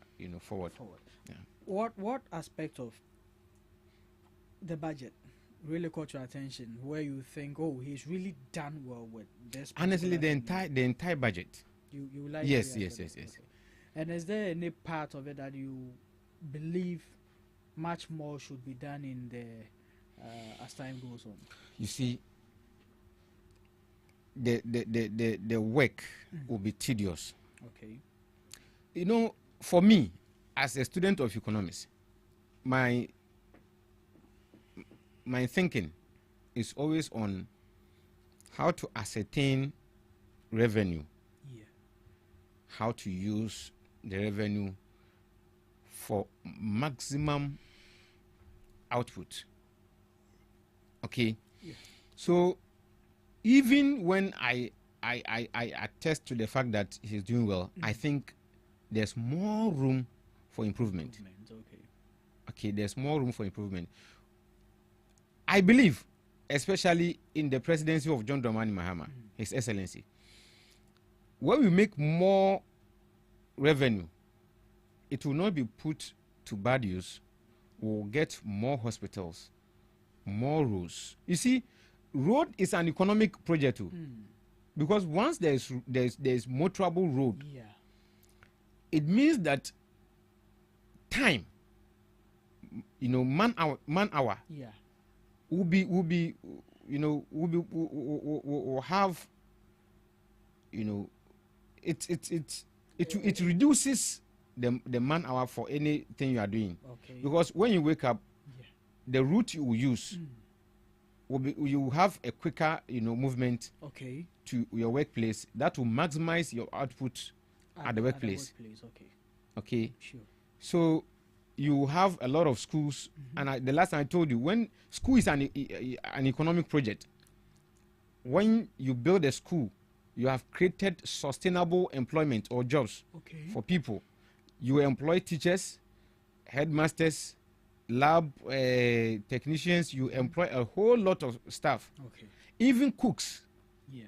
forward. Yeah. What aspect of the budget really caught your attention, where you think, oh, he's really done well with this? Honestly, the entire budget. You like? Yes. Okay. And is there any part of it that you believe much more should be done in the as time goes on? You see, the work will be tedious. Okay. For me, as a student of economics, my thinking is always on how to ascertain revenue, how to use the revenue for maximum output. Okay. So even when I attest to the fact that he's doing well, I think there's more room for improvement. Okay, there's more room for improvement. I believe, especially in the presidency of John Dramani Mahama, His Excellency, when we make more revenue, it will not be put to bad use. We'll get more hospitals, more roads. You see, road is an economic project too, because once there's motorable road, it means that time, man hour, will have, it reduces the man hour for anything you are doing. Okay. Because when you wake up, the route you will use will be, you will have a quicker movement Okay. to your workplace that will maximize your output at the workplace. Okay. Okay. Sure. So you have a lot of schools, and the last time I told you, when school is an economic project, when you build a school, you have created sustainable employment or jobs for people. You employ teachers, headmasters, lab technicians. You employ a whole lot of staff. Okay. Even cooks. Yeah.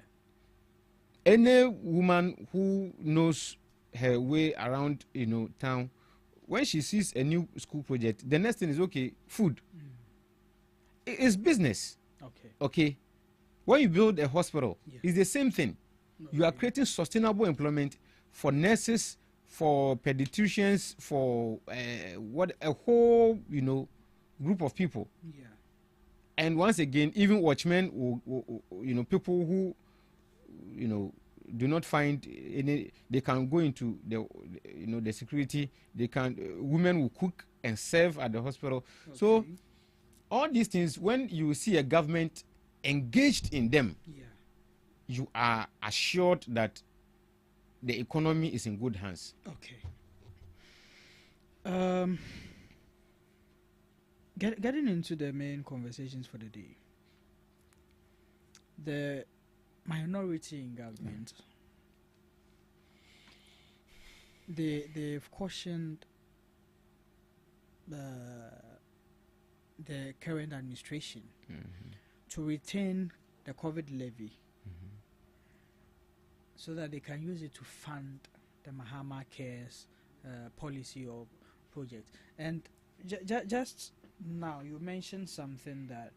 Any woman who knows her way around, town, when she sees a new school project, the next thing is food. It's business. Okay. When you build a hospital, it's the same thing. You are creating sustainable employment for nurses, for pediatricians, for a whole group of people. Yeah. And once again, even watchmen, people who do not find any, they can go into the security. They can women will cook and serve at the hospital. So all these things, when you see a government engaged in them, you are assured that the economy is in good hands. Okay. Getting into the main conversations for the day. The minority in government, they've cautioned the current administration to retain the COVID levy so that they can use it to fund the Mahama Cares policy or project. And just now you mentioned something that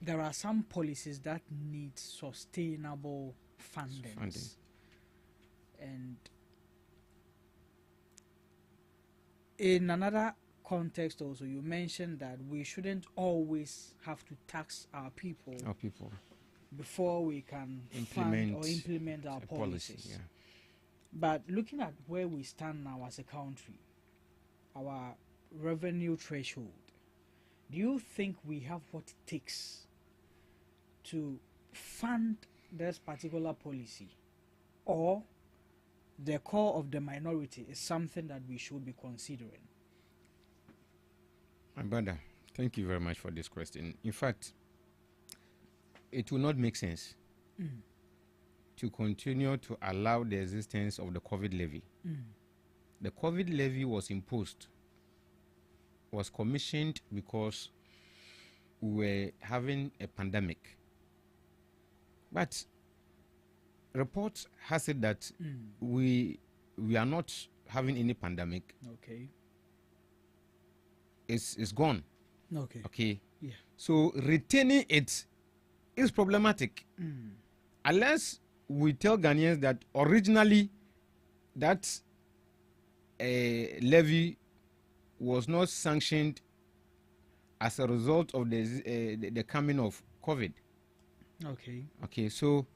there are some policies that need sustainable funding. And in another context also, you mentioned that we shouldn't always have to tax our people before we can implement our policies. Policy, But looking at where we stand now as a country, our revenue threshold, do you think we have what it takes to fund this particular policy, or the core of the minority is something that we should be considering? My brother, thank you very much for this question. In fact, it will not make sense to continue to allow the existence of the COVID levy. The COVID levy was imposed, was commissioned because we were having a pandemic. But reports has said that we are not having any pandemic. Okay. It's gone. Okay. Yeah. So retaining it is problematic. Unless we tell Ghanaians that originally that levy was not sanctioned as a result of the coming of COVID. Okay, so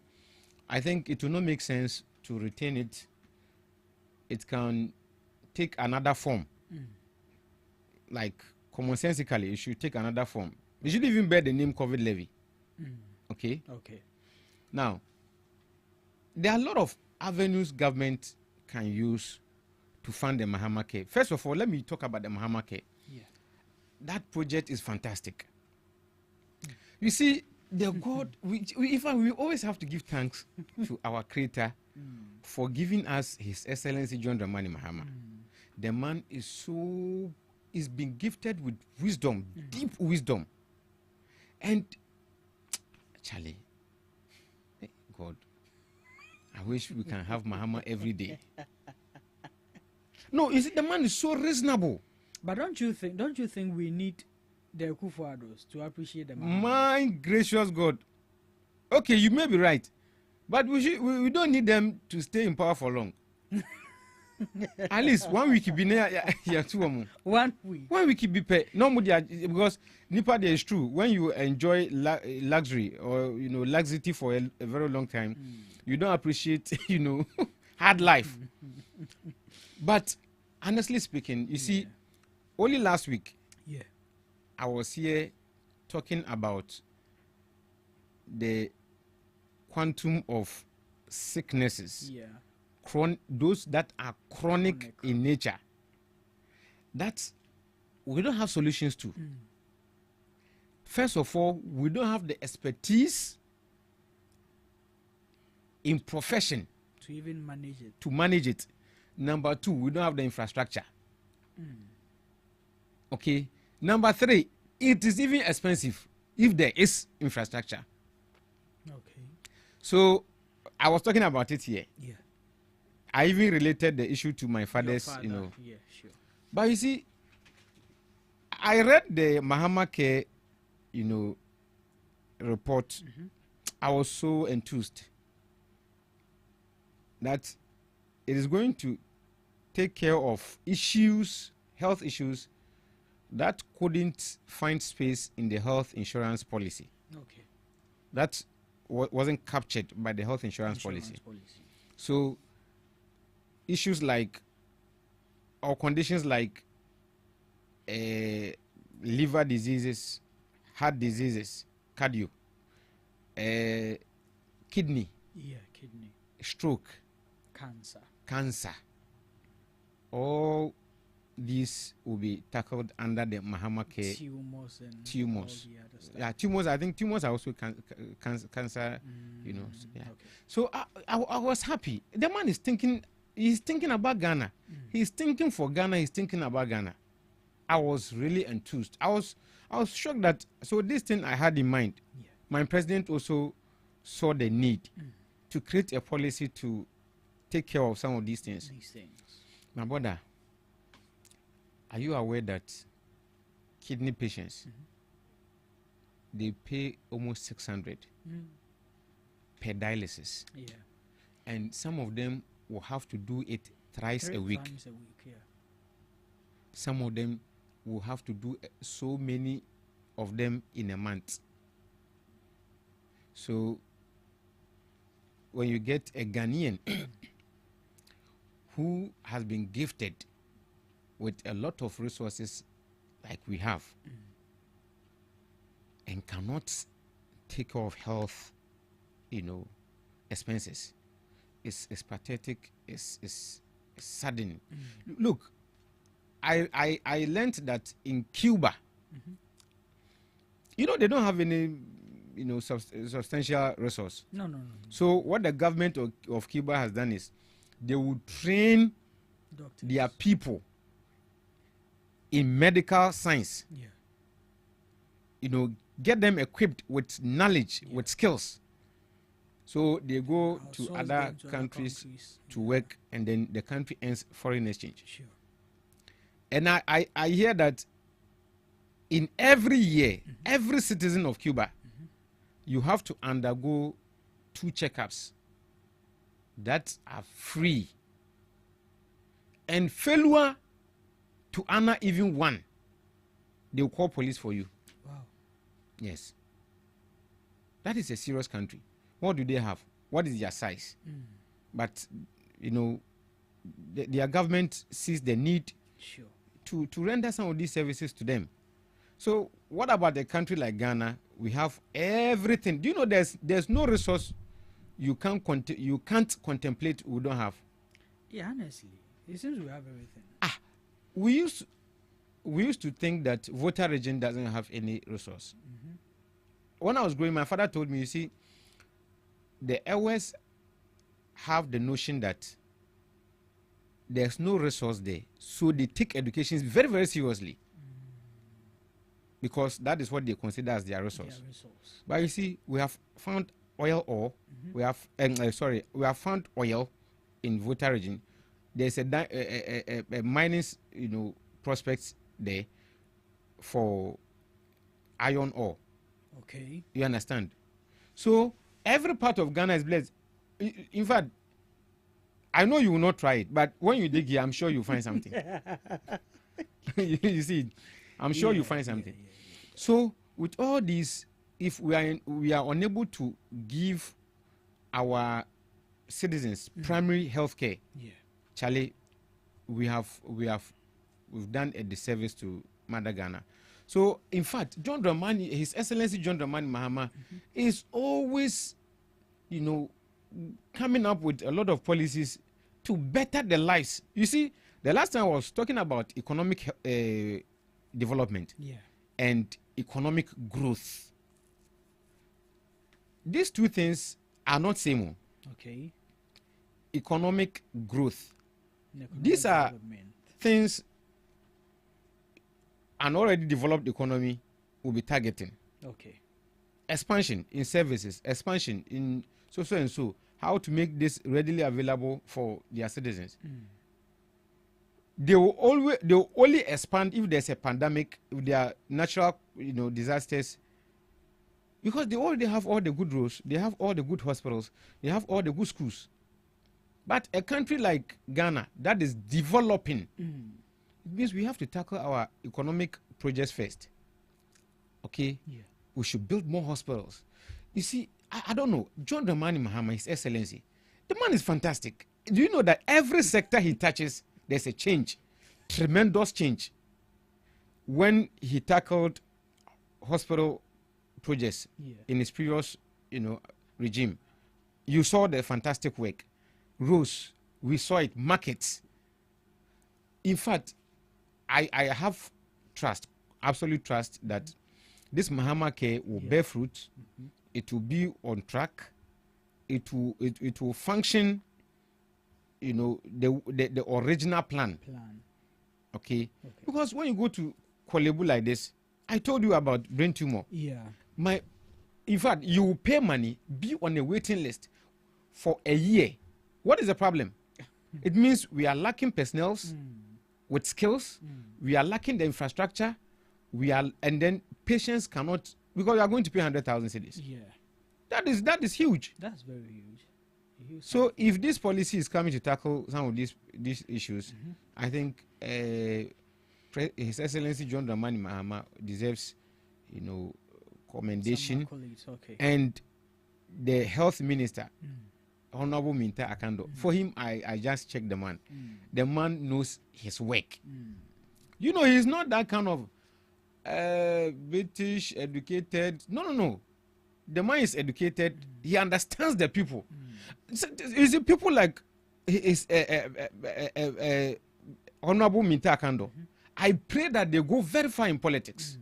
I think it will not make sense to retain it. It can take another form. Like commonsensically, it should take another form. It should even bear the name COVID levy. Okay. Now, there are a lot of avenues government can use to fund the Mahama Care. First of all, let me talk about the Mahama Care. That project is fantastic. You see, the God, we always have to give thanks to our Creator for giving us His Excellency John Dramani Mahama. The man is being gifted with wisdom, deep wisdom. And Charlie, God, I wish we can have Mahama every day. No, you see, the man is so reasonable. But don't you think we need the Kufuados to appreciate the man? My gracious God. Okay, you may be right. But we don't need them to stay in power for long. At least 1 week be near yeah 2 more. 1 week. 1 week be pay. No more because nipa there is true. When you enjoy luxury or laxity for a very long time, you don't appreciate hard life. But honestly speaking, you see, only last week, I was here talking about the quantum of sicknesses, those that are chronic in nature, that we don't have solutions to. First of all, we don't have the expertise in profession to even manage it. Number 2, we don't have the infrastructure. Okay. Number 3, it is even expensive if there is infrastructure. Okay. So I was talking about it here. Yeah. I even related the issue to my father's, Yeah, sure. But you see, I read the Mahama Care, report. I was so enthused that it is going to take care of health issues that couldn't find space in the health insurance policy. Okay. That wasn't captured by the health insurance policy. So issues like, or conditions like liver diseases, heart diseases, cardio, kidney, stroke, cancer, all these will be tackled under the Mahama Care. Tumors. Yeah, tumors. I think tumors are also cancer. Yeah. Okay. So I was happy. The man is thinking. He's thinking about Ghana. He's thinking for Ghana. He's thinking about Ghana. I was really enthused. I was shocked that this thing I had in mind. My president also saw the need to create a policy to take care of some of these things. My brother, are you aware that kidney patients they pay almost 600 per dialysis? And some of them will have to do it thrice a week. Some of them will have to do so many of them in a month. So when you get a Ghanaian who has been gifted with a lot of resources like we have and cannot take care of health, expenses, it's pathetic, it's saddening. Look, I learned that in Cuba, they don't have any substantial resource. No. So what the government of Cuba has done is they will train their people in medical science. Get them equipped with knowledge, with skills. So they go to other countries to work, and then the country earns foreign exchange. And I hear that in every year, every citizen of Cuba, you have to undergo 2 checkups that are free. And failure to honor even one, they will call police for you. Wow. Yes. That is a serious country. What do they have? What is their size? But, their government sees the need to render some of these services to them. So what about a country like Ghana? We have everything. Do you know there's no resource you can't contemplate we don't have? Yeah, honestly, it seems we have everything. We used to think that Volta region doesn't have any resource. When I was growing, my father told me, you see, the Ewas have the notion that there's no resource there, so they take education very, very seriously, because that is what they consider as their resource. But you see, we have found oil ore. We have found oil in Volta region. There's a mining, prospects there for iron ore. Okay. You understand? So every part of Ghana is blessed. In fact, I know you will not try it, but when you dig here, I'm sure you'll find something. You see, I'm sure you find something. So with all these, if we are unable to give our citizens primary health care, Charlie, we've done a disservice to Mother Ghana. So in fact, John Dramani, His Excellency John Dramani Mahama, is always, coming up with a lot of policies to better the lives. You see, the last time I was talking about economic development and economic growth. These two things are not same. Okay. Economic growth. These are things an already developed economy will be targeting. Okay. Expansion in services, expansion in so and so. How to make this readily available for their citizens. They will only expand if there's a pandemic, if there are natural, disasters. Because they already have all the good roads, they have all the good hospitals, they have all the good schools. But a country like Ghana that is developing, it means we have to tackle our economic projects first. Okay? Yeah. We should build more hospitals. You see, I don't know, John Dramani Mahama, His Excellency, the man is fantastic. Do you know that every sector he touches, there's a change, tremendous change. When he tackled hospital projects in his previous, regime, you saw the fantastic work. Roads, we saw it, markets. In fact, I have trust, absolute trust that this Mahama care will bear fruit. It will be on track. It will function, the original plan. Okay? Because when you go to Kolebu like this, I told you about brain tumor. Yeah. In fact, you will pay money, be on a waiting list for a year. What is the problem? It means we are lacking personnel with skills. We are lacking the infrastructure. And then patients cannot, because we are going to pay 100,000 cedis. Yeah. That is huge. That's very huge. So if this policy is coming to tackle some of these issues, I think His Excellency John Dramani Mahama deserves, commendation. And the health minister, Honorable Minta Akando, for him, I just checked the man. The man knows his work. He's not that kind of British educated. No. The man is educated. He understands the people. You see, people like Honorable Minta Akando. I pray that they go very far in politics.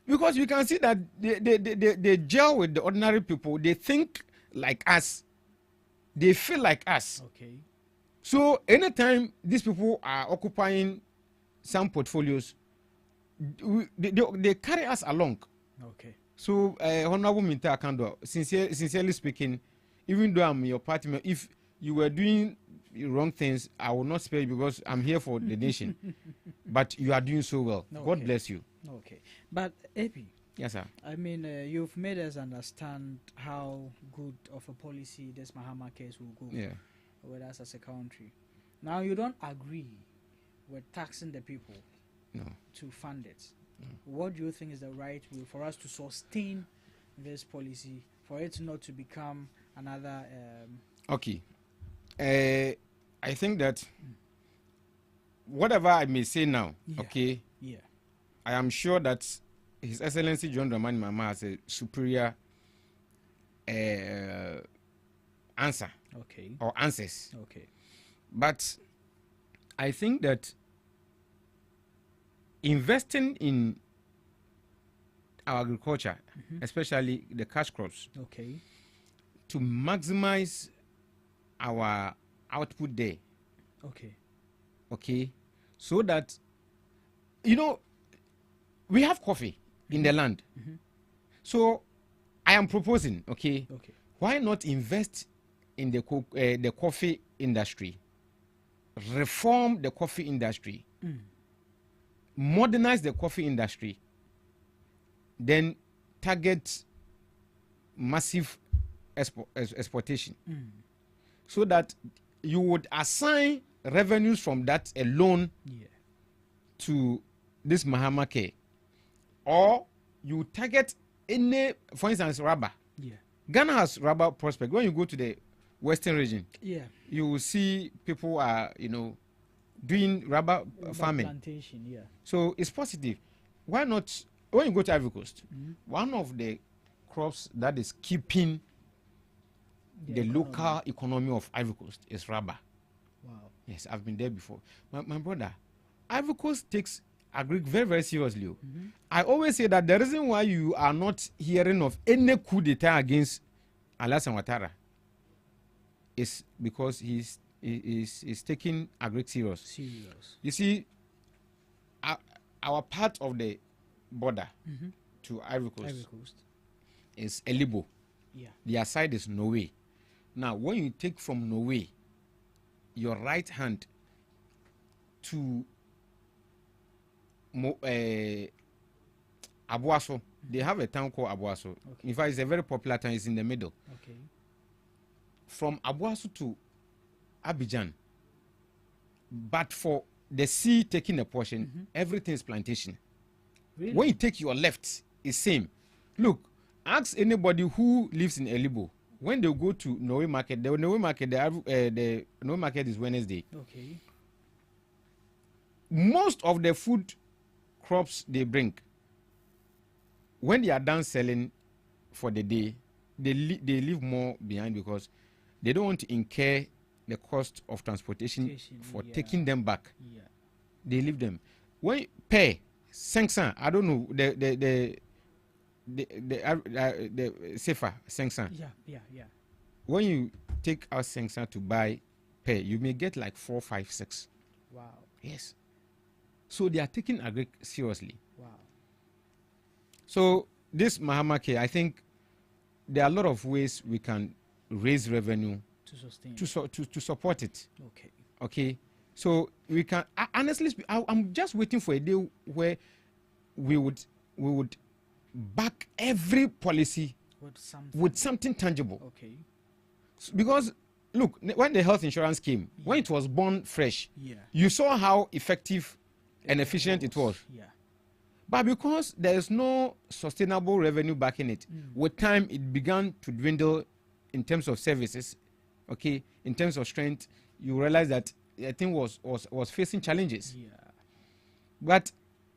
Because you can see that they gel with the ordinary people. They think like us. They feel like us. Okay. So anytime these people are occupying some portfolios, they carry us along. Okay. So Honorable Minta Akando, sincerely speaking, even though I'm your party member, if you were doing wrong things, I will not spare you because I'm here for the nation. But you are doing so well. Okay. God bless you. Okay. But Epi. Yes, sir. I mean, you've made us understand how good of a policy this Mahama case will go with us as a country. Now, you don't agree with taxing the people to fund it. What do you think is the right way for us to sustain this policy, for it not to become another... Okay. I think that whatever I may say now, I am sure that His Excellency John Dramani Mahama has a superior answer or answers. Okay. But I think that investing in our agriculture, especially the cash crops, to maximize our output there. Okay. So that, we have coffee in the land. So I am proposing, why not invest in the coffee industry, reform the coffee industry, modernize the coffee industry, then target massive exportation, so that you would assign revenues from that alone Yeah. to this Mahama K, or you target any, for instance, rubber. Yeah. Ghana has rubber prospect. When you go to the western region, Yeah. you will see people are, doing rubber farming. Plantation. Yeah. So it's positive. Why not? When you go to Ivory Coast, one of the crops that is keeping the local economy of Ivory Coast is rubber. Wow. Yes, I've been there before. My brother, Ivory Coast takes agri very, very seriously. I always say that the reason why you are not hearing of any coup d'etat against Alassane Ouattara is because he's taking agri serious. You see, our part of the border to Ivory Coast is Elibo. Yeah. Their side is Norway. Now, when you take from Norway, your right hand to Abuaso, they have a town called Abuaso. Okay. In fact, it's a very popular town. It's in the middle. Okay. From Abuaso to Abidjan, but for the sea taking a portion, everything is plantation. Really? When you take your left, it's same. Look, ask anybody who lives in Elibo. When they go to Norway market, the Norway market is Wednesday. Okay. Most of the food crops they bring, when they are done selling for the day, they leave more behind because they don't want to incur the cost of transportation for taking them back. Yeah. They leave them. When pay 500, I don't know the safer 500. Yeah. When you take out 500 to buy pay, you may get like 4, 5, 6. Wow. Yes. So they are taking agri seriously. Wow. So this Mahama K, I think there are a lot of ways we can raise revenue To sustain. to support it. Okay. Okay. So we can honestly I'm just waiting for a day where we would back every policy with something tangible. Okay. Because look, when the health insurance came, when it was born fresh, Yeah. you saw how effective and efficient it was. Yeah. But because there is no sustainable revenue backing it, with time it began to dwindle in terms of services. Okay, in terms of strength, you realize that the thing was facing challenges. Yeah. But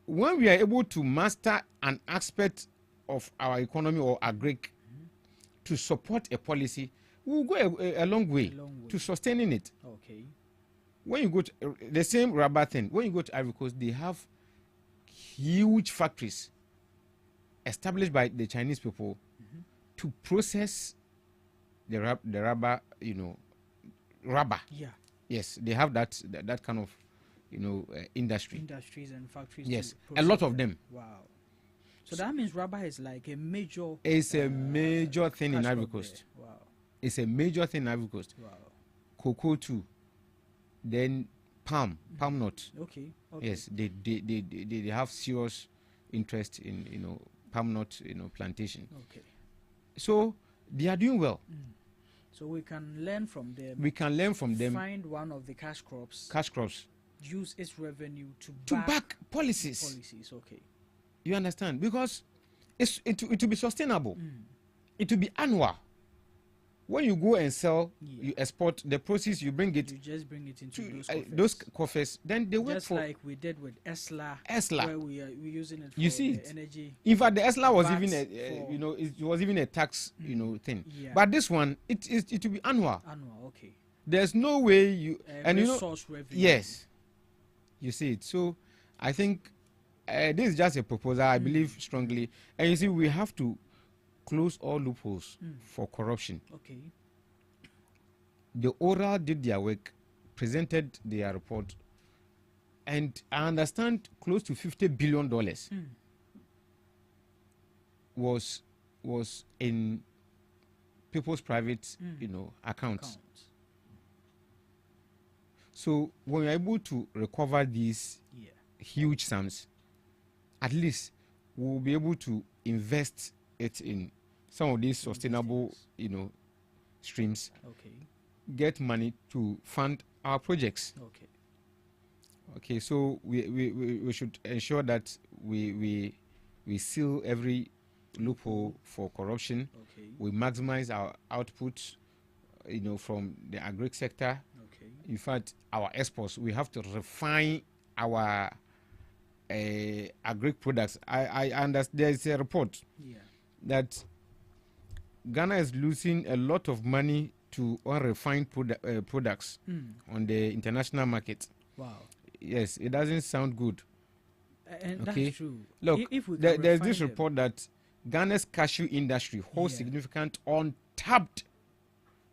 when we are able to master an aspect of our economy or agri to support a policy, we will go a long way to sustaining it. Okay. When you go to the same rubber thing, when you go to Ivory Coast, they have huge factories established by the Chinese people to process the rubber, rubber. Yeah. Yes, they have that kind of, industry. Industries and factories. Yes, to a lot process of them. Wow. So that means rubber is like a major. It's a major thing in cash Ivory crop Coast. there. Wow. It's a major thing in Ivory Coast. Wow. Cocoa too. Then palm nut. Okay. Yes, they have serious interest in palm nut plantation. Okay. So they are doing well. So we can learn from them. We can learn from them. Find one of the cash crops. Use its revenue to back policies. Policies. Okay. You understand? Because it will be sustainable. It will be annual. When you go and sell, you export the proceeds, you bring it. You just bring it into those coffers. Then they work just for. Like we did with Esla. Where we're using it for you see the energy. In fact, the Esla was even it was even a tax thing. Yeah. But this one, it will be annual. Okay. There's no way you resource revenue. Yes. You see it. So I think this is just a proposal. I believe strongly, and you see, we have to close all loopholes for corruption. Okay. The ORA did their work, presented their report, and I understand close to $50 billion was in people's private, accounts. So when you're able to recover these huge sums, at least we'll be able to invest it in some of these sustainable, streams. Okay. get money to fund our projects. Okay, so we should ensure that we seal every loophole for corruption. We maximize our output, from the agri sector. In fact, our exports, we have to refine our agri products. I understand there is a report that Ghana is losing a lot of money to unrefined products on the international market. Wow. Yes, it doesn't sound good. And that's true. Look, if we there's this report that Ghana's cashew industry holds significant untapped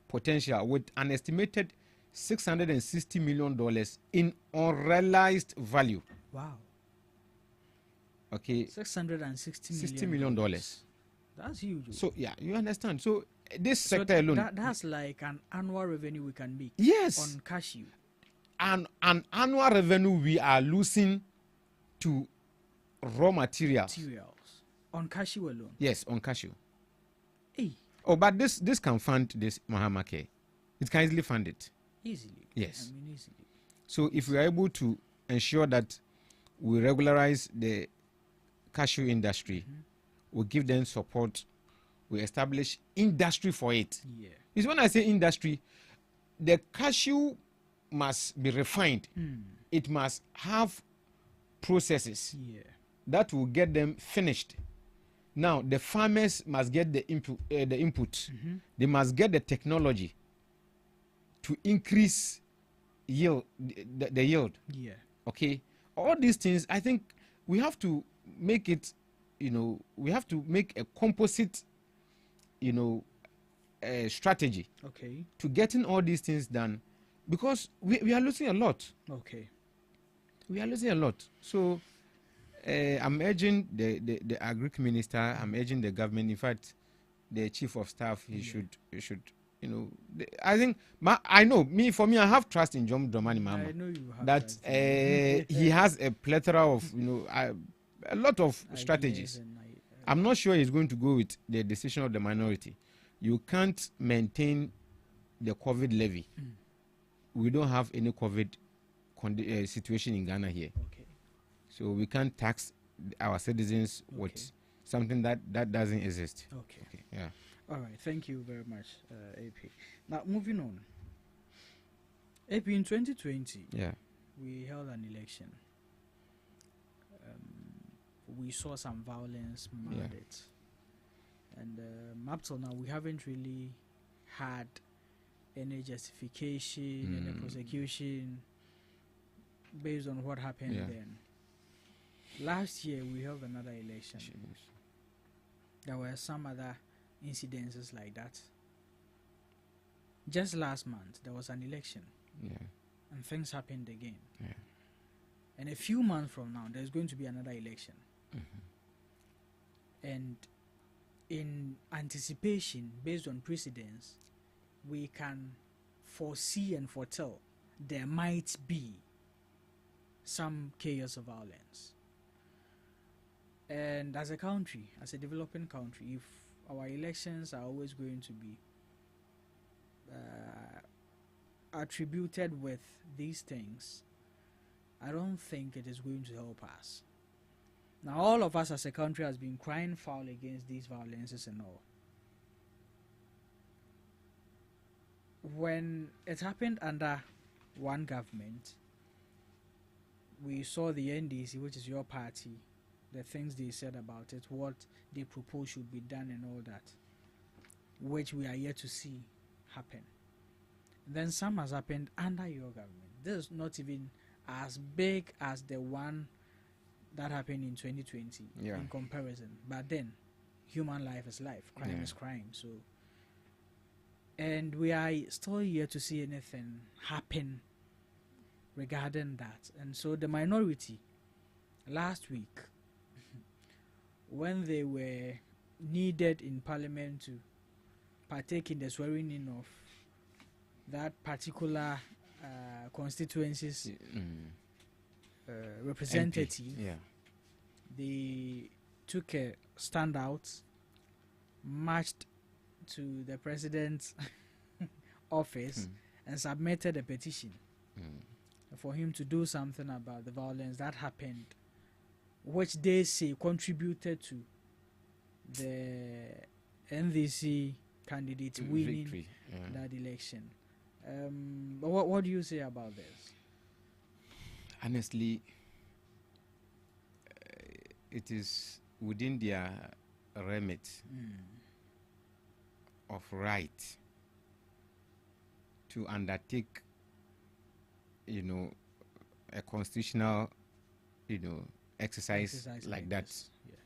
potential with an estimated $660 million in unrealized value. Wow. Okay. $660 million. That's huge. So yeah, you understand. So this sector alone, that's like an annual revenue we can make. Yes. On cashew. And an annual revenue we are losing to raw materials. On cashew alone. Yes, on cashew. Hey. Oh, but this can fund this Mahamake. It can easily fund it. Easily. Yes. I mean easily. So if we are able to ensure that we regularize the cashew industry, we give them support, we establish industry for it. Yeah. It's when I say industry, the cashew must be refined. It must have processes that will get them finished. Now the farmers must get the input. They must get the technology to increase yield, the yield. Yeah. Okay. All these things, I think we have to make it. We have to make a composite. Strategy. Okay. To getting all these things done. Because we are losing a lot. Okay. We are losing a lot. So I'm urging the agri minister, I'm urging the government, in fact, the chief of staff, he should I think for me I have trust in John Dramani Mahama. I know you have that he has a plethora of a lot of strategies. I'm not sure he's going to go with the decision of the minority. You can't maintain the COVID levy. We don't have any COVID situation in Ghana here. Okay. So we can't tax our citizens with something that doesn't exist. Okay. Yeah. All right. Thank you very much, AP. Now, moving on. AP, in 2020, we held an election. We saw some violence, and up till now, we haven't really had any justification, any prosecution based on what happened then. Last year, we held another election. There were some other incidences like that. Just last month, there was an election. And things happened again. And a few months from now, there's going to be another election. And in anticipation, based on precedents, we can foresee and foretell there might be some chaos of violence. And as a country, as a developing country, if our elections are always going to be attributed with these things, I don't think it is going to help us. Now, all of us as a country has been crying foul against these violences and all. When it happened under one government, we saw the NDC, which is your party, the things they said about it, what they propose should be done and all that, which we are yet to see happen. Then some has happened under your government. This is not even as big as the one that happened in 2020 in comparison. But then, human life is life, crime is crime. So, and we are still here to see anything happen regarding that. And so the minority, last week, when they were needed in parliament to partake in the swearing in of that particular constituency's representative, they took a standout, marched to the president's office and submitted a petition for him to do something about the violence that happened, which they say contributed to the NDC candidate winning Victory. Yeah. that election. But what do you say about this? Honestly, it is within their remit of right to undertake, a constitutional, exercise like that. this, yeah.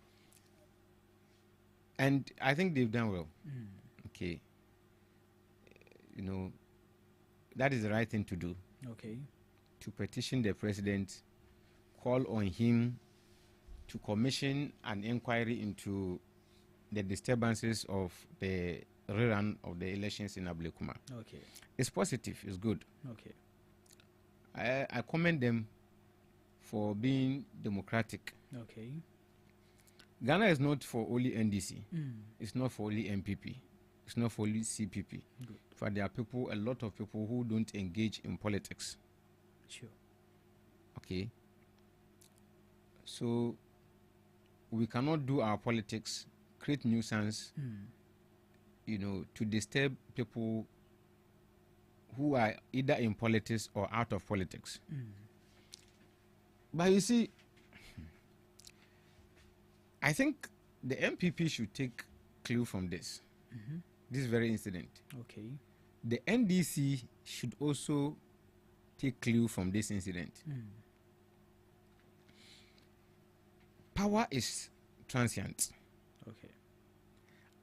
And I think they've done well. Okay. That is the right thing to do. Okay. To petition the president, call on him to commission an inquiry into the disturbances of the rerun of the elections in Ablekuma. Okay. It's positive. It's good. Okay. I commend them for being democratic. Okay. Ghana is not for only NDC. It's not for only MPP. It's not for only CPP. Good. For there are people, a lot of people who don't engage in politics. Sure. Okay. So we cannot do our politics, create nuisance, to disturb people who are either in politics or out of politics. But you see, I think the MPP should take clue from this very incident. Okay. The NDC should also take clue from this incident. Power is transient. Okay.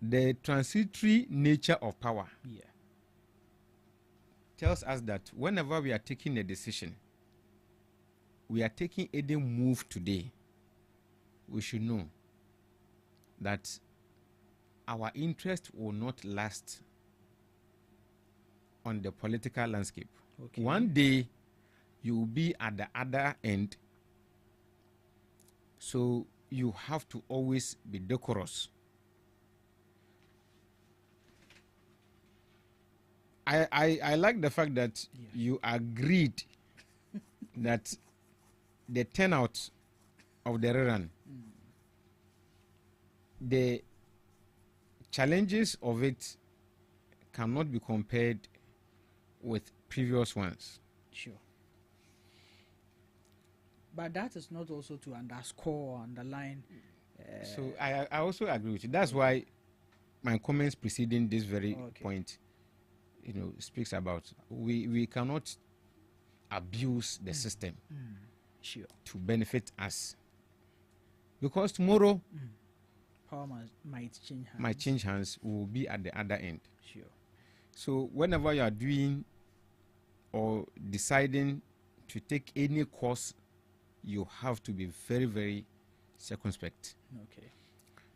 The transitory nature of power tells us that whenever we are taking a decision, we are taking any move today, we should know that our interest will not last on the political landscape. Okay. One day, you will be at the other end. So you have to always be decorous. I like the fact that you agreed that the turnout of the rerun, the challenges of it cannot be compared with previous ones. Sure. But that is not also to underscore or underline. So I also agree with you. That's why my comments preceding this very point, speaks about we cannot abuse the system Sure. to benefit us, because tomorrow Power might change hands. my change hands will be at the other end. Sure. So whenever you are doing or deciding to take any course, you have to be very, very circumspect. Okay.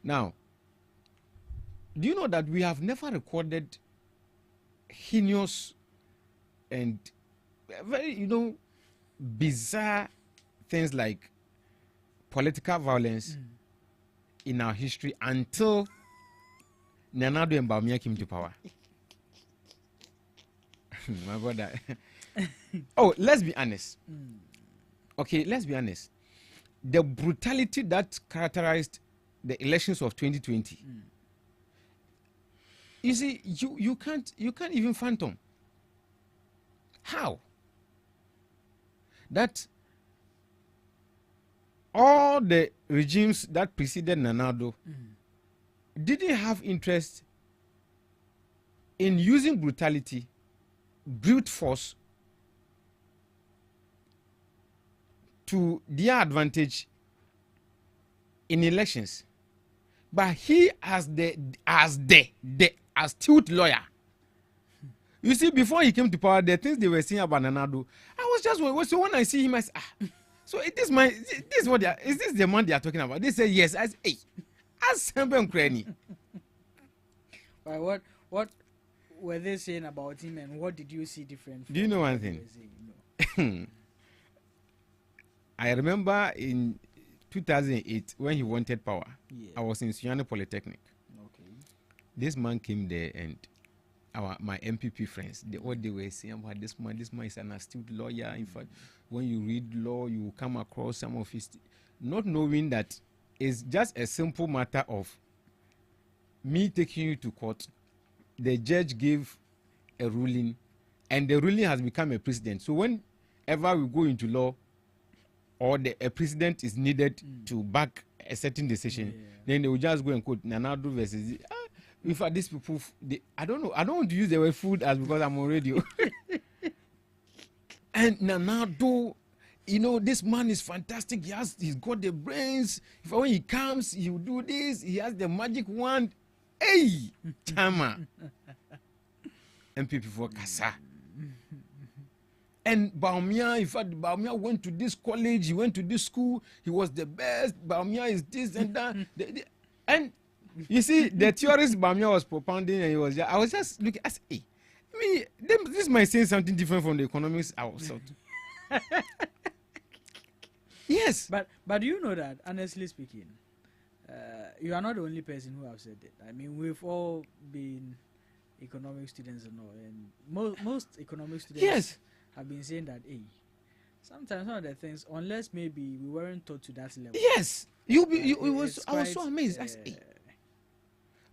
Now, do you know that we have never recorded heinous and very, bizarre things like political violence in our history until Nana Ado and Bawumia came to power? My brother. Oh, let's be honest. Okay, let's be honest. The brutality that characterized the elections of 2020. You see, you can't even fathom how that all the regimes that preceded Nana Ado didn't have interest in using brutality, brute force to their advantage in elections. But he, as the astute lawyer, you see, before he came to power, the things they were saying about Nana Ado, I was just wondering. So when I see him, I say, so is this what they are, is this the man they are talking about? They say yes. I say, hey, ask Sembe Nkreni. But what were they saying about him, and what did you see different? Do you know one thing? I remember in 2008 when he wanted power. I was in Sunyani Polytechnic. Okay. This man came there, and my MPP friends, what they were saying about this man is an astute lawyer. In fact, when you read law, you will come across some of his, not knowing that it's just a simple matter of me taking you to court. The judge gave a ruling, and the ruling has become a precedent. So whenever we go into law, or a precedent is needed to back a certain decision, then they will just go and quote Nanado versus. In fact, these people, I don't know. I don't want to use the word food as because I'm on radio. And Nanado, this man is fantastic. He's got the brains. If when he comes, he will do this. He has the magic wand. Hey, Chama. MPP for Kasa. And Baumia, in fact, Baumia went to this college, he went to this school, he was the best. Baumia is this and that. And you see, the theorist Baumia was propounding, and I was just looking, I said, hey, this might say something different from the economics outside. Yes. But you know that, honestly speaking, you are not the only person who have said it. I mean, we've all been economic students and all, and most economic students have been saying that, hey, sometimes some of the things, unless maybe we weren't taught to that level. Yes, I was so amazed. I said, hey.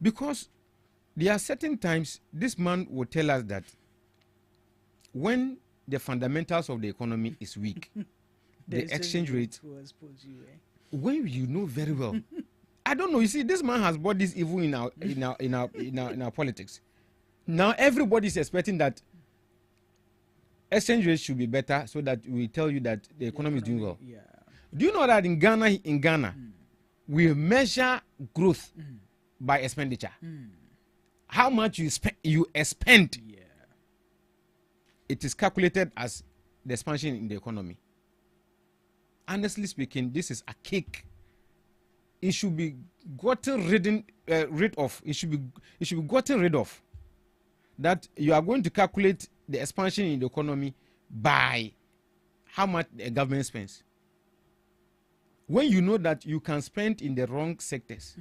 Because there are certain times this man will tell us that when the fundamentals of the economy is weak, the exchange rate, when you know very well. I don't know. You see, this man has brought this evil in our politics. Now everybody is expecting that exchange rate should be better, so that we tell you that the economy is doing well. Yeah. Do you know that in Ghana, we measure growth by expenditure? How much you spend? Yeah. It is calculated as the expansion in the economy. Honestly speaking, this is a cake. It should be gotten rid of. It should be gotten rid of. That you are going to calculate the expansion in the economy by how much the government spends. When you know that you can spend in the wrong sectors.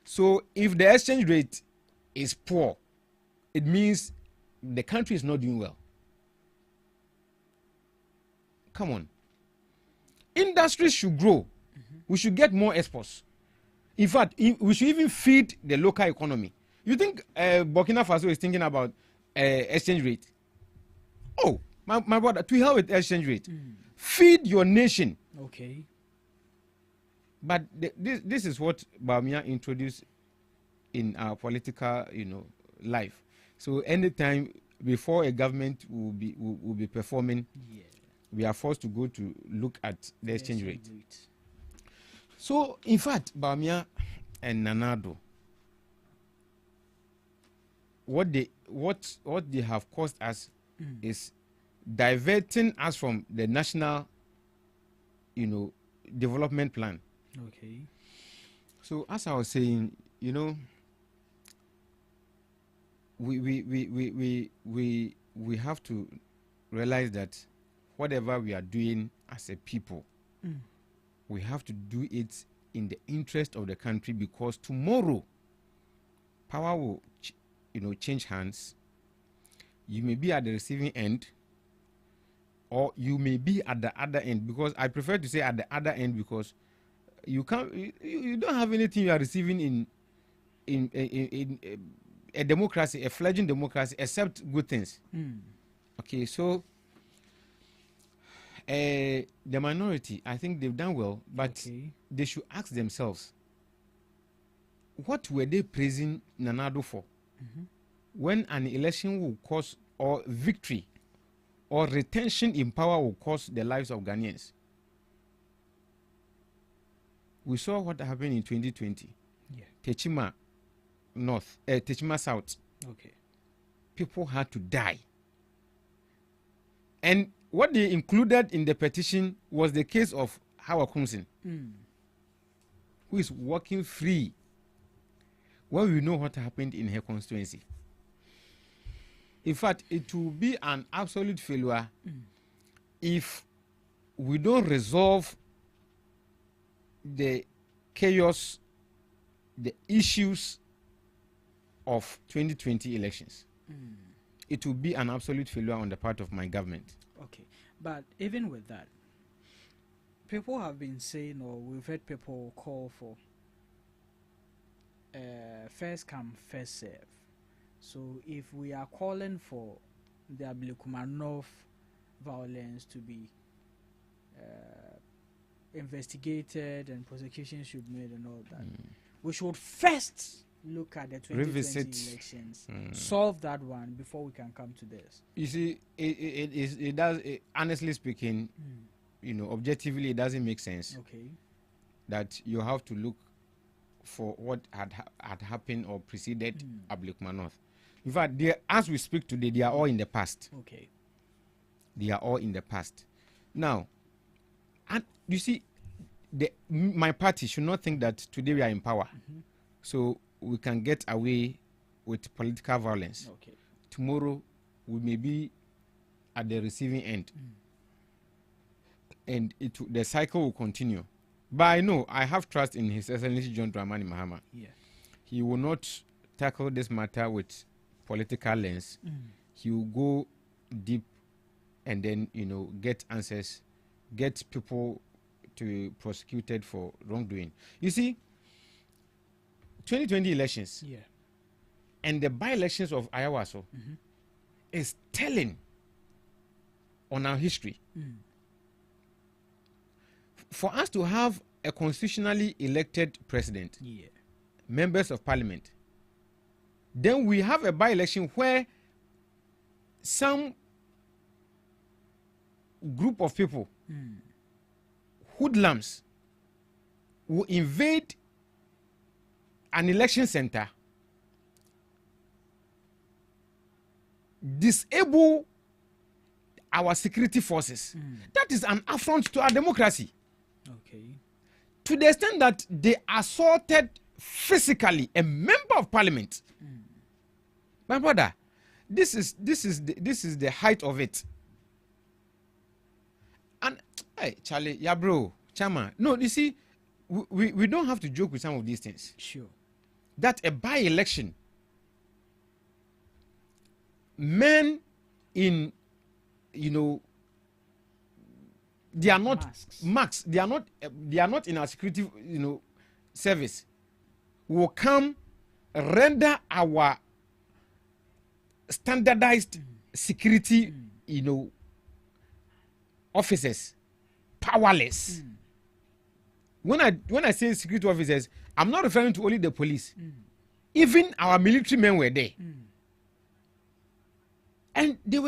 So if the exchange rate is poor, it means the country is not doing well. Come on. Industries should grow. We should get more exports. In fact, we should even feed the local economy. You think Burkina Faso is thinking about exchange rate? Oh, my brother, to hell with exchange rate. Feed your nation. Okay. But this is what Bamia introduced in our political, life. So anytime before a government will be performing, we are forced to go to look at the exchange rate. So in fact, Bamia and Nanado, what they have caused us is diverting us from the national, development plan. Okay. So as I was saying, we have to realize that whatever we are doing as a people, we have to do it in the interest of the country, because tomorrow power will change hands. You may be at the receiving end, or you may be at the other end, because I prefer to say at the other end, because you don't have anything you are receiving in a democracy, a fledgling democracy, except good things. Okay, so the minority, I think they've done well, but they should ask themselves, what were they praising Nanado for? When an election will cause, or victory or retention in power will cost the lives of Ghanaians? We saw what happened in 2020. Techima North, Techima South. Okay. People had to die. And what they included in the petition was the case of Howard Kumsin, who is walking free, when we know what happened in her constituency. In fact, it will be an absolute failure if we don't resolve the chaos, the issues of 2020 elections. It will be an absolute failure on the part of my government. Okay, but even with that, people have been saying, or we've heard people call for first come, first serve. So if we are calling for the Ablekumanov violence to be investigated and prosecution should be made and all that, we should first look at the 2020 Revisit. elections, solve that one before we can come to this. You see, it does. Honestly speaking, objectively, it doesn't make sense. Okay. That you have to look for what had happened or preceded Ablekumanov. In fact, as we speak today, they are all in the past. Okay. They are all in the past. Now, and you see, my party should not think that today we are in power, so we can get away with political violence. Okay. Tomorrow, we may be at the receiving end, and the cycle will continue. But I know, I have trust in His Excellency John Dramani Mahama. Yeah. He will not tackle this matter with political lens. He will go deep and then, get answers, get people to be prosecuted for wrongdoing. You see, 2020 elections and the by-elections of Ayawaso is telling on our history. For us to have a constitutionally elected president, members of parliament, then we have a by-election where some group of people, hoodlums, will invade an election center, disable our security forces. That is an affront to our democracy. Okay. To the extent that they assaulted physically a member of parliament. My brother, this is the height of it. And hey, Charlie, yeah, bro, Chama. No, you see, we don't have to joke with some of these things. Sure. That a by-election, men in, they are not marks. They are not in our security, service. Will come render our standardized security, officers powerless. When I say security officers, I'm not referring to only the police. Even our military men were there, and they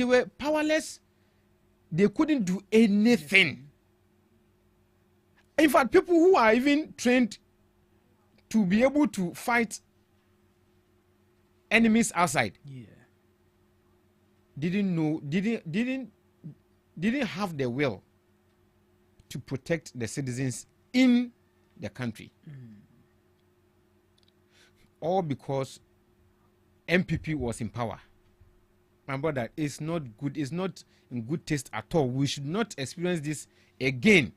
were powerless. They couldn't do anything. In fact, people who are even trained to be able to fight enemies outside didn't have the will to protect the citizens in the country. All because MPP was in power. My brother, it's not good. It's not in good taste at all. We should not experience this again.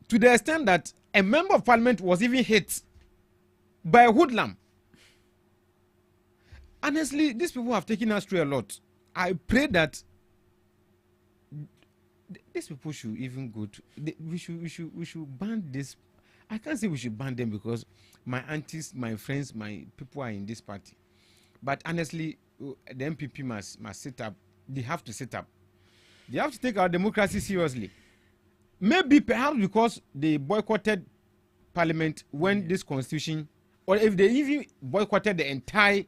To the extent that a member of parliament was even hit by a hoodlum. Honestly, these people have taken us through a lot. I pray that these people should even go to. We should ban this. I can't say we should ban them because my aunties, my friends, my people are in this party. But honestly, the MPP must sit up. They have to sit up. They have to take our democracy seriously. Maybe perhaps because they boycotted parliament when this constitution, or if they even boycotted the entire,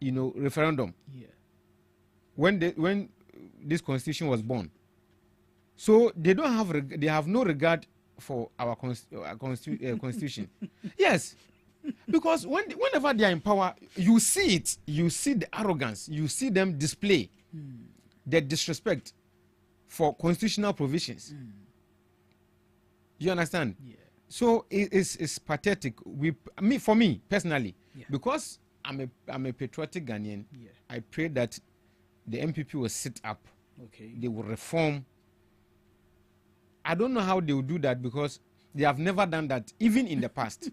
referendum. When this constitution was born. So they have no regard for our constitution. Yes. Because whenever they are in power, you see it. You see the arrogance. You see them display the disrespect for constitutional provisions. You understand? Yeah. So it's pathetic. For me personally, because I'm a patriotic Ghanaian, I pray that the MPP will sit up. Okay. They will reform. I don't know how they will do that because they have never done that, even in the past.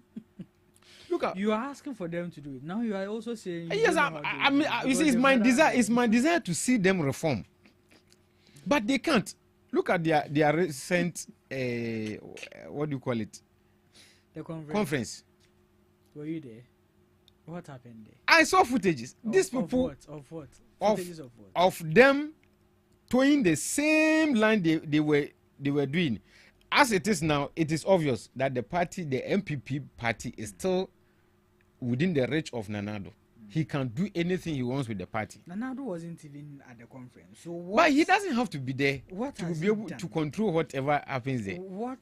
look at. You are asking for them to do it. Now you are also saying. Yes, I mean, you see, it's my desire. It's my desire to see them reform, but they can't. Look at their recent what do you call it? The conference. Were you there? What happened there? I saw footages. These people of what? Footages of what? Of them towing the same line they were doing. As it is now, it is obvious that the MPP party, is still within the reach of Nanado. He can do anything he wants with the party. Nanado wasn't even at the conference. So but he doesn't have to be there to be able to control whatever happens there. What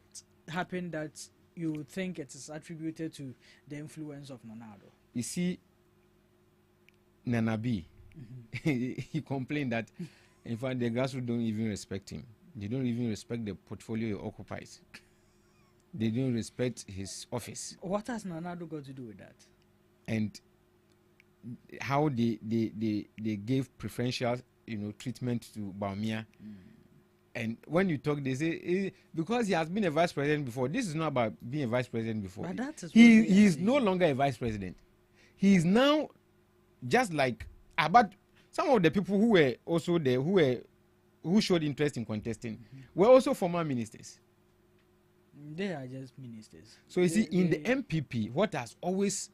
happened that you think it is attributed to the influence of Nanado? You see, Nanabi, he complained that, in fact, the grassroots don't even respect him. They don't even respect the portfolio he occupies. They don't respect his office. What has Nanado got to do with that? And how they gave preferential, treatment to Baumia. And when you talk, they say because he has been a vice president before. This is not about being a vice president before. But that is he is no longer a vice president. He is now just like about some of the people who were also there, who showed interest in contesting, were also former ministers. They are just ministers. So you see, in the MPP, what has always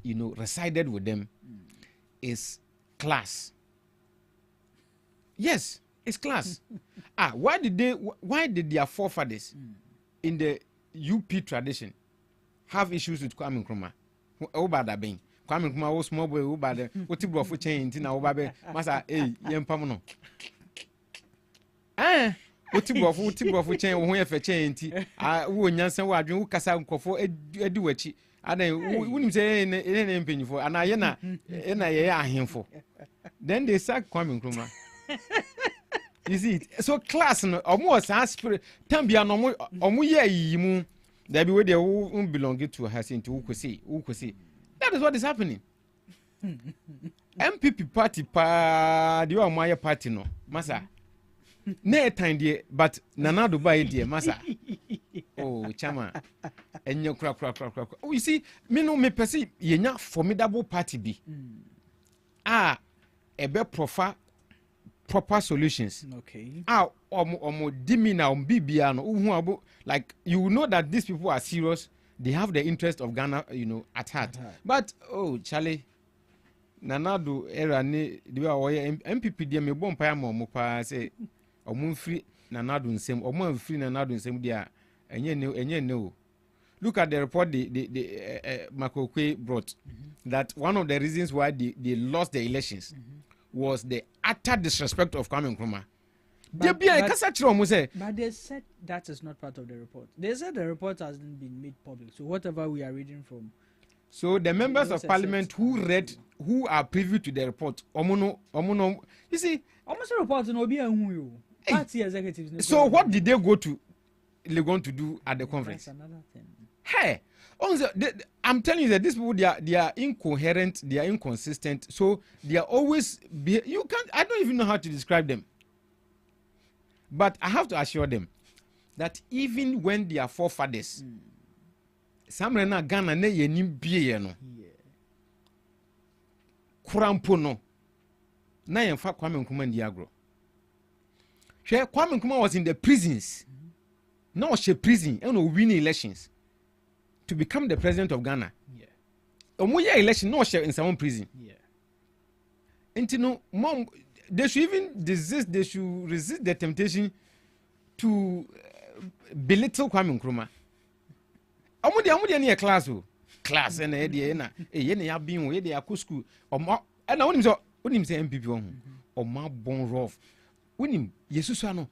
resided with them is class. Yes, it's class. Why did their forefathers in the UP tradition have issues with Kwame Nkrumah? Kwame Nkrumah was small boy who bad what you brought for change in our baby masa yempam no. What you brought for change when you for change who nyansan wa adwen who kasa nkofo edi wachi adan wunim say ene mpanyifo ana ye na ye ahemfo. Then they sack Kwame Nkrumah. You see it? So class no almost spirit tambia no omo ye yimu there be where they who belong to has into who say. That is what is happening. MPP party the Omaya party no masa ne time there but Nanado buy there masa. Oh chama enyo kra. Oh you see me perceive yenya formidable party be. Ebe proper solutions. Okay. Omo dimina bibia no like you know that these people are serious. They have the interest of Ghana, at heart. But Charlie, Nanado era ni the MPP dia me bon pa mo pa say omo free Nanado nsem omo free Nanado nsem dia enye no. Look at the report the Makokwe brought that one of the reasons why they lost the elections was the utter disrespect of Kwame Nkrumah. But they said that is not part of the report. They said the report hasn't been made public. So whatever we are reading from. So the members of parliament who are privy to the report, omono, you see, almost a report no be who party executives. So what did they go to Legon to do at the conference? That's another thing. Hey, I'm telling you that these people they are incoherent, they are inconsistent. So they are always I don't even know how to describe them. But I have to assure them that even when their forefathers, some rena Ghana ne yenim biye no, kurampo no, na yemfa Kwame Nkrumah ndi agro. Kwame Nkrumah was in the prisons. No, she prison and winning elections to become the president of Ghana. Omoya election no she in some prison. Intino mom. They should even resist. They should resist the temptation to belittle Kwame Nkrumah. Amudia ni class class and na ya bin we dey akọ school. Na wonim say MPP on bon rough. Wonim Yesusu ano.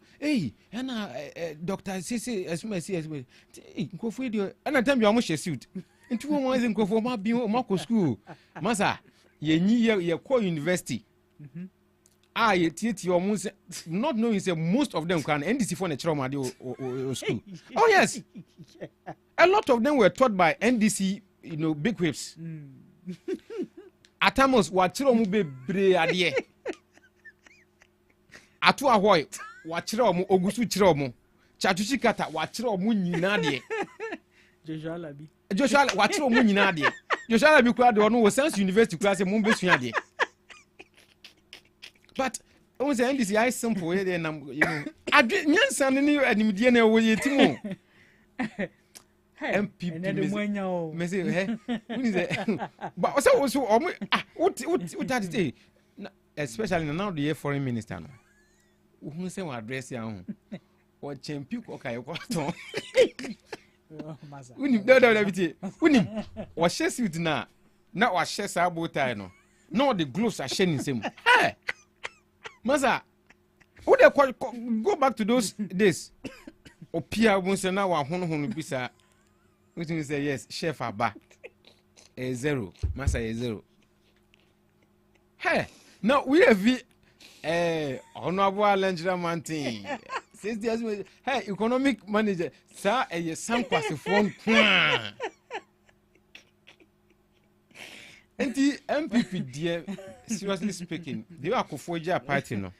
Na Dr. Sisi esme nkofo dey na time bi omo suit. Nti wo mo nkofo ma bin o makọ school. Masa ye call university. Not knowing say most of them can NDC for the trauma or school. Oh yes, a lot of them were taught by NDC, big whips. Atamos wachiro mu bebre ade. Atu ahoy wachiro mu ogusu chiro mu. Chachuchi kata wachiro mu nyina de. Joshua Labi. Joshua watch o munyina de Joshua bi kura de ono wo Sans University kura se mumbesua de but on say NDC I simple here dey nam you know nyansa ne animdie na wo yetimu MPP me say he we say but also what that say especially now the foreign minister no who say we address ya ho or champion ko kai ko to unim da biti unim wa share suit na wa share sa botai no na the gloves are sharing same hey masa who dey go back to those days opia won say na wa hono bisa wetin say yes chef aba a zero masa a zero hey now we have honorable Nigeria Mountain 60 years hey economic manager sir some kwasifon MPP dear seriously speaking they are kofoja party no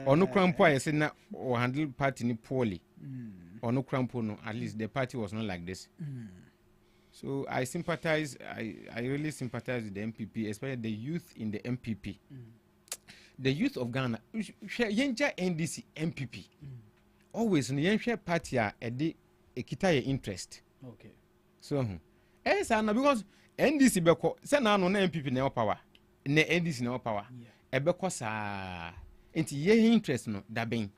ono krampo say na or handle party ni poorly ono krampo no at least the party was not like this so I sympathize I really sympathize with the MPP especially the youth in the MPP the youth of Ghana yenja NDC MPP always no yenhwe party a ede ekita ye interest okay so say na because NDC beko say na no na MPP na power na NDC na power ebeko sa enti ye interest no da ben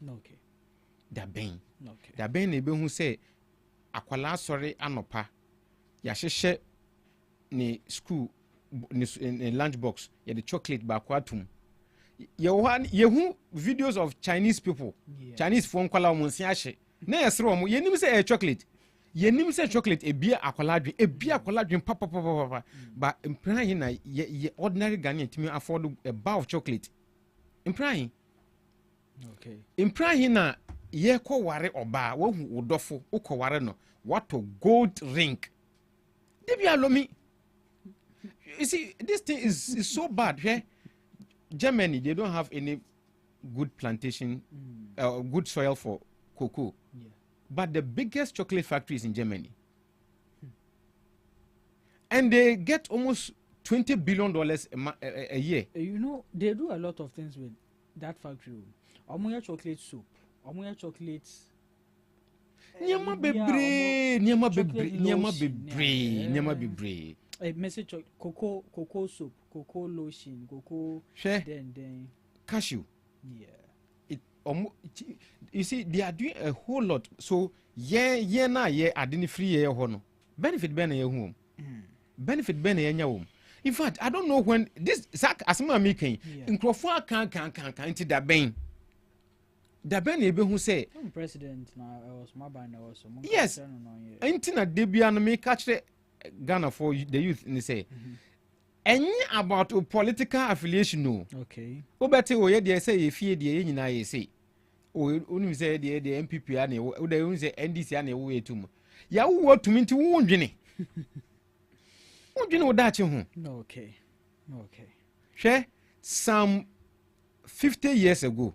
okay da ben okay da ben na ebehu say akwala sori anopa ya hwehwe ni school ni lunch box ya the chocolate ba kwatum yehu videos of Chinese people Chinese phone kwala omunsi ahye na yesere mo yenim say chocolate yenim say chocolate ebia akwaladwen papa but impran na ye ordinary Ghanaian timi afford a bar of chocolate impran okay impran na ye ko ware oba wahu odofo ukoware no wato gold ring debia lomi you see this thing is so bad here. Germany, they don't have any good plantation, good soil for cocoa. Yeah. But the biggest chocolate factory is in Germany. And they get almost $20 billion a year. You know, they do a lot of things with that factory. Omuya chocolate soup, omuya chocolate. Nyama bebre. A message cocoa soup, cocoa lotion, cocoa then cashew. Yeah. You see, they are doing a whole lot. So I didn't free year hono. Benefit ben a home. Benefit ben a home. In fact, I don't know when this sack as my making in Crawford can into the ben. The ben who say president now I was my band also. Yes. Ain't na debian me catch Ghana for the youth and they say any about a political affiliation no okay o better o ye dey say e fie dey nyina ye say o unu say dey MPP ana o dey unu say NDC ana wo etum ya wo tumi nti wo ndwene o dache ho okay hwe some 50 years ago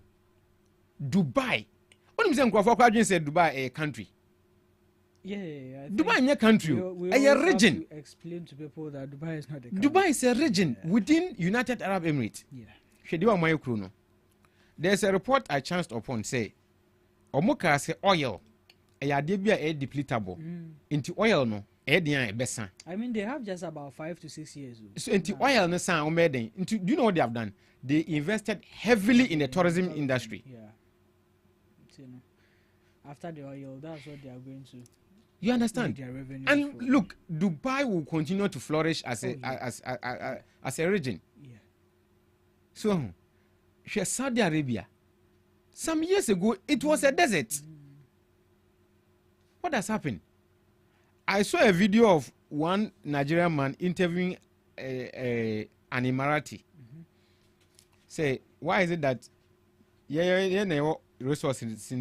Dubai unu say nkrofo kwa dwen say Dubai a country. Yeah, Dubai is a country, a region. Explain to people that Dubai is not a country. Dubai is a region within United Arab Emirates. Yeah. There's a report I chanced upon say, Omoka say oil, a yadebia a depletable. Into oil no, a besa. I mean, they have just about 5 to 6 years. So into oil no san omeden. Into do you know what they have done? They invested heavily in the tourism industry. Yeah. So, after the oil, that's what they are going to. You understand? And look, Dubai will continue to flourish as a region. Yeah. So, Saudi Arabia, some years ago, it was a desert. What has happened? I saw a video of one Nigerian man interviewing an Emirati. Say, why is it that resources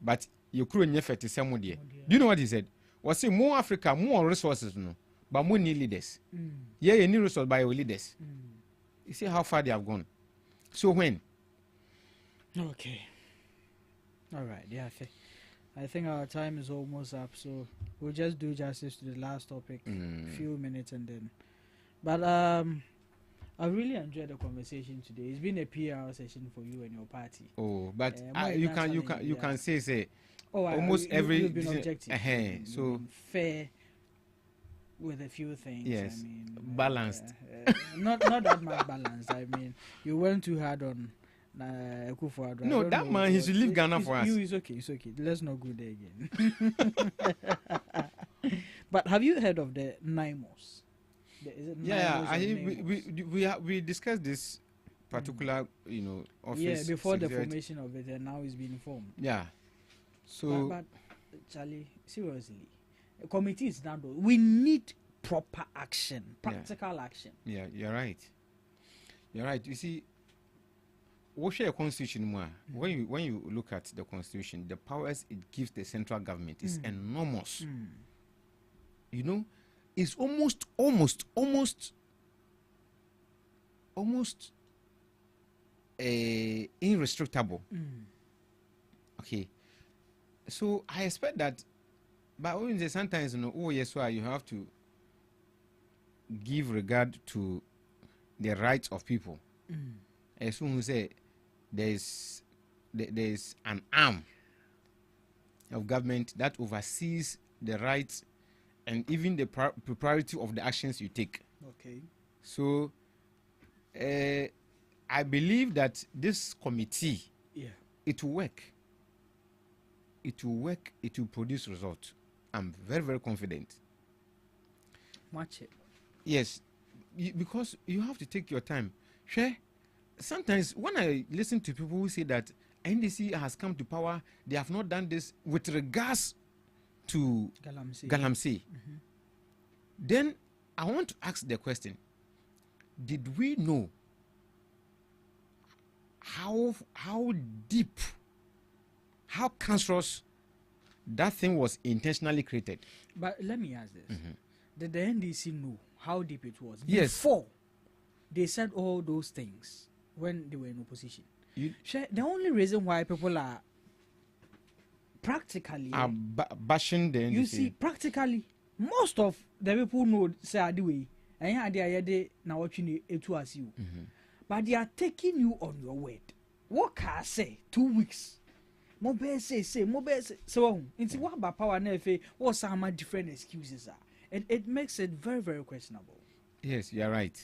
but you couldn't effect somebody? Do you know what he said? Was say more Africa, more resources, no, but more need leaders. Yeah, you need resources by your leaders. You see how far they have gone. So when? Okay. All right. Yeah. I think our time is almost up, so we'll just do justice to the last topic, few minutes, and then. But I really enjoyed the conversation today. It's been a PR session for you and your party. Oh, but you can say almost you've been objective. So fair with a few things. Yes, I mean, balanced. Not that much balanced. I mean, you went too hard on Akufo-Addo. No, that man, he should leave Ghana for us. It's okay. Let's not go there again. But have you heard of the NIMOS? We discussed this particular, office. Yeah, before the formation of it, and now it's been formed. Yeah. So, but Charlie, seriously, a committee is not. We need proper action, practical action. Yeah, you're right. You see, what's your constitution more? When you look at the constitution, the powers it gives the central government is enormous. It's almost irrestrictable. Okay, so I expect that, but sometimes you have to give regard to the rights of people. As soon as there's an arm of government that oversees the rights and even the propriety of the actions you take. Okay. So, I believe that this committee, it will work. It will work. It will produce results. I'm very, very confident. Watch it. Yes, because you have to take your time. Sure. Sometimes when I listen to people who say that NDC has come to power, they have not done this with regards to Galamsey. Then I want to ask the question: did we know how deep, how cancerous that thing was intentionally created? But let me ask this: did the NDC know how deep it was before they said all those things when they were in opposition? The only reason why people are practically bashing the NDC. You see, practically most of the people know say the way and they now watching it to as you, but they are taking you on your word. What can I say? 2 weeks. Mobile say so. It's what about power never? What some different excuses are, and it makes it very, very questionable. Yes, you're right.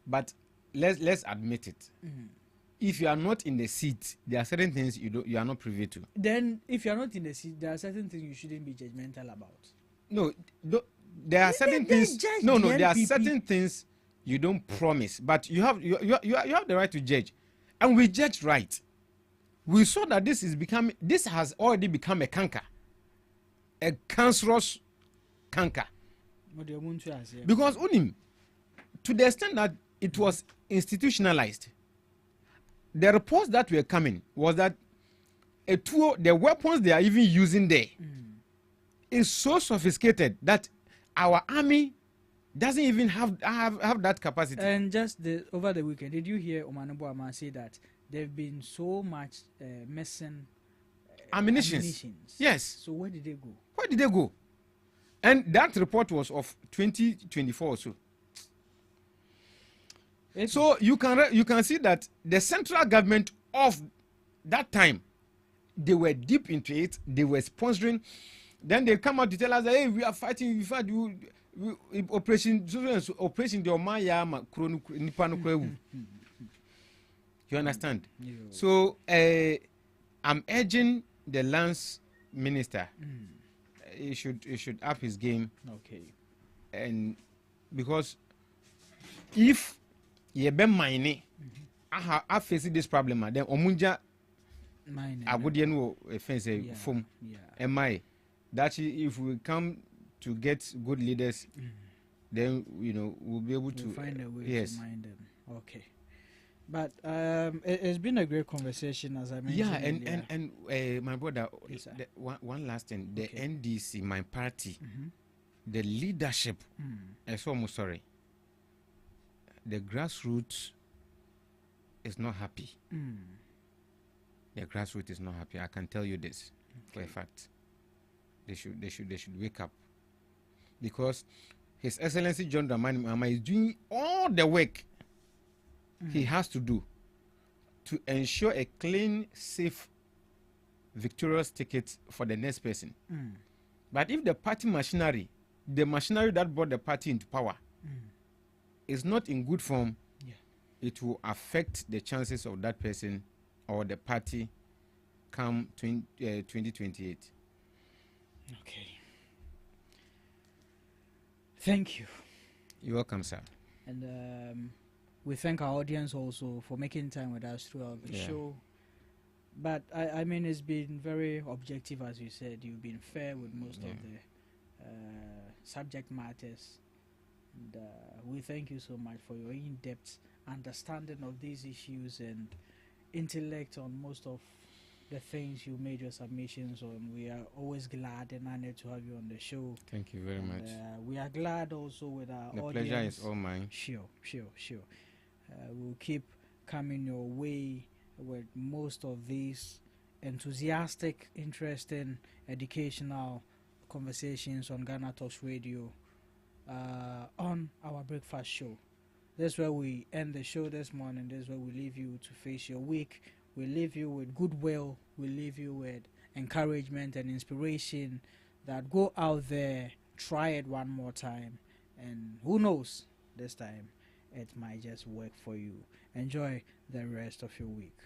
But let's admit it. If you are not in the seat, there are certain things you are not privy to. Then, if you are not in the seat, there are certain things you shouldn't be judgmental about. No, there are certain things. No, there are certain things you don't promise, but you have the right to judge, and we judged right. We saw that this has already become a canker, a cancerous canker. Because to the extent that it was institutionalized. The reports that were coming was that the weapons they are even using there is so sophisticated that our army doesn't even have that capacity. And just over the weekend, did you hear Omanobo Ama say that there've been so much missing ammunitions? Yes. So where did they go? And that report was of 2024 or so. So you can see that the central government of that time, they were deep into it. They were sponsoring. Then they come out to tell us, hey, we are fighting. We fight. Operation the Omaya Nipano. You understand? So I'm urging the lands minister. He should up his game. Okay. And because if you be mining, I face this problem. Then omunja, I would know offense from MI. That if we come to get good leaders, then we'll be able to find a way to mine them. Okay. But it's been a great conversation, as I mentioned. Yeah, and my brother, one last thing. The NDC, my party, the leadership, I'm almost sorry. The grassroots is not happy. The grassroots is not happy. I can tell you this. for a fact. They should wake up, because His Excellency John Dramani Mahama is doing all the work he has to do to ensure a clean, safe, victorious ticket for the next person. But if the party machinery, the machinery that brought the party into power, is not in good form, it will affect the chances of that person or the party come 2028. Okay. Thank you. You're welcome, sir. And we thank our audience also for making time with us throughout the show. But I mean, it's been very objective, as you said. You've been fair with most of the subject matters. And we thank you so much for your in-depth understanding of these issues and intellect on most of the things you made your submissions on. We are always glad and honored to have you on the show. Thank you very much. We are glad also with our the audience. The pleasure is all mine. Sure. We'll keep coming your way with most of these enthusiastic, interesting, educational conversations on Ghana Talks Radio on our breakfast show. That's where we end the show this morning. That's where we leave you to face your week. We leave you with goodwill. We leave you with encouragement and inspiration that go out there, try it one more time, and who knows, this time it might just work for you. Enjoy the rest of your week.